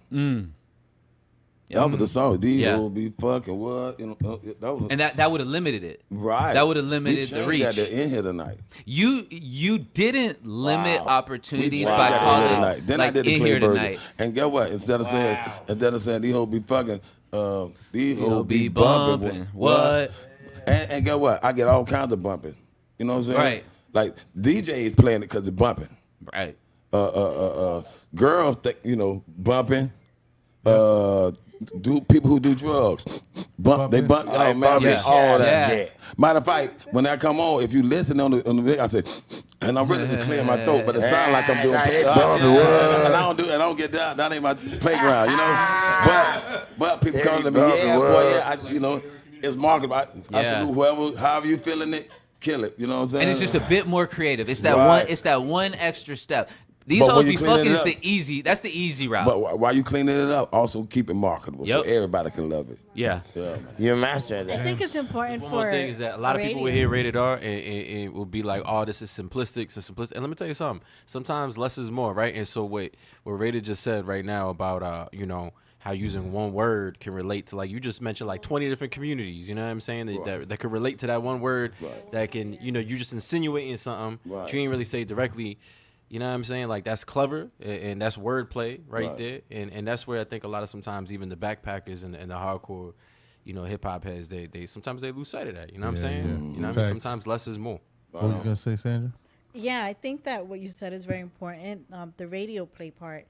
That was the song. These hoes be fucking what? That was And that would have limited it. right. That would have limited the reach. That in here tonight. You didn't limit opportunities We by tried that in calling here tonight. Then I like did the in clean here version. tonight. And get what? Instead of saying these hoes be fucking, these hoes be bumping. bumping. What? And get what? I get all kinds of bumping. You know what I'm saying? Right. Like DJs playing it because it's bumping. Right. Girls, bumping. Do people who do drugs bump? They bump. Oh man, all that. Yeah. Matter of fact, when I come on, if you listen on the video, I say, and I'm really just clearing my throat, but it sounds like I'm doing. And I don't get down. That ain't my playground, But people come to me, it's marketable. I salute whoever, however you feeling it, kill it. You know what I'm saying? And it's just a bit more creative. It's that one. It's that one extra step. These hoes be fucking is the easy. That's the easy route. But while you cleaning it up, also keep it marketable so everybody can love it. Yeah. You're a master of that. I think it's important One for more thing is that a lot of people will radio. hear rated R and will be like, "Oh, this is simplistic, it's simplistic." And let me tell you something. Sometimes less is more, right? And so what Rated just said right now about how using one word can relate to, like you just mentioned, like 20 different communities. You know what I'm saying? That could relate to that one word. That can you just insinuating something that you ain't really say directly. You know what I'm saying? Like that's clever and that's wordplay right there. And that's where I think a lot of sometimes even the backpackers and the hardcore, hip hop heads, they sometimes they lose sight of that. You know what I'm saying? Yeah. You know what I mean? Sometimes less is more. What were you gonna say, Sandra? Yeah, I think that what you said is very important. The radio play part,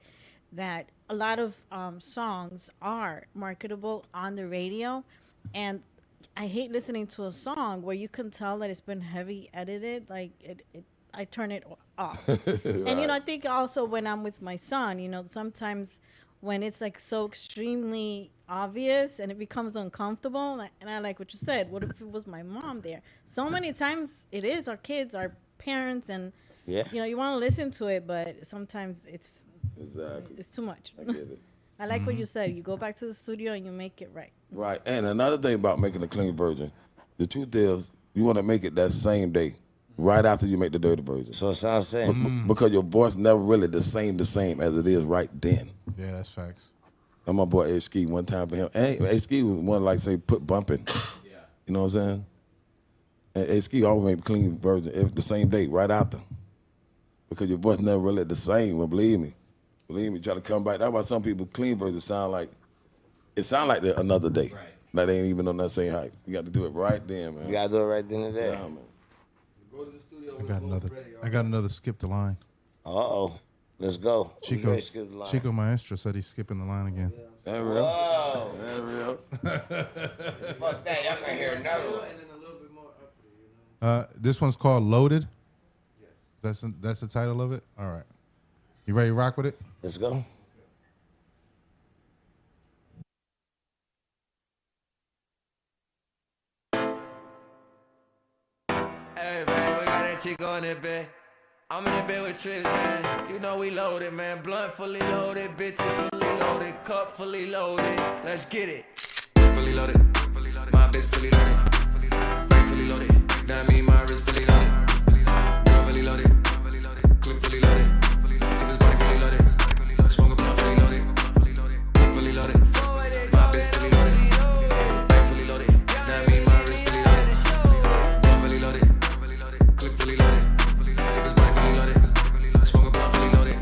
that a lot of songs are marketable on the radio, and I hate listening to a song where you can tell that it's been heavy edited. Like I turn it off. And I think also when I'm with my son, sometimes when it's like so extremely obvious and it becomes uncomfortable, and I like what you said, what if it was my mom there? So many times it is our kids, our parents, and you want to listen to it, but sometimes it's too much. I get it. I like what you said. You go back to the studio and you make it right. Right. And another thing about making a clean version, the truth is you want to make it that same day. Right after you make the dirty version. So it sounds same. Because your voice never really the same as it is right then. Yeah, that's facts. And my boy A Ski one time for him. A Ski was one like say put bumping. Yeah. You know what I'm saying? And A Ski always make clean version the same day, right after. Because your voice never really the same, believe me. Believe me, try to come back. That's why some people clean versions sound like they're another day. Right. Like they ain't even on that same hype. You got to do it right then, man. You gotta do it right then and there. Yeah, man. I got another skip the line. Let's go. Chico Maestro said he's skipping the line again. That real? Whoa. That real? Fuck that. Y'all gonna hear another one. This one's called Loaded. Yes. That's the title of it? All right. You ready to rock with it? Let's go. Hey man, we got that Chico in that bed. I'm in that bed with Trish, man. You know we loaded, man. Blunt fully loaded, bitches fully loaded, cup fully loaded. Let's get it. Fully loaded, my bitch fully loaded, bank fully loaded. That mean my wrist fully loaded. Girl fully loaded, clip fully loaded. Niggas body fully loaded, smoke up blunt fully loaded, fully loaded. My bitch fully loaded, bank fully loaded. That mean my wrist fully loaded. Girl fully loaded, clip fully loaded. Niggas body fully loaded, smoke up blunt fully loaded.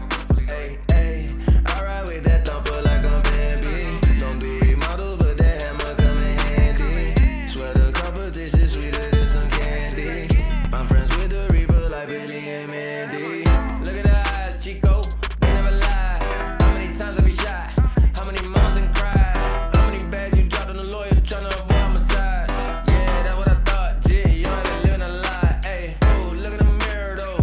Hey, hey, I ride with that thumper like I'm Bambi. Don't do remodels, but that hammer come in handy. Swear the competition sweeter than some candy. I'm friends with the Reaper like Billy and Mandy. Look at the eyes, Chico, they never lie. How many times have you shot? How many moms and cried? How many bags you dropped on the lawyer tryna avoid homicide? Yeah, that's what I thought, G. You ain't been living a lie. Hey, oh, look at the mirror though.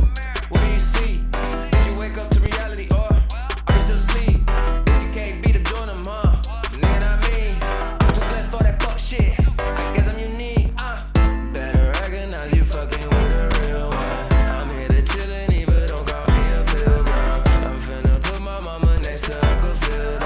What do you see? Did you wake up to reality or are you still asleep? If you can't beat them, join them, huh? Nigga, not me. I'm too blessed for that fuck shit. I guess I'm unique. Better recognize you fucking with a real one. I'm here to chill and eat, but don't call me a pilgrim. I'm finna put my mama next to Uncle Phil.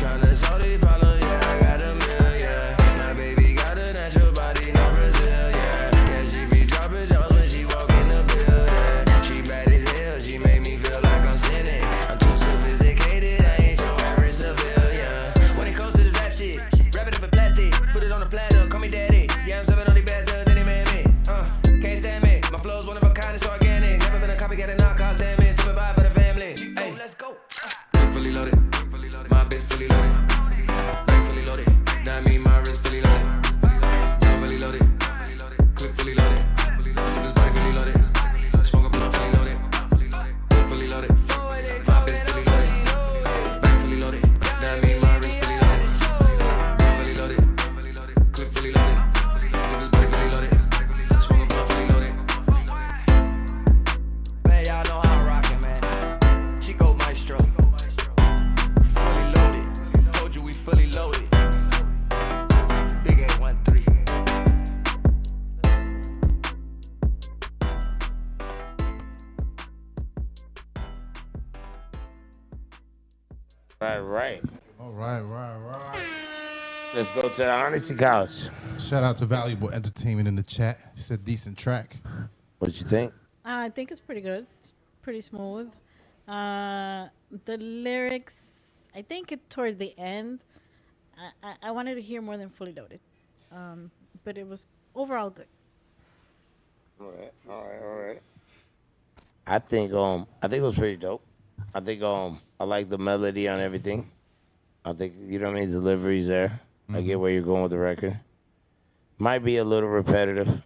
Tryna solve these problems, yeah, I got a million. My baby got a natural body, no Brazil, yeah. Yeah, she be dropping jaws when she walk in the building. She bad as hell, she make me feel like I'm sinning. I'm too sophisticated, I ain't your average civilian. When it comes to this rap shit, wrap it up in plastic, put it on a platter, call me daddy. Yeah, I'm serving all these bastards, any man me. Can't stand me. My flow's one of a kind, it's organic. Never been a copycat of knockoffs, damn it. 7-5 for the family. Hey, let's go. Fully loaded, my bitch fully loaded, bank fully loaded. That mean my wrist fully loaded. Girl fully loaded, clip fully loaded. Niggas body fully loaded, Right. All right. Let's go to the honesty couch. Shout out to Valuable Entertainment in the chat. He said decent track. What you think? I think it's pretty good. It's pretty smooth. The lyrics, I think it toward the end, I wanted to hear more than Fully Loaded. But it was overall good. All right. I think it was pretty dope. I think I like the melody on everything. I think you know what I mean, delivery's there. I get where you're going with the record. Might be a little repetitive,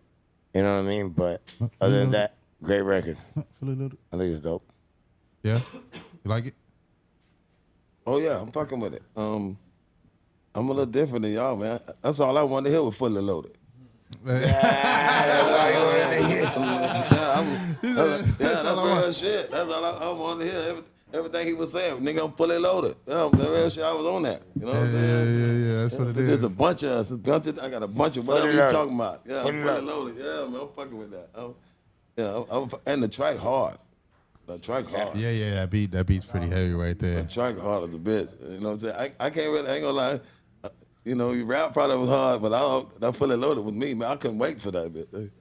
you know what I mean, but other than that, great record. Fully Loaded. I think it's dope. Yeah, you like it? Oh yeah, I'm fucking with it. I'm a little different than y'all, man. That's all I wanted to hear was Fully Loaded. That's real shit. That's all I wanted to hear. Everything he was saying, nigga, I'm fully loaded. The real shit, I was on that. You know what I'm saying? Yeah. That's what it is. There's a bunch of us. I got a bunch of whatever you talking about. Yeah, I'm fully loaded. Yeah, man, I'm fucking with that. And the track hard. The track hard. Yeah. That beat's pretty heavy right there. The track hard as a bitch. You know what I'm saying? I can't really, I ain't gonna lie. You know, your rap probably was hard, but that fully loaded was me, man. I couldn't wait for that bit. Then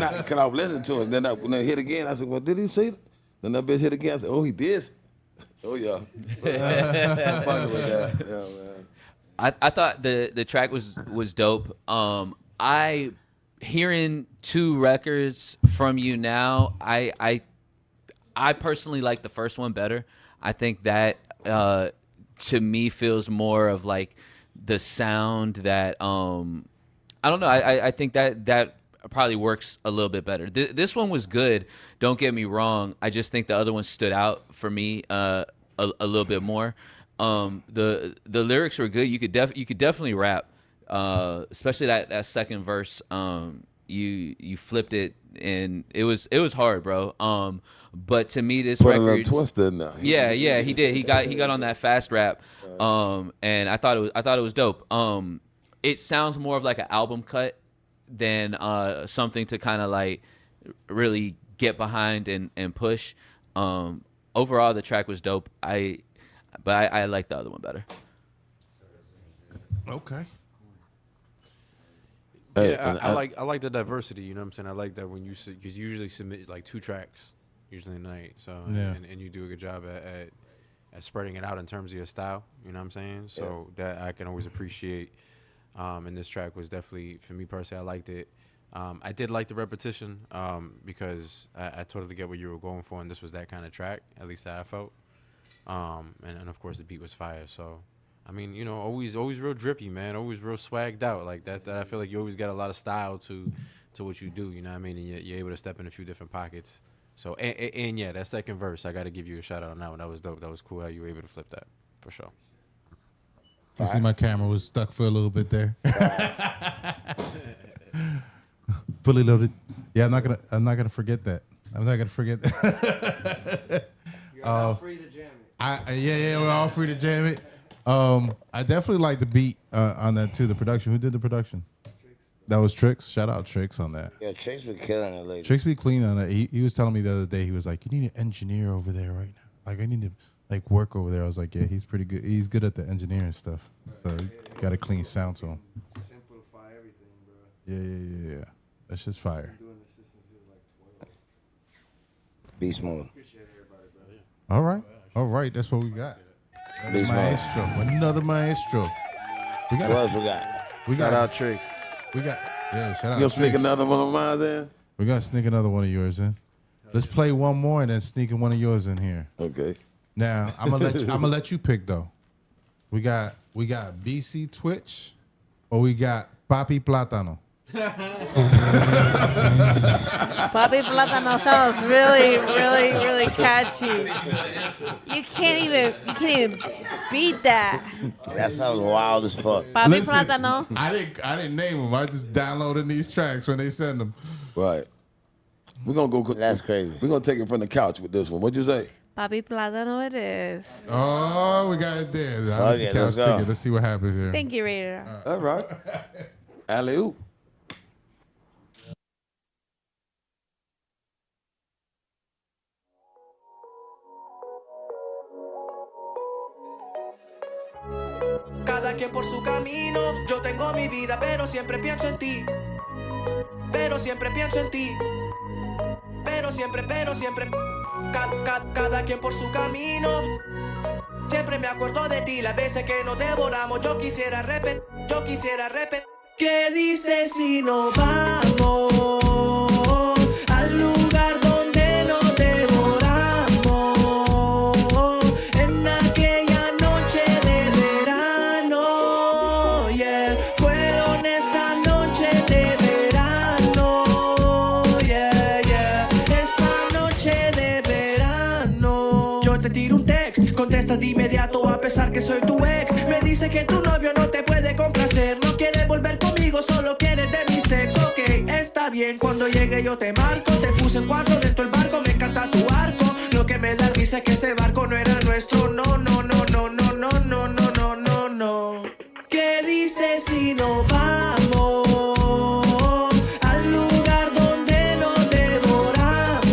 I was listening to it. Then when I hit again, I said, well, did he say it? Then that bitch hit again. I said, oh, he did. Oh, yeah. I'm fucking with that. Yeah, man. I thought the track was dope. I hearing 2 records from you now. I personally like the first one better. I think that to me feels more of like the sound that I don't know. I think that probably works a little bit better. This one was good. Don't get me wrong. I just think the other one stood out for me a little bit more. The lyrics were good. You could definitely rap, especially that second verse. You flipped it and it was hard, bro. But to me, this Put a record, little twist in there. yeah, he did. He got on that fast rap, and I thought it was dope. It sounds more of like an album cut than something to kind of like really get behind and push. Overall, the track was dope. I like the other one better. Okay. Yeah, I like the diversity. You know what I'm saying? I like that when you because you usually submit like 2 tracks usually a night. So Yeah. and you do a good job at spreading it out in terms of your style. You know what I'm saying? So that I can always appreciate. And this track was definitely, for me personally, I liked it. I did like the repetition because I totally get what you were going for, and this was that kind of track, at least that I felt. And of course the beat was fire. So I mean, you know, always real drippy, man. Always real swagged out like that. I feel like you always got a lot of style to what you do. You know what I mean? And you're able to step in a few different pockets. So and yeah, that second verse, I got to give you a shout out on that one. That was dope. That was cool how you were able to flip that for sure. You see, my camera was stuck for a little bit there. Fully loaded. Yeah, I'm not gonna forget that. I'm not gonna forget that. You're all free to jam it. Yeah, we're all free to jam it. I definitely like the beat on that too. The production. Who did the production? That was Trix. Shout out Trix on that. Yeah, Trix be killing it lately. Trix be clean on it. He was telling me the other day. He was like, "You need an engineer over there right now. Like, I need to like work over there." I was like, "Yeah, he's pretty good. He's good at the engineering stuff. So got a clean sound to him." Simplify everything, bro. Yeah. That's just fire. Doing this since he was like 12. Be smooth. Appreciate everybody, bro. All right. That's what we got. Be smooth. Another maestro. What else we got? Shout out Tricks. Shout out You gonna sneak Tricks. another one of mine then? We gotta sneak another one of yours in. Let's play one more and then sneak one of yours in here. Okay. Now I'm gonna let you pick though. We got BC Twitch or we got Papi Plátano. Papi Plátano sounds really, really, really catchy. You can't even beat that. That sounds wild as fuck. Papi Plátano. I didn't name them. I just downloaded these tracks when they send them. Right. We're gonna go. That's crazy. We're gonna take it from the couch with this one. What'd you say? Papi Plátano it is. Oh, we got it there. Let's ticket. Let's see what happens here. Thank you, Raider. All right. Alley oop. Cada quien por su camino, yo tengo mi vida, pero siempre pienso en ti. Pero siempre pienso en ti. Pero siempre. Cada quien por su camino. Siempre me acuerdo de ti, las veces que nos devoramos. Yo quisiera repetir. ¿Qué dices si nos vamos al lugar donde nos devoramos? En aquella noche de verano, yeah. Fueron esas noches de verano, yeah, yeah. Esa noche de verano. Yo te tiro un text, contestas de inmediato a pesar que soy tu ex. Me dice que tu novio no te puede complacer, no quiere volver conmigo, solo quieres de mi sexo. Ok, está bien, cuando llegue yo te marco. Te puse en cuatro dentro del barco, me encanta tu arco. Lo que me da risa es que ese barco no era nuestro. No. ¿Qué dices si nos vamos al lugar donde nos devoramos?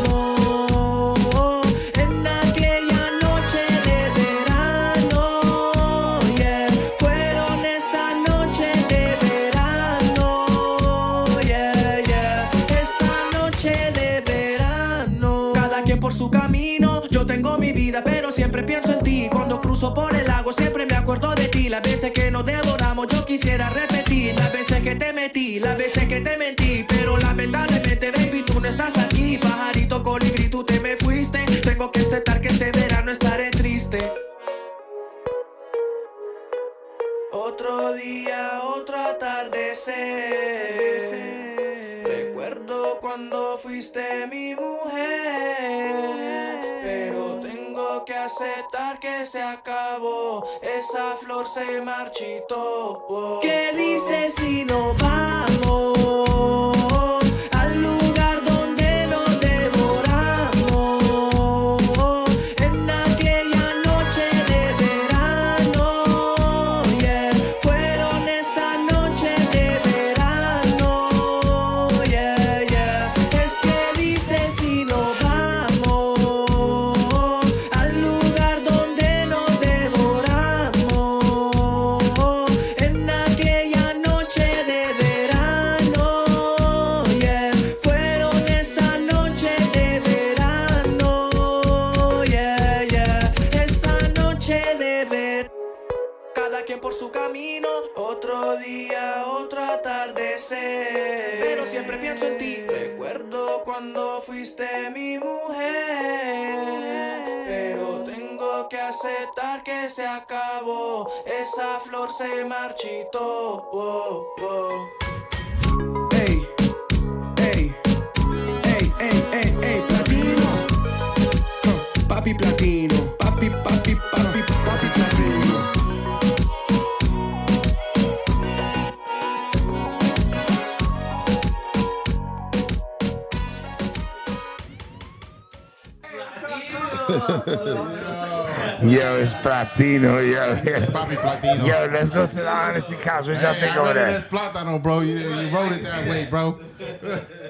En aquella noche de verano, yeah. Fueron esas noches de verano, yeah, yeah. Esa noche de verano. Cada quien por su camino, yo tengo mi vida, pero siempre pienso en ti. Cuando cruzo por el lago, siempre me acuerdo de ti. Las veces que nos devoramos, yo quisiera repetir. Las veces que te metí, las veces que te mentí. Pero lamentablemente, baby, tú no estás aquí. Pajarito colibrí, tú te me fuiste. Tengo que aceptar que este verano estaré triste. Otro día, otro atardecer. Recuerdo cuando fuiste mi mujer. Pero tengo que aceptar que se acabó. Esa flor se marchitó. Oh. ¿Qué dices si nos vamos al lugar donde nos devoramos? En aquella noche de verano, yeah. Fueron esas noches de verano, yeah, yeah. Es que dices si nos vamos al lugar donde nos devoramos. En aquella noche de verano, yeah. Fueron esas noches de verano, yeah, yeah. Esa noche de verano. Cada quien por su camino, otro día, otro atardecer. Pero siempre pienso en ti. Recuerdo cuando fuiste mi mujer. Pero tengo que aceptar que se acabó. Esa flor se marchitó. Oh, oh. Ey, ey, ey, ey, ey, ey, platino. Papi platino. Papi platino. Yo, it's Platino, yo. It's Papi Platino. Yo, let's go to the honesty couch. What y'all think over there? It's Platano, bro. You wrote it that way, bro.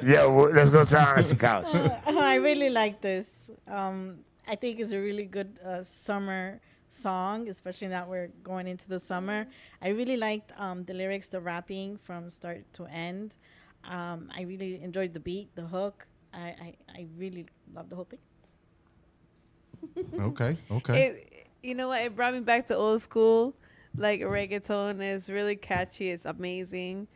Yo, let's go to the honesty couch. I really like this. I think it's a really good summer song, especially that we're going into the summer. I really liked the lyrics, the rapping from start to end. I really enjoyed the beat, the hook. I really love the whole thing. Okay. You know what? It brought me back to old school. Like reggaeton is really catchy. It's amazing.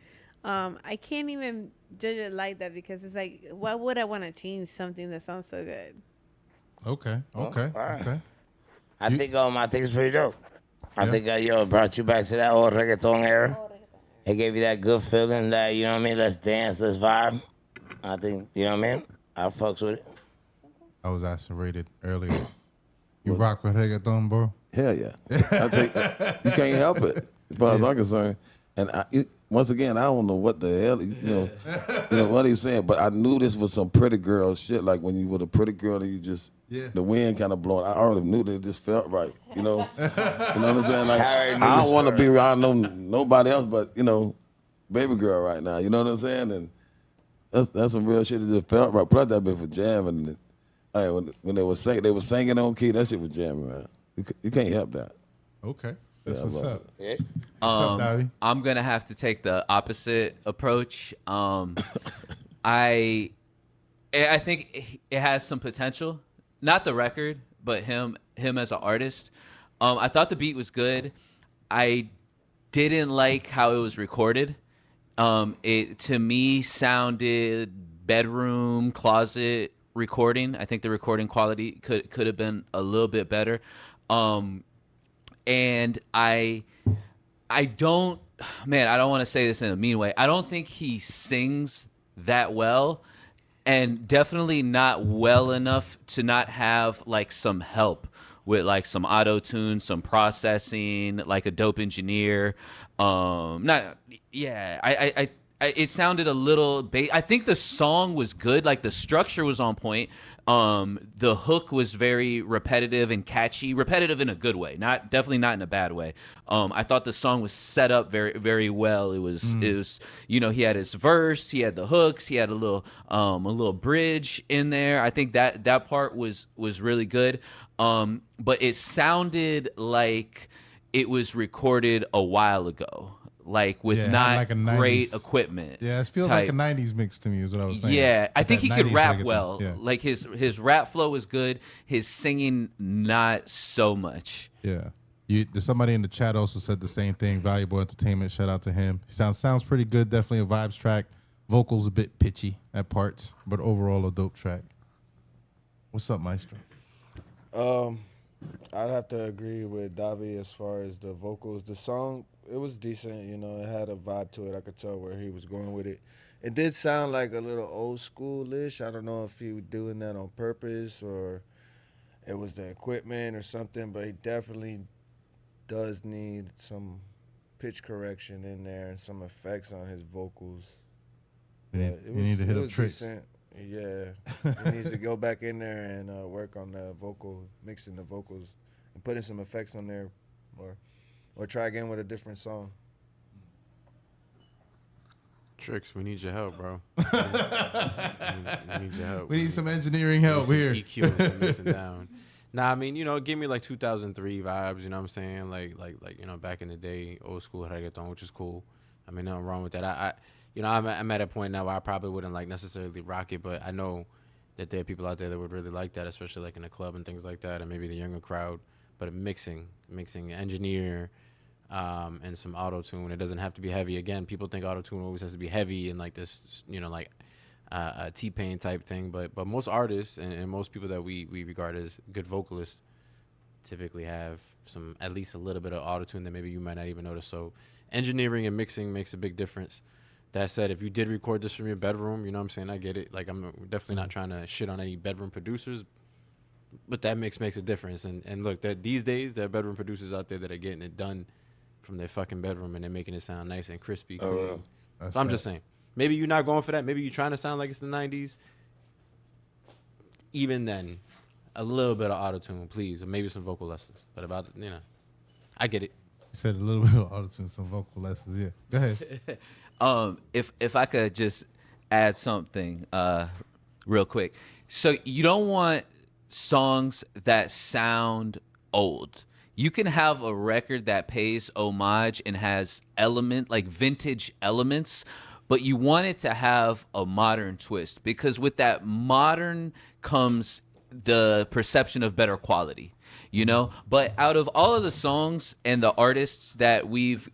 I can't even judge it like that because it's like, why would I want to change something that sounds so good? Okay. I think it's pretty dope. I think it brought you back to that old reggaeton era. It gave you that good feeling that, you know what I mean, let's dance, let's vibe. I think, you know what I mean? I fucks with it. I was asking Rated earlier. You rock with reggaeton, bro? Hell yeah. You can't help it, as far as I'm concerned. And once again, I don't know what the hell, you know what he's saying, but I knew this was some pretty girl shit. Like when you were a pretty girl and you just, the wind kind of blowing. I already knew that it just felt right, you know? You know what I'm saying? Like, I don't want to be around nobody else but, baby girl right now. You know what I'm saying? And that's some real shit that just felt right. Plus that bitch for jamming. When they were singing on key, that shit was jamming, man. You can't help that. Okay. That's what's up. Yeah. What's up, Davy? I'm gonna have to take the opposite approach. I think it has some potential. Not the record, but him as an artist. I thought the beat was good. I didn't like how it was recorded. It to me sounded bedroom, closet recording. I think the recording quality could have been a little bit better. And I don't want to say this in a mean way. I don't think he sings that well, and definitely not well enough to not have like some help with like some auto tune, some processing, like a dope engineer. It sounded a little I think the song was good, like the structure was on point. The hook was very repetitive and catchy, repetitive in a good way, definitely not in a bad way. I thought the song was set up very, very well. It was, he had his verse, he had the hooks, he had a little bridge in there. I think that part was really good. But it sounded like it was recorded a while ago. Like with not like a great 90s equipment. Yeah, it feels like a 90s mix to me is what I was saying. Yeah, I think he could rap well. Yeah. Like his rap flow is good. His singing, not so much. Yeah. There's somebody in the chat also said the same thing. Valuable entertainment. Shout out to him. Sounds pretty good. Definitely a vibes track. Vocals a bit pitchy at parts, but overall a dope track. What's up, Maestro? I'd have to agree with Davy as far as the vocals. The song, it was decent, it had a vibe to it. I could tell where he was going with it. It did sound like a little old school-ish. I don't know if he was doing that on purpose or it was the equipment or something, but he definitely does need some pitch correction in there and some effects on his vocals. You need to hit up tricks. Decent. Yeah, he needs to go back in there and work on the mixing the vocals and putting some effects on there, or try again with a different song. Tricks, we need your help, bro. we need your help. We need some engineering help here. EQ and some mixing down. Nah, I mean, give me like 2003 vibes. You know what I'm saying? Like back in the day, old school reggaeton, which is cool. I mean, nothing wrong with that. I'm at a point now where I probably wouldn't like necessarily rock it, but I know that there are people out there that would really like that, especially like in a club and things like that, and maybe the younger crowd. But mixing engineer, and some auto tune. It doesn't have to be heavy. Again, people think auto tune always has to be heavy and like this, a T-Pain type thing. But most artists and most people that we regard as good vocalists typically have at least a little bit of auto tune that maybe you might not even notice. So engineering and mixing makes a big difference. That said, if you did record this from your bedroom, I get it. Like, I'm definitely not trying to shit on any bedroom producers, but that mix makes a difference. And look, these days, there are bedroom producers out there that are getting it done from their fucking bedroom, and they're making it sound nice and crispy. So I'm just saying, maybe you're not going for that. Maybe you're trying to sound like it's the 90s. Even then, a little bit of auto-tune, please, or maybe some vocal lessons. But I get it. He said a little bit of auto-tune, some vocal lessons. Yeah, go ahead. If I could just add something real quick. So you don't want songs that sound old. You can have a record that pays homage and has vintage elements, but you want it to have a modern twist, because with that modern comes the perception of better quality, But out of all of the songs and the artists that we've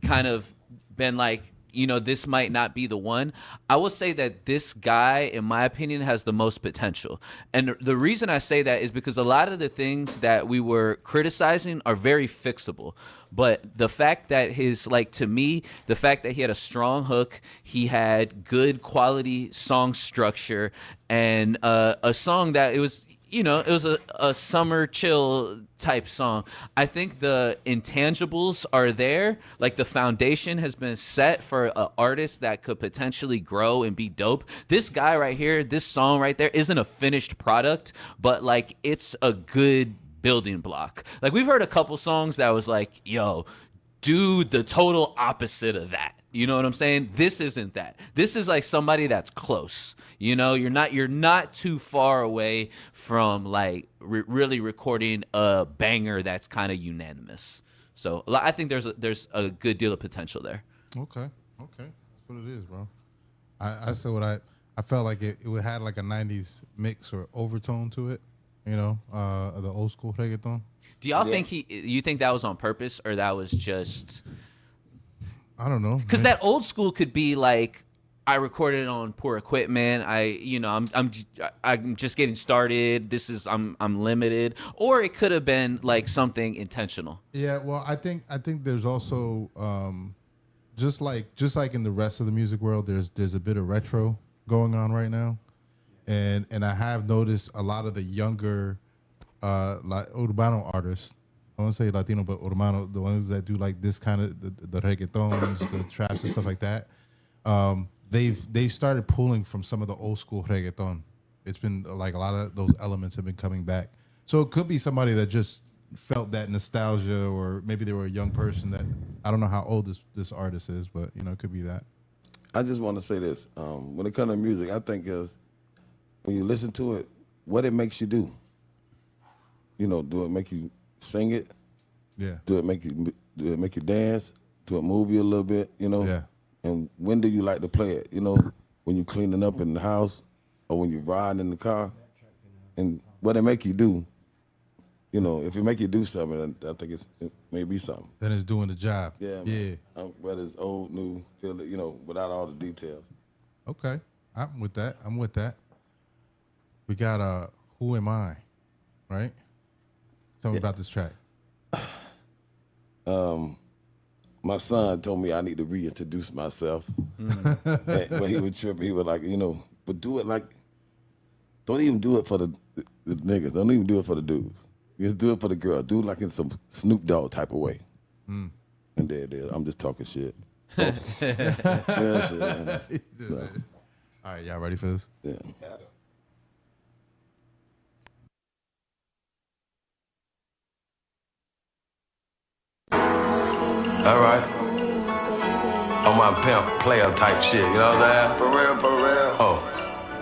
kind of been like, this might not be the one, I will say that this guy, in my opinion, has the most potential. And the reason I say that is because a lot of the things that we were criticizing are very fixable. But the fact that to me, the fact that he had a strong hook, he had good quality song structure, and a song that it was a summer chill type song. I think the intangibles are there. Like, the foundation has been set for an artist that could potentially grow and be dope. This guy right here, this song right there, isn't a finished product, but like, it's a good building block. Like, we've heard a couple songs that was like, yo, do the total opposite of that. You know what I'm saying? This isn't that. This is like somebody that's close. You're not too far away from like really recording a banger that's kind of unanimous. So I think there's a good deal of potential there. Okay, that's what it is, bro. I said what I felt like it had like a 90s mix or overtone to it, you know, the old school reggaeton. Do y'all think you think that was on purpose, or that was just? I don't know. Because that old school could be like, I recorded it on poor equipment. I'm just getting started. I'm limited, or it could have been like something intentional. Yeah, well, I think there's also just like in the rest of the music world, there's a bit of retro going on right now, and I have noticed a lot of the younger like urbano artists. I don't say Latino, but urbano, the ones that do like this kind of the reggaetons, the traps and stuff like that. They've started pulling from some of the old school reggaeton. It's been like a lot of those elements have been coming back. So it could be somebody that just felt that nostalgia, or maybe they were a young person that, I don't know how old this artist is, but you know, it could be that. I just want to say this. When it comes to music, I think is when you listen to it, what it makes you do. You know, do it make you sing it? Yeah. Do it make you dance? Do it move you a little bit? You know? Yeah. And when do you like to play it? You know, when you're cleaning up in the house or when you're riding in the car? And what it make you do, you know, if it make you do something, I think it may be something. Then it's doing the job. Yeah. Yeah. Whether it's old, new, feel it, you know, without all the details. Okay. I'm with that. We got Who Am I? Right? Tell me about this track. My son told me I need to reintroduce myself. When he was tripping, he was like, you know, but do it like, don't even do it for the niggas. Don't even do it for the dudes. You do it for the girls. Do it like in some Snoop Dogg type of way. And there it is. I'm just talking shit. Real shit, man. So. All right, y'all ready for this? Yeah. All right. On my pimp player type shit, you know what I'm saying? For real. Oh.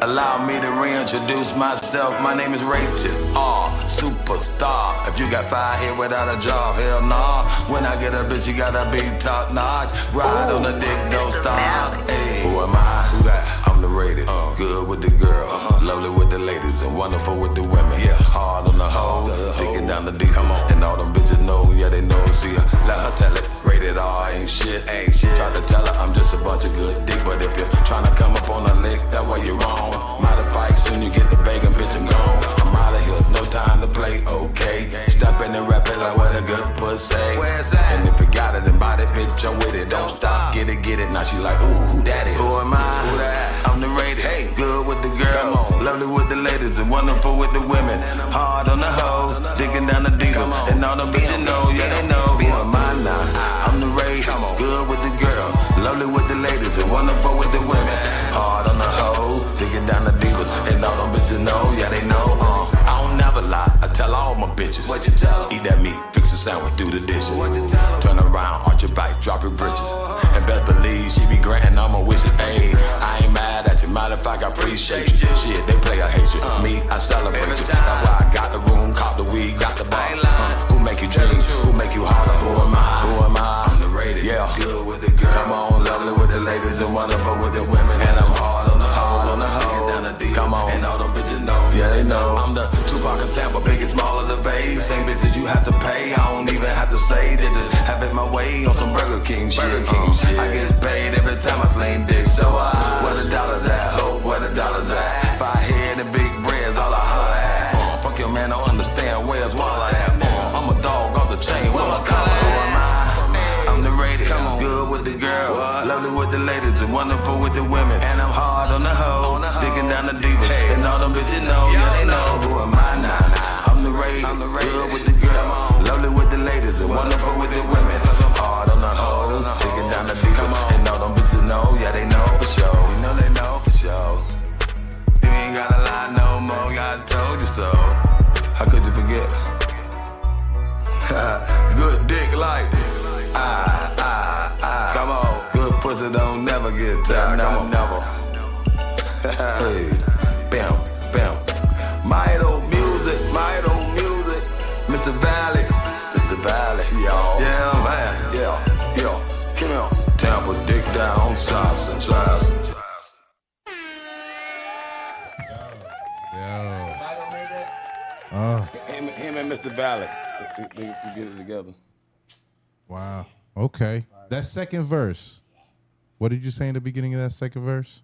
Allow me to reintroduce myself. My name is Rated R, superstar. If you got 5 here without a job, hell nah. When I get a bitch, you gotta be top notch. Ride on the dick, don't stop. Hey, who am I? Who that? I'm the rated. Good with the girl, lovely with the ladies, and wonderful with the women. Yeah, hard on the hoe, thinking down the deep. Come on, and all them bitches know, yeah they know. See her, let her tell it. Rated R ain't shit. Try to tell her I'm just a bunch of good dick, but if you're trying to come up on a lick, that way you're wrong. Matter of fact, soon you get the bacon, bitch, I'm gone. I'm out of here, no time to play, okay. Step in and rap it like what a good pussy. Where's that? And if you got it, then buy that bitch, I'm with it. Don't stop, get it. Now she like, ooh, who that is? Who am I? Who that? I'm the rated. Hey, good with the girl, lovely with the ladies, and wonderful with the women. Hard on the hoes, digging down the deep. And all the bitches know, yeah, they know. Who am I now? I'm the rated. Good with the girl, lovely with the ladies, and wonderful with the women. Hard on the hoes, digging down the divas, and all them bitches know, yeah they know. I don't never lie, I tell all my bitches. What you tell 'em? Eat that meat, fix a sandwich, do the dishes. What you tell 'em? Turn around, arch your back, drop your britches. And best believe she be granting all my wishes. Ayy, I ain't mad at you, matter of fact I appreciate you. Shit, they play I hate you, me I celebrate you. That's why I got the room, caught the weed, got the ball. Who make you dream? Who make you holler? Who am I? Who am I? I'm the rated. Yeah, good with the girl. Come on, lovely with the ladies and wonderful with the women. And I'm hard on the hoe, come on, and all them bitches know, yeah they know. I'm the Tupac of Tampa, big and small of the bay. Same bitches you have to pay, I don't even have to say. They just have it my way on some Burger King shit. I get paid every time I sling dick, so where the dollars at, ho, where the dollars at? If I hear the big breads, all I holler at. Fuck your man, don't understand where's wallet at. I'm a dog off the chain, what my collar? Who am I? I'm the rated, good with the girl, lovely with the ladies, and wonderful with the women. And I'm hard on the hoe, digging down the divas, and all them bitches know, yeah they know. Who am I now? I'm the rated, good with the girl, lovely with the ladies, and wonderful with the women. Hard on the hoe, digging down the divas, and all them bitches know, yeah they know for sure. You know they know for sure. You ain't gotta lie no more, I told you so. How could you forget? Good dick like come on, good pussy don't never get tired. Come on, never. Hey, bam, bam. My old music, Mr. Valley, y'all. Yeah. Mr. Ballard. They get it together. Wow. Okay. That second verse. What did you say in the beginning of that second verse?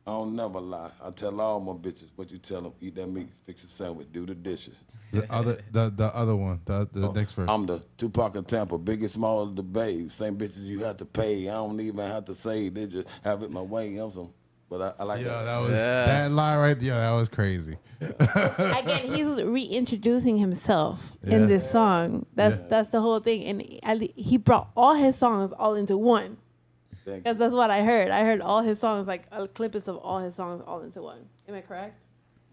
I don't never lie. I tell all my bitches what you tell them. Eat that meat, fix a sandwich, do the dishes. The other one, the next verse. I'm the Tupac of Tampa, biggest, small of the Bay. Same bitches you have to pay. I don't even have to say. They just have it my way. I'm some, but I like that. That was that line right there. That was crazy. Again, he's reintroducing himself in this song. That's the whole thing, and he brought all his songs all into one. Because that's what I heard. I heard all his songs, like clips of all his songs, all into one. Am I correct?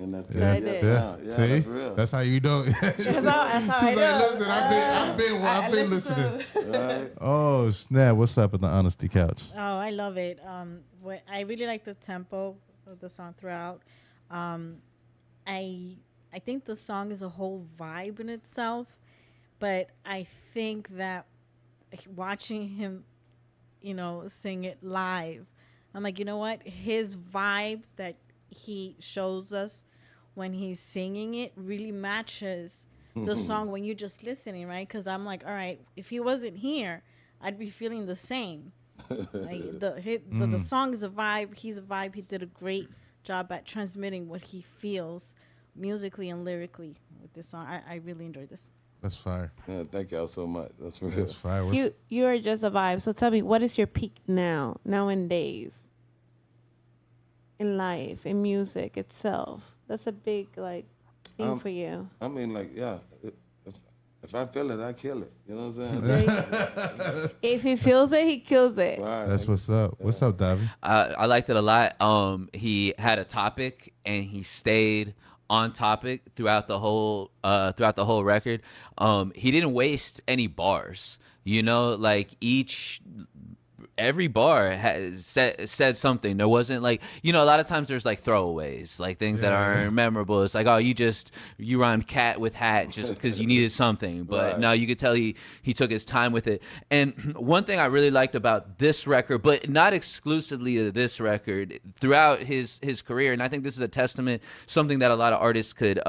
And that's Yeah. See, that's real. That's how you know. That's how She's I like, know. listen, I've been listening. Right. Oh snap! What's up in the honesty couch? Oh, I love it. I really like the tempo of the song throughout. I think the song is a whole vibe in itself, but I think that watching him, sing it live, I'm like, you know what? His vibe that he shows us when he's singing it really matches the song when you're just listening, right? Because I'm like, all right, if he wasn't here, I'd be feeling the same. Like the song is a vibe. He's a vibe. He did a great job at transmitting what he feels musically and lyrically with this song. I really enjoyed this. That's fire. Yeah, thank y'all so much. That's real. That's fire. You are just a vibe. So tell me, what is your peak nowadays in life, in music itself? That's a big thing for you. I mean, if I feel it, I kill it. You know what I'm saying? If he feels it, he kills it. Right. That's what's up. What's up, Davy? I liked it a lot. He had a topic and he stayed on topic throughout the whole record. He didn't waste any bars. Every bar has said something. There wasn't a lot of times there's throwaways, things that aren't memorable. It's like, oh, you rhymed cat with hat just because you needed something. But no, you could tell he took his time with it. And one thing I really liked about this record, but not exclusively to this record, throughout his career, and I think this is a testament, something that a lot of artists could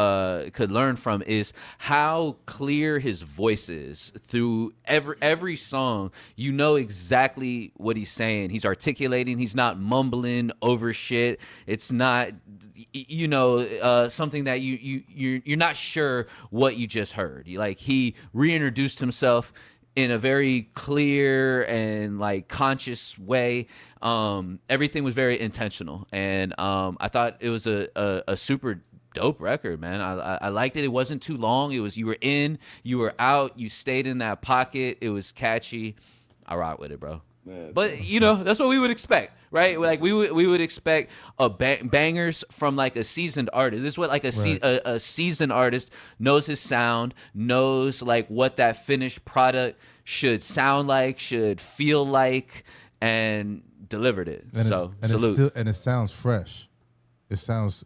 learn from, is how clear his voice is through every song. You know exactly what he's saying. He's articulating. He's not mumbling over shit. It's not, something that you're not sure what you just heard. He reintroduced himself in a very clear and conscious way. Everything was very intentional, and I thought it was a super dope record, man. I liked it. It wasn't too long. It was, you were in, you were out, you stayed in that pocket. It was catchy. I rock with it, bro. Man, but that's what we would expect, right? We would expect bangers from a seasoned artist. This is what a seasoned artist knows his sound, knows what that finished product should sound like, should feel like, and delivered it. Salute. And it sounds fresh. It sounds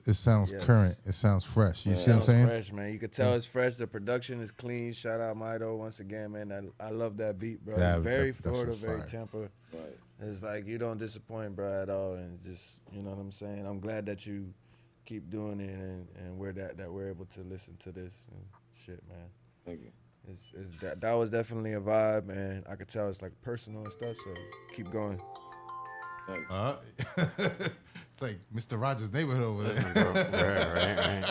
current. It sounds fresh. You see what I'm saying? Fresh, man. You could tell it's fresh. The production is clean. Shout out Mido once again, man. I love that beat, bro. Very Florida, very Tampa. Right. It's you don't disappoint, bro, at all. And just, you know what I'm saying? I'm glad that you keep doing it and we're that we're able to listen to this and shit, man. Thank you. It's that was definitely a vibe, man. I could tell it's personal and stuff. So keep going. It's like Mr. Rogers' neighborhood over there. Right.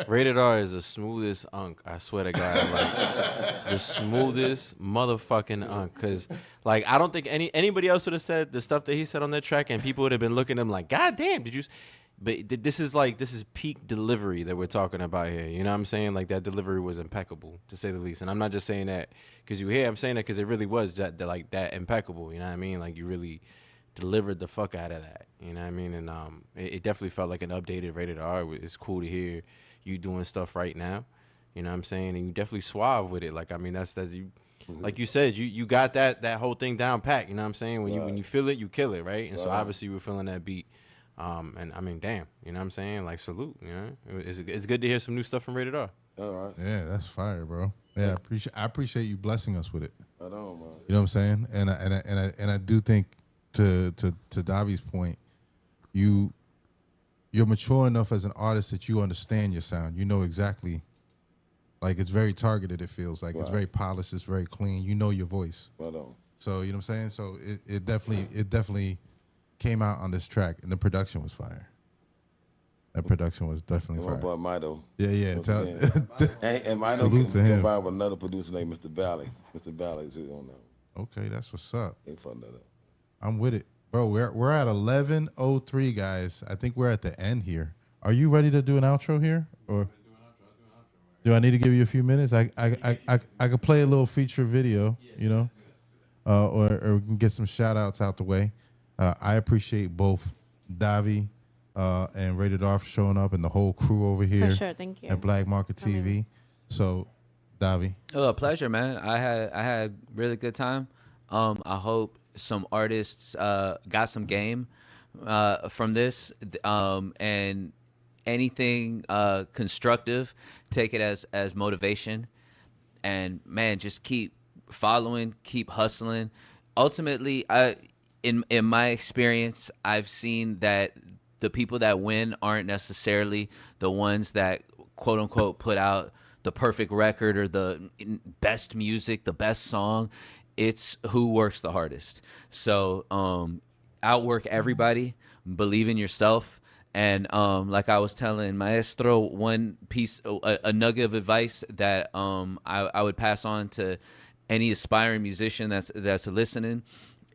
Rated R is the smoothest unk. I swear to God, the smoothest motherfucking unk. Cause I don't think anybody else would have said the stuff that he said on that track, and people would have been looking at him like, God damn, did you? But this is peak delivery that we're talking about here. You know what I'm saying? That delivery was impeccable, to say the least. And I'm not just saying that because you hear. I'm saying that because it really was that impeccable. You know what I mean? You really delivered the fuck out of that. You know what I mean? And it definitely felt like an updated Rated R. It's cool to hear you doing stuff right now. You know what I'm saying? And you definitely suave with it. That's you. Like you said, you got that whole thing down pat. You know what I'm saying? When you feel it, you kill it, right? And so obviously you were feeling that beat. And I mean, damn, you know what I'm saying? Salute, you know? It's good to hear some new stuff from Rated R. All right. Yeah, that's fire, bro. Yeah, I appreciate you blessing us with it. I don't, man. You know what I'm saying? And I do think to Davi's point, you're mature enough as an artist that you understand your sound. You know exactly Like it's very targeted. It feels like it's very polished. It's very clean. You know your voice. Right on. So you know what I'm saying. So it definitely came out on this track, and the production was fire. That production was definitely My fire. boy Mito. Yeah. And Mito Salute to him. combined with another producer named Mr. Valley. Mr. Valley too on that. Okay, that's what's up. Ain't fun that up. I'm with it, bro. We're at 11:03, guys. I think we're at the end here. Are you ready to do an outro here, or do I need to give you a few minutes? I could play a little feature video, you know, or we can get some shout outs out the way. I appreciate both Davy and Rated R for showing up and the whole crew over here. For sure, thank you. At Black Market TV. So, Davy. Oh, a pleasure, man. I had really good time. I hope some artists got some game from this, and anything constructive, take it as motivation, and man, just keep following, keep hustling. Ultimately, in my experience, I've seen that the people that win aren't necessarily the ones that quote unquote put out the perfect record or the best music, the best song. It's who works the hardest. So outwork everybody, believe in yourself. And like I was telling Maestro, one piece, a nugget of advice that I would pass on to any aspiring musician that's listening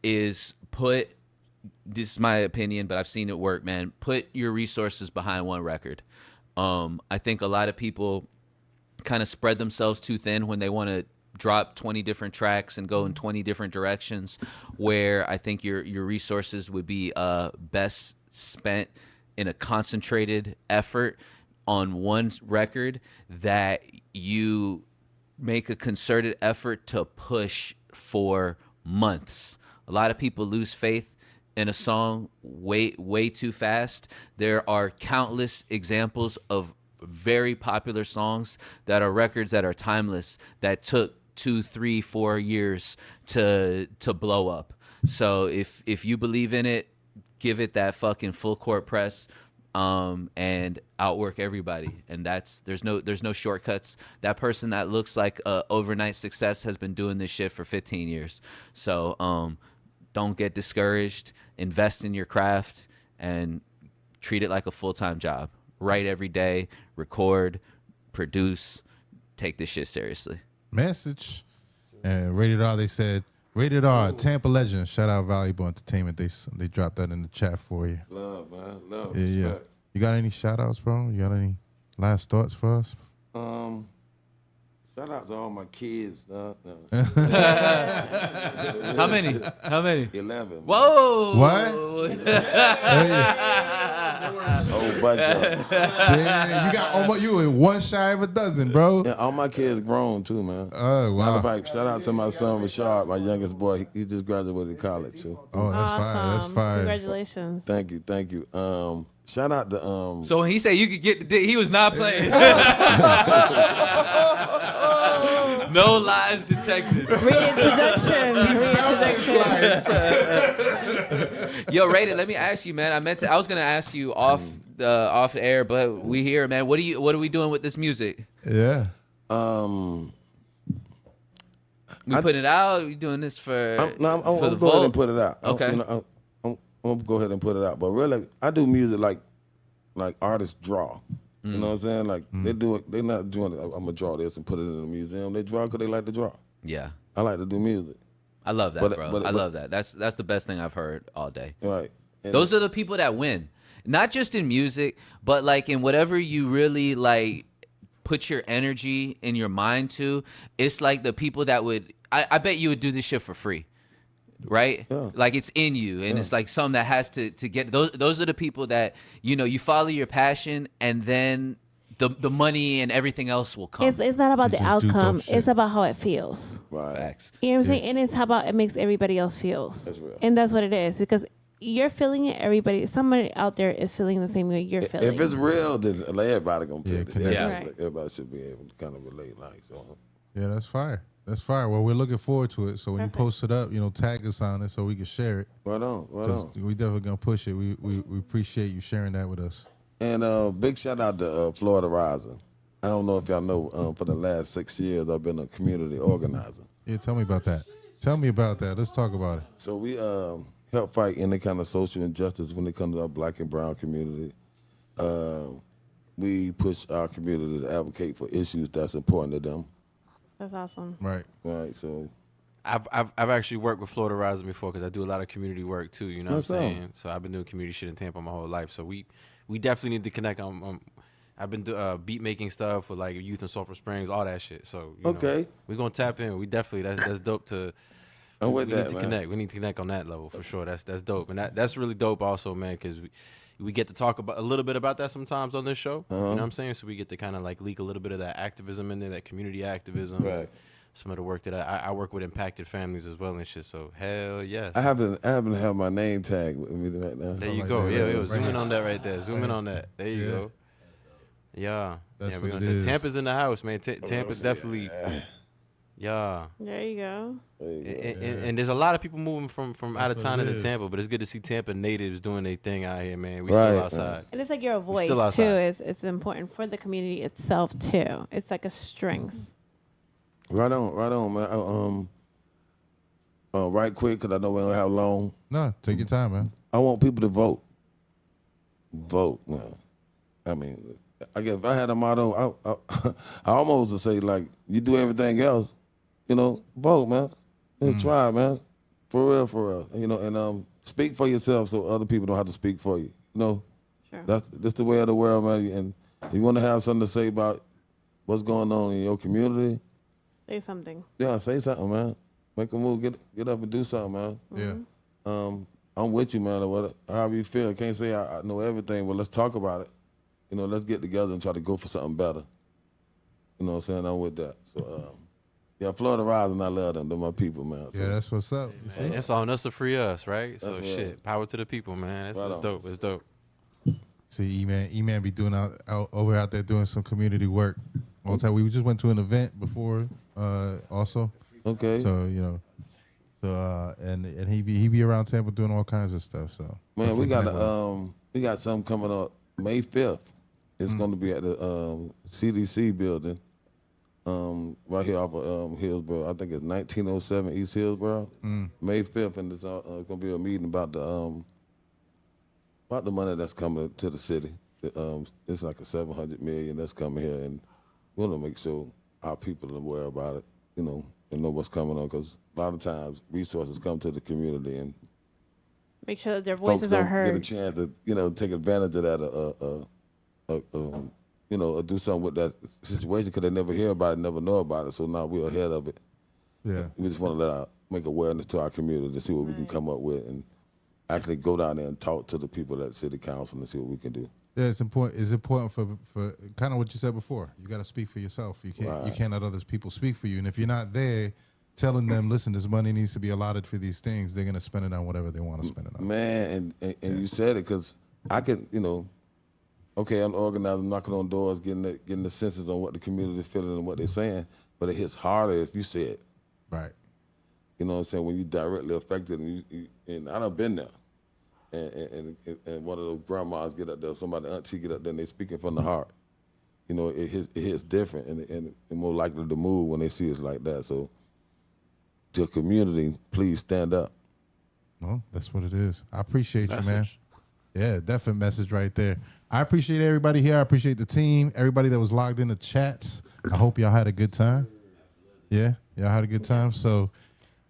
is this is my opinion, but I've seen it work, man. Put your resources behind one record. I think a lot of people kind of spread themselves too thin when they want to drop 20 different tracks and go in 20 different directions, where I think your resources would be best spent in a concentrated effort on one record that you make a concerted effort to push for months. A lot of people lose faith in a song way too fast. There are countless examples of very popular songs that are records that are timeless, that took 2, 3, 4 years to blow up. So if you believe in it, give it that fucking full court press, and outwork everybody. And there's no shortcuts. That person that looks like a overnight success has been doing this shit for 15 years. So don't get discouraged. Invest in your craft and treat it like a full-time job. Write every day, record, produce, take this shit seriously. Message. And Rated R, they said, Rated R, Tampa Legend. Shout out Valuable Entertainment. They dropped that in the chat for you. Love, man. Love. Yeah. Respect. You got any shout outs, bro? You got any last thoughts for us? Shout out to all my kids. How many? 11. Whoa. What? Whole bunch of them. Yeah, you got almost, you were one shy of a dozen, bro. Yeah, all my kids grown too, man. Oh, wow. Matter of fact, shout out to my son Rashard, my youngest boy. He just graduated college too. Oh, that's fire. That's fire. Congratulations. Thank you. Shout out to So when he said you could get the dick, he was not playing. No lies detected. Reintroduction. Yo, Rated, let me ask you, man. I was gonna ask you off air, but we here, man. What are we doing with this music? Yeah. We putting it out. We doing this for I'm the go ahead vault? and put it out. Okay. I'm gonna go ahead and put it out. But really, I do music like artists draw. You know what I'm saying? Like they do it. They're not doing it. I'm gonna draw this and put it in the museum. They draw because they like to draw. Yeah. I like to do music. I love that, bro. I love that. That's the best thing I've heard all day. Right. And those are the people that win. Not just in music, but like in whatever you really like put your energy and your mind to. It's like the people that would I bet you would do this shit for free. Right? Yeah. Like it's in you, and it's like something that has to get those are the people that, you follow your passion, and then the money and everything else will come. It's not about the just do dope outcome. shit. It's about how it feels. Right. Facts. You know what I'm saying? And it's how about it makes everybody else feels. That's real. And that's what it is, because you're feeling it. Somebody out there is feeling the same way you're feeling. If it's real, then everybody gonna feel it. connect. Yeah. Like, everybody should be able to kind of relate. Like so. Yeah, that's fire. That's fire. Well, we're looking forward to it. So when you post it up, tag us on it so we can share it. Right on. Right 'Cause on. we definitely gonna push it. We appreciate you sharing that with us. And big shout out to Florida Rising. don't know if y'all know, for the last 6 years, I've been a community organizer. Yeah, tell me about that. Tell me about that. Let's talk about it. So we help fight any kind of social injustice when it comes to our black and brown community. We push our community to advocate for issues that's important to them. That's awesome. Right. Right. So I've actually worked with Florida Rising before because I do a lot of community work too. You know That's what I'm all. saying? So I've been doing community shit in Tampa my whole life. So we definitely need to connect. I've been beat making stuff with like youth in Sulphur Springs, all that shit. So Okay. we're gonna tap in. We definitely that's dope to. I'm with we that, need to man. connect. We need to connect on that level for sure. That's dope, and that's really dope also, man, because we get to talk about a little bit about that sometimes on this show. You know what I'm saying? So we get to kind of like leak a little bit of that activism in there, that community activism. Right. Some of the work that I work with impacted families as well and shit. So hell yes. I haven't have my name tag with me right now. There you right go. there, Yeah, right zoom there. in on that right there. Zoom in on that. There you Yeah. go. Yeah. That's yeah, what gonna, it is. Tampa's in the house, man. Tampa's definitely. Yeah. There you go. And there's a lot of people moving from out of what town it into is. Tampa, but it's good to see Tampa natives doing their thing out here, man. We Right, still man. outside. And it's like your voice still too outside. is important for the community itself too. It's like a strength. Right on, man. Right quick, because I know we don't have long. No, take your time, man. I want people to vote. Vote, man. I mean, I guess if I had a motto, I almost would say, like, you do everything else, vote, man. And try, man. For real. And speak for yourself so other people don't have to speak for you. Sure. That's the way of the world, man. And you want to have something to say about what's going on in your community, Say something. yeah, say something, man. Make a move, get up and do something, man. Yeah. I'm with you, man. Or however you feel. I can't say I know everything, but let's talk about it. Let's get together and try to go for something better. You know what I'm saying? I'm with that. So, yeah, Florida Rising, I love them. They're my people, man. So, Yeah, that's what's up. You see? And it's on us to free us, right? So That's right. shit, power to the people, man. Right It's on. dope. It's dope. See, E-Man be doing out there doing some community work. All the time. We just went to an event before, also. Okay. So and he be around Tampa doing all kinds of stuff. So man, we definitely got something coming up May 5th. It's going to be at the CDC building, right here off of Hillsborough. I think it's 1907 East Hillsborough. May 5th, and it's going to be a meeting about the money that's coming to the city. It's like a $700 million that's coming here, and we want to make sure our people are aware about it, and know what's coming on, because a lot of times resources come to the community and Make sure that their folks voices are don't heard. get a chance to, take advantage of that, or do something with that situation because they never hear about it, never know about it. So now we're ahead of it. Yeah. We just want to make awareness to our community to see what we can come up with and actually go down there and talk to the people at city council and see what we can do. Yeah, it's important. It's important for kind of what you said before. You got to speak for yourself. You can't let other people speak for you. And if you're not there, telling them, listen, this money needs to be allotted for these things, they're gonna spend it on whatever they want to spend it on. Man, and you said it because I can, okay, I'm organizing, knocking on doors, getting the senses on what the community is feeling and what they're saying, but it hits harder if you say it. Right. You know what I'm saying? When you directly affected, and I done been there. And one of those grandmas get up there, somebody auntie get up there, and they speaking from the heart. It hits different, and more likely to move when they see us like that. So, to the community, please stand up. Well, that's what it is. I appreciate you, man. Yeah, definite message right there. I appreciate everybody here. I appreciate the team, everybody that was logged in the chats. I hope y'all had a good time. Yeah, y'all had a good time. So,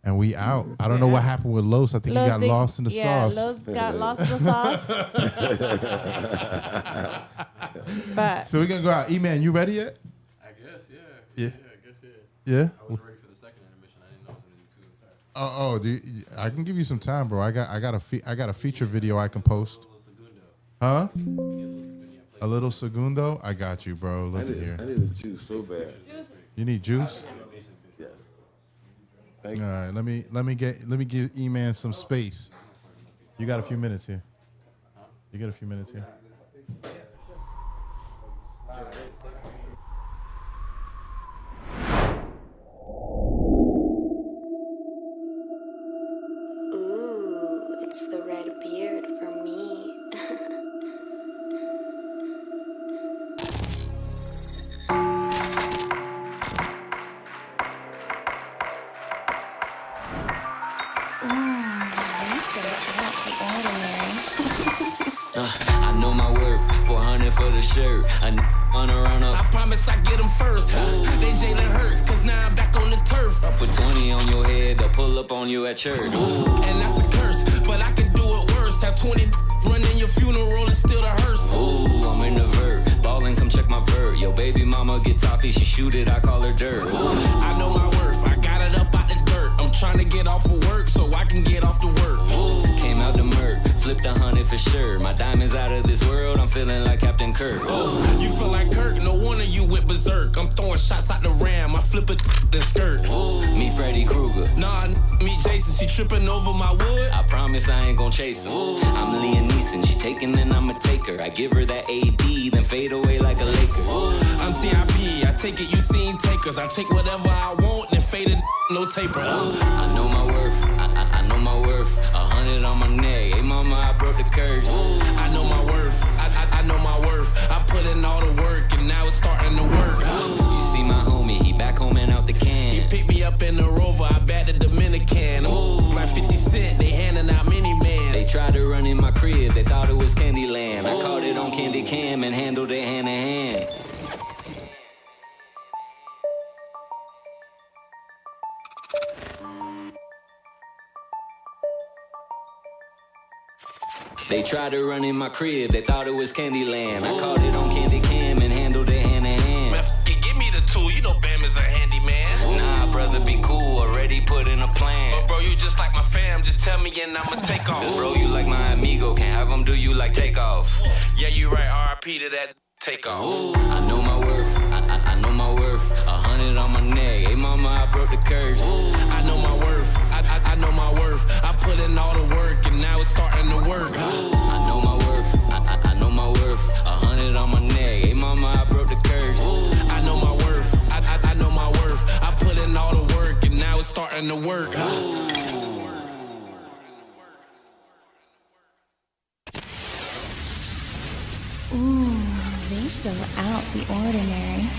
and we out. I don't know what happened with Los. I think he got lost in the sauce. Yeah, Los got lost in the sauce. But So we're gonna go out. E-Man, you ready yet? I guess, yeah. Yeah. I guess, yeah. Yeah. I was ready for the second intermission. I didn't know it was going to do 2 and start. I can give you some time, bro. I got a feature video I can post. Huh? A little segundo. I got you, bro. Look at here. I need a juice so bad. You need juice? Yes. All right. Let me give E-Man some space. You got a few minutes here. You got a few minutes here. Ooh, it's the red beard for me. I know my worth, 400 for the shirt. A on a run up. I promise I get them first. They Jalen hurt, cause now I'm back on the turf. I put 20 on your head, they'll pull up on you at church. And that's a curse, but I could do it worse. Have 20 running your funeral and still the hearse. Ooh, I'm in the vert. Ballin', come check my vert. Yo, baby mama get toppy, she shoot it, I call her dirt. I know my worth, I got it up out the dirt. I'm trying to get off of work so I can get off the work. Came out the murk, flipped 100 for sure. My diamonds out of this world, I'm feeling like Captain Kirk. You feel like Kirk, no wonder you went berserk. I'm throwing shots out the ram, I flip it the skirt. Me Freddy Krueger. Nah, me Jason, she tripping over my wood. I promise I ain't gon' chase him. I'm Liam Neeson, she taking then I'ma take her. I give her that AD, then fade away like a Laker. I'm TIP, I take it, you seen takers. I take whatever I want, then fade it, no taper. I know my worth, I know my worth. 100 on my neck, hey mama, I broke the curse. I know my worth, I know my worth. I put in all the work and now it's starting to work. You see my homie, he back home and out the can. He picked me up in the Rover, I bat the Dominican. Like 50 Cent, they handing out minimans. They tried to run in my crib, they thought it was Candyland. I caught it on Candy Cam and handled it hand in hand. They tried to run in my crib, they thought it was Candyland. I caught it on Candy Cam and handled it hand in hand. Man, give me the tool, you know Bam is a handyman. Nah, brother, be cool, already put in a plan. But bro, you just like my fam, just tell me and I'ma take off. Bro, you like my amigo, can't have them do you like takeoff. Yeah, you right, RIP to that takeoff. I know my worth, I know my worth. 100 on my neck, hey mama, I broke the curse. I know my worth, I know my worth. I put in all the work and now it's starting to work. I know my worth, I know my worth. 100 on my neck, hey mama, I broke the curse. I know my worth, I know my worth. I put in all the work and now it's starting to work. Ooh, they so out the ordinary.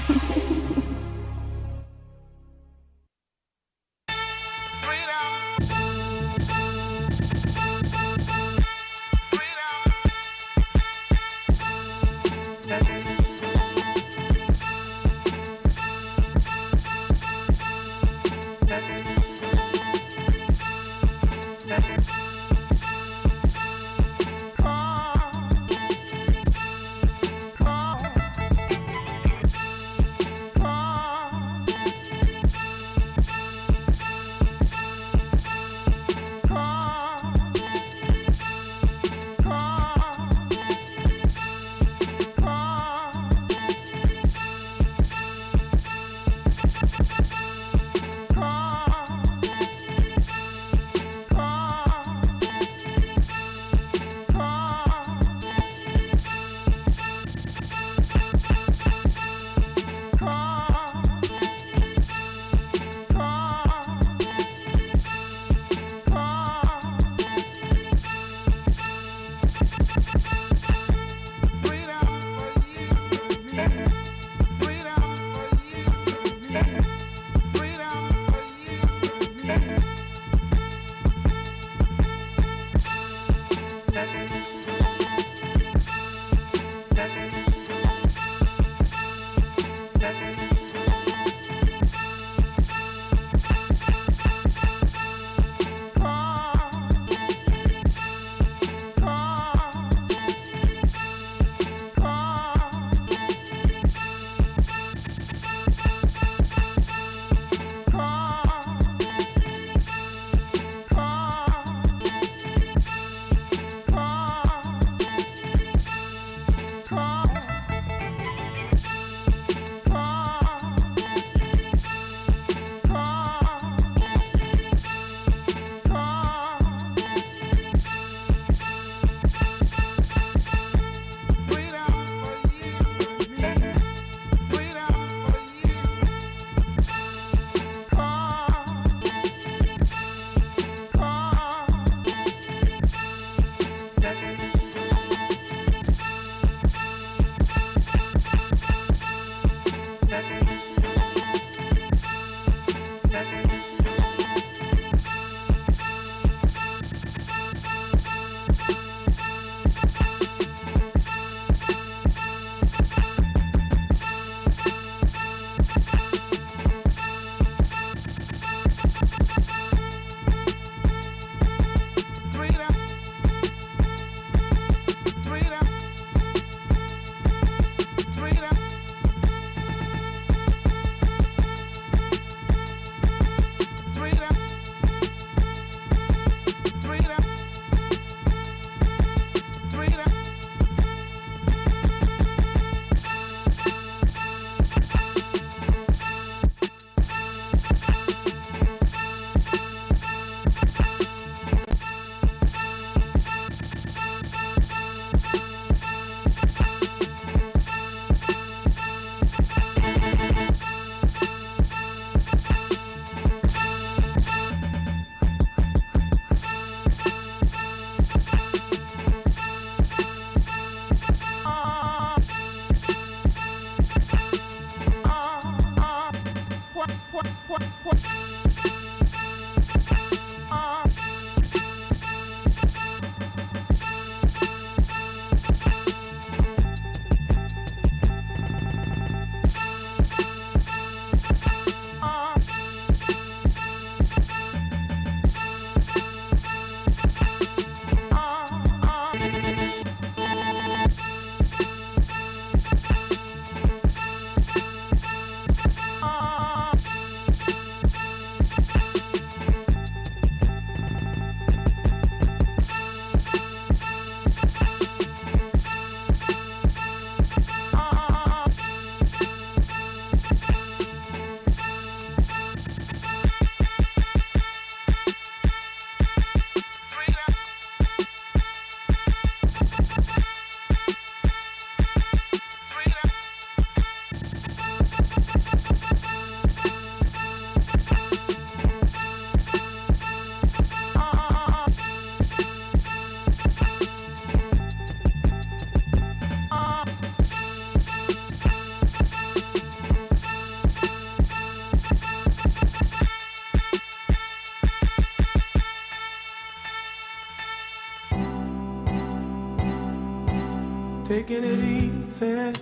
Taking it easy,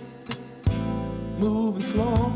moving slow.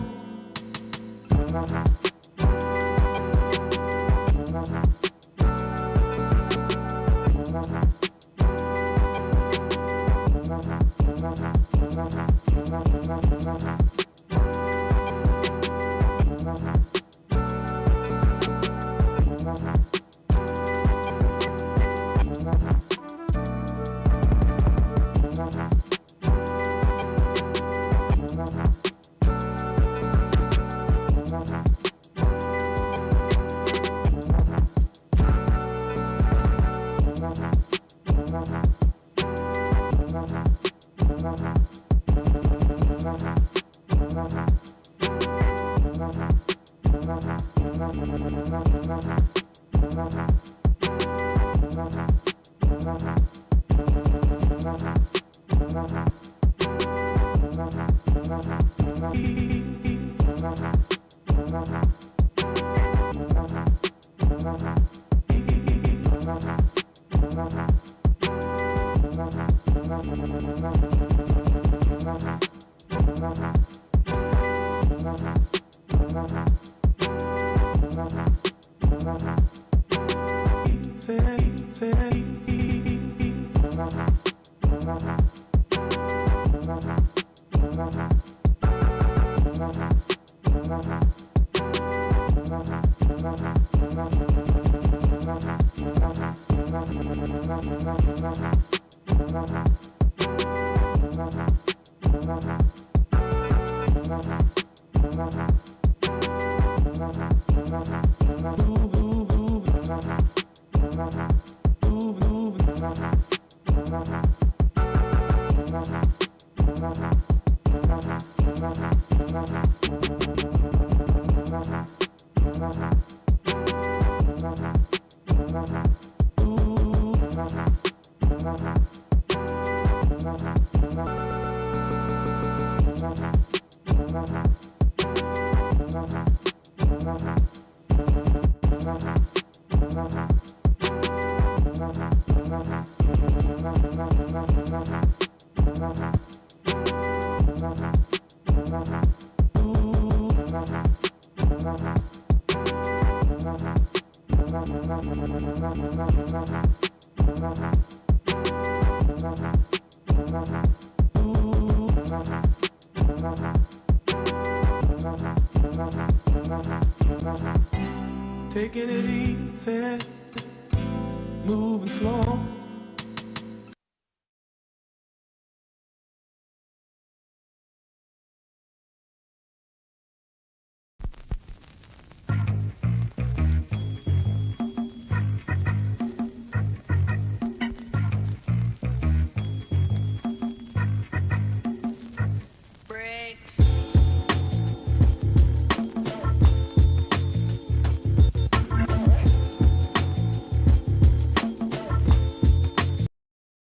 Taking it easy, moving slow.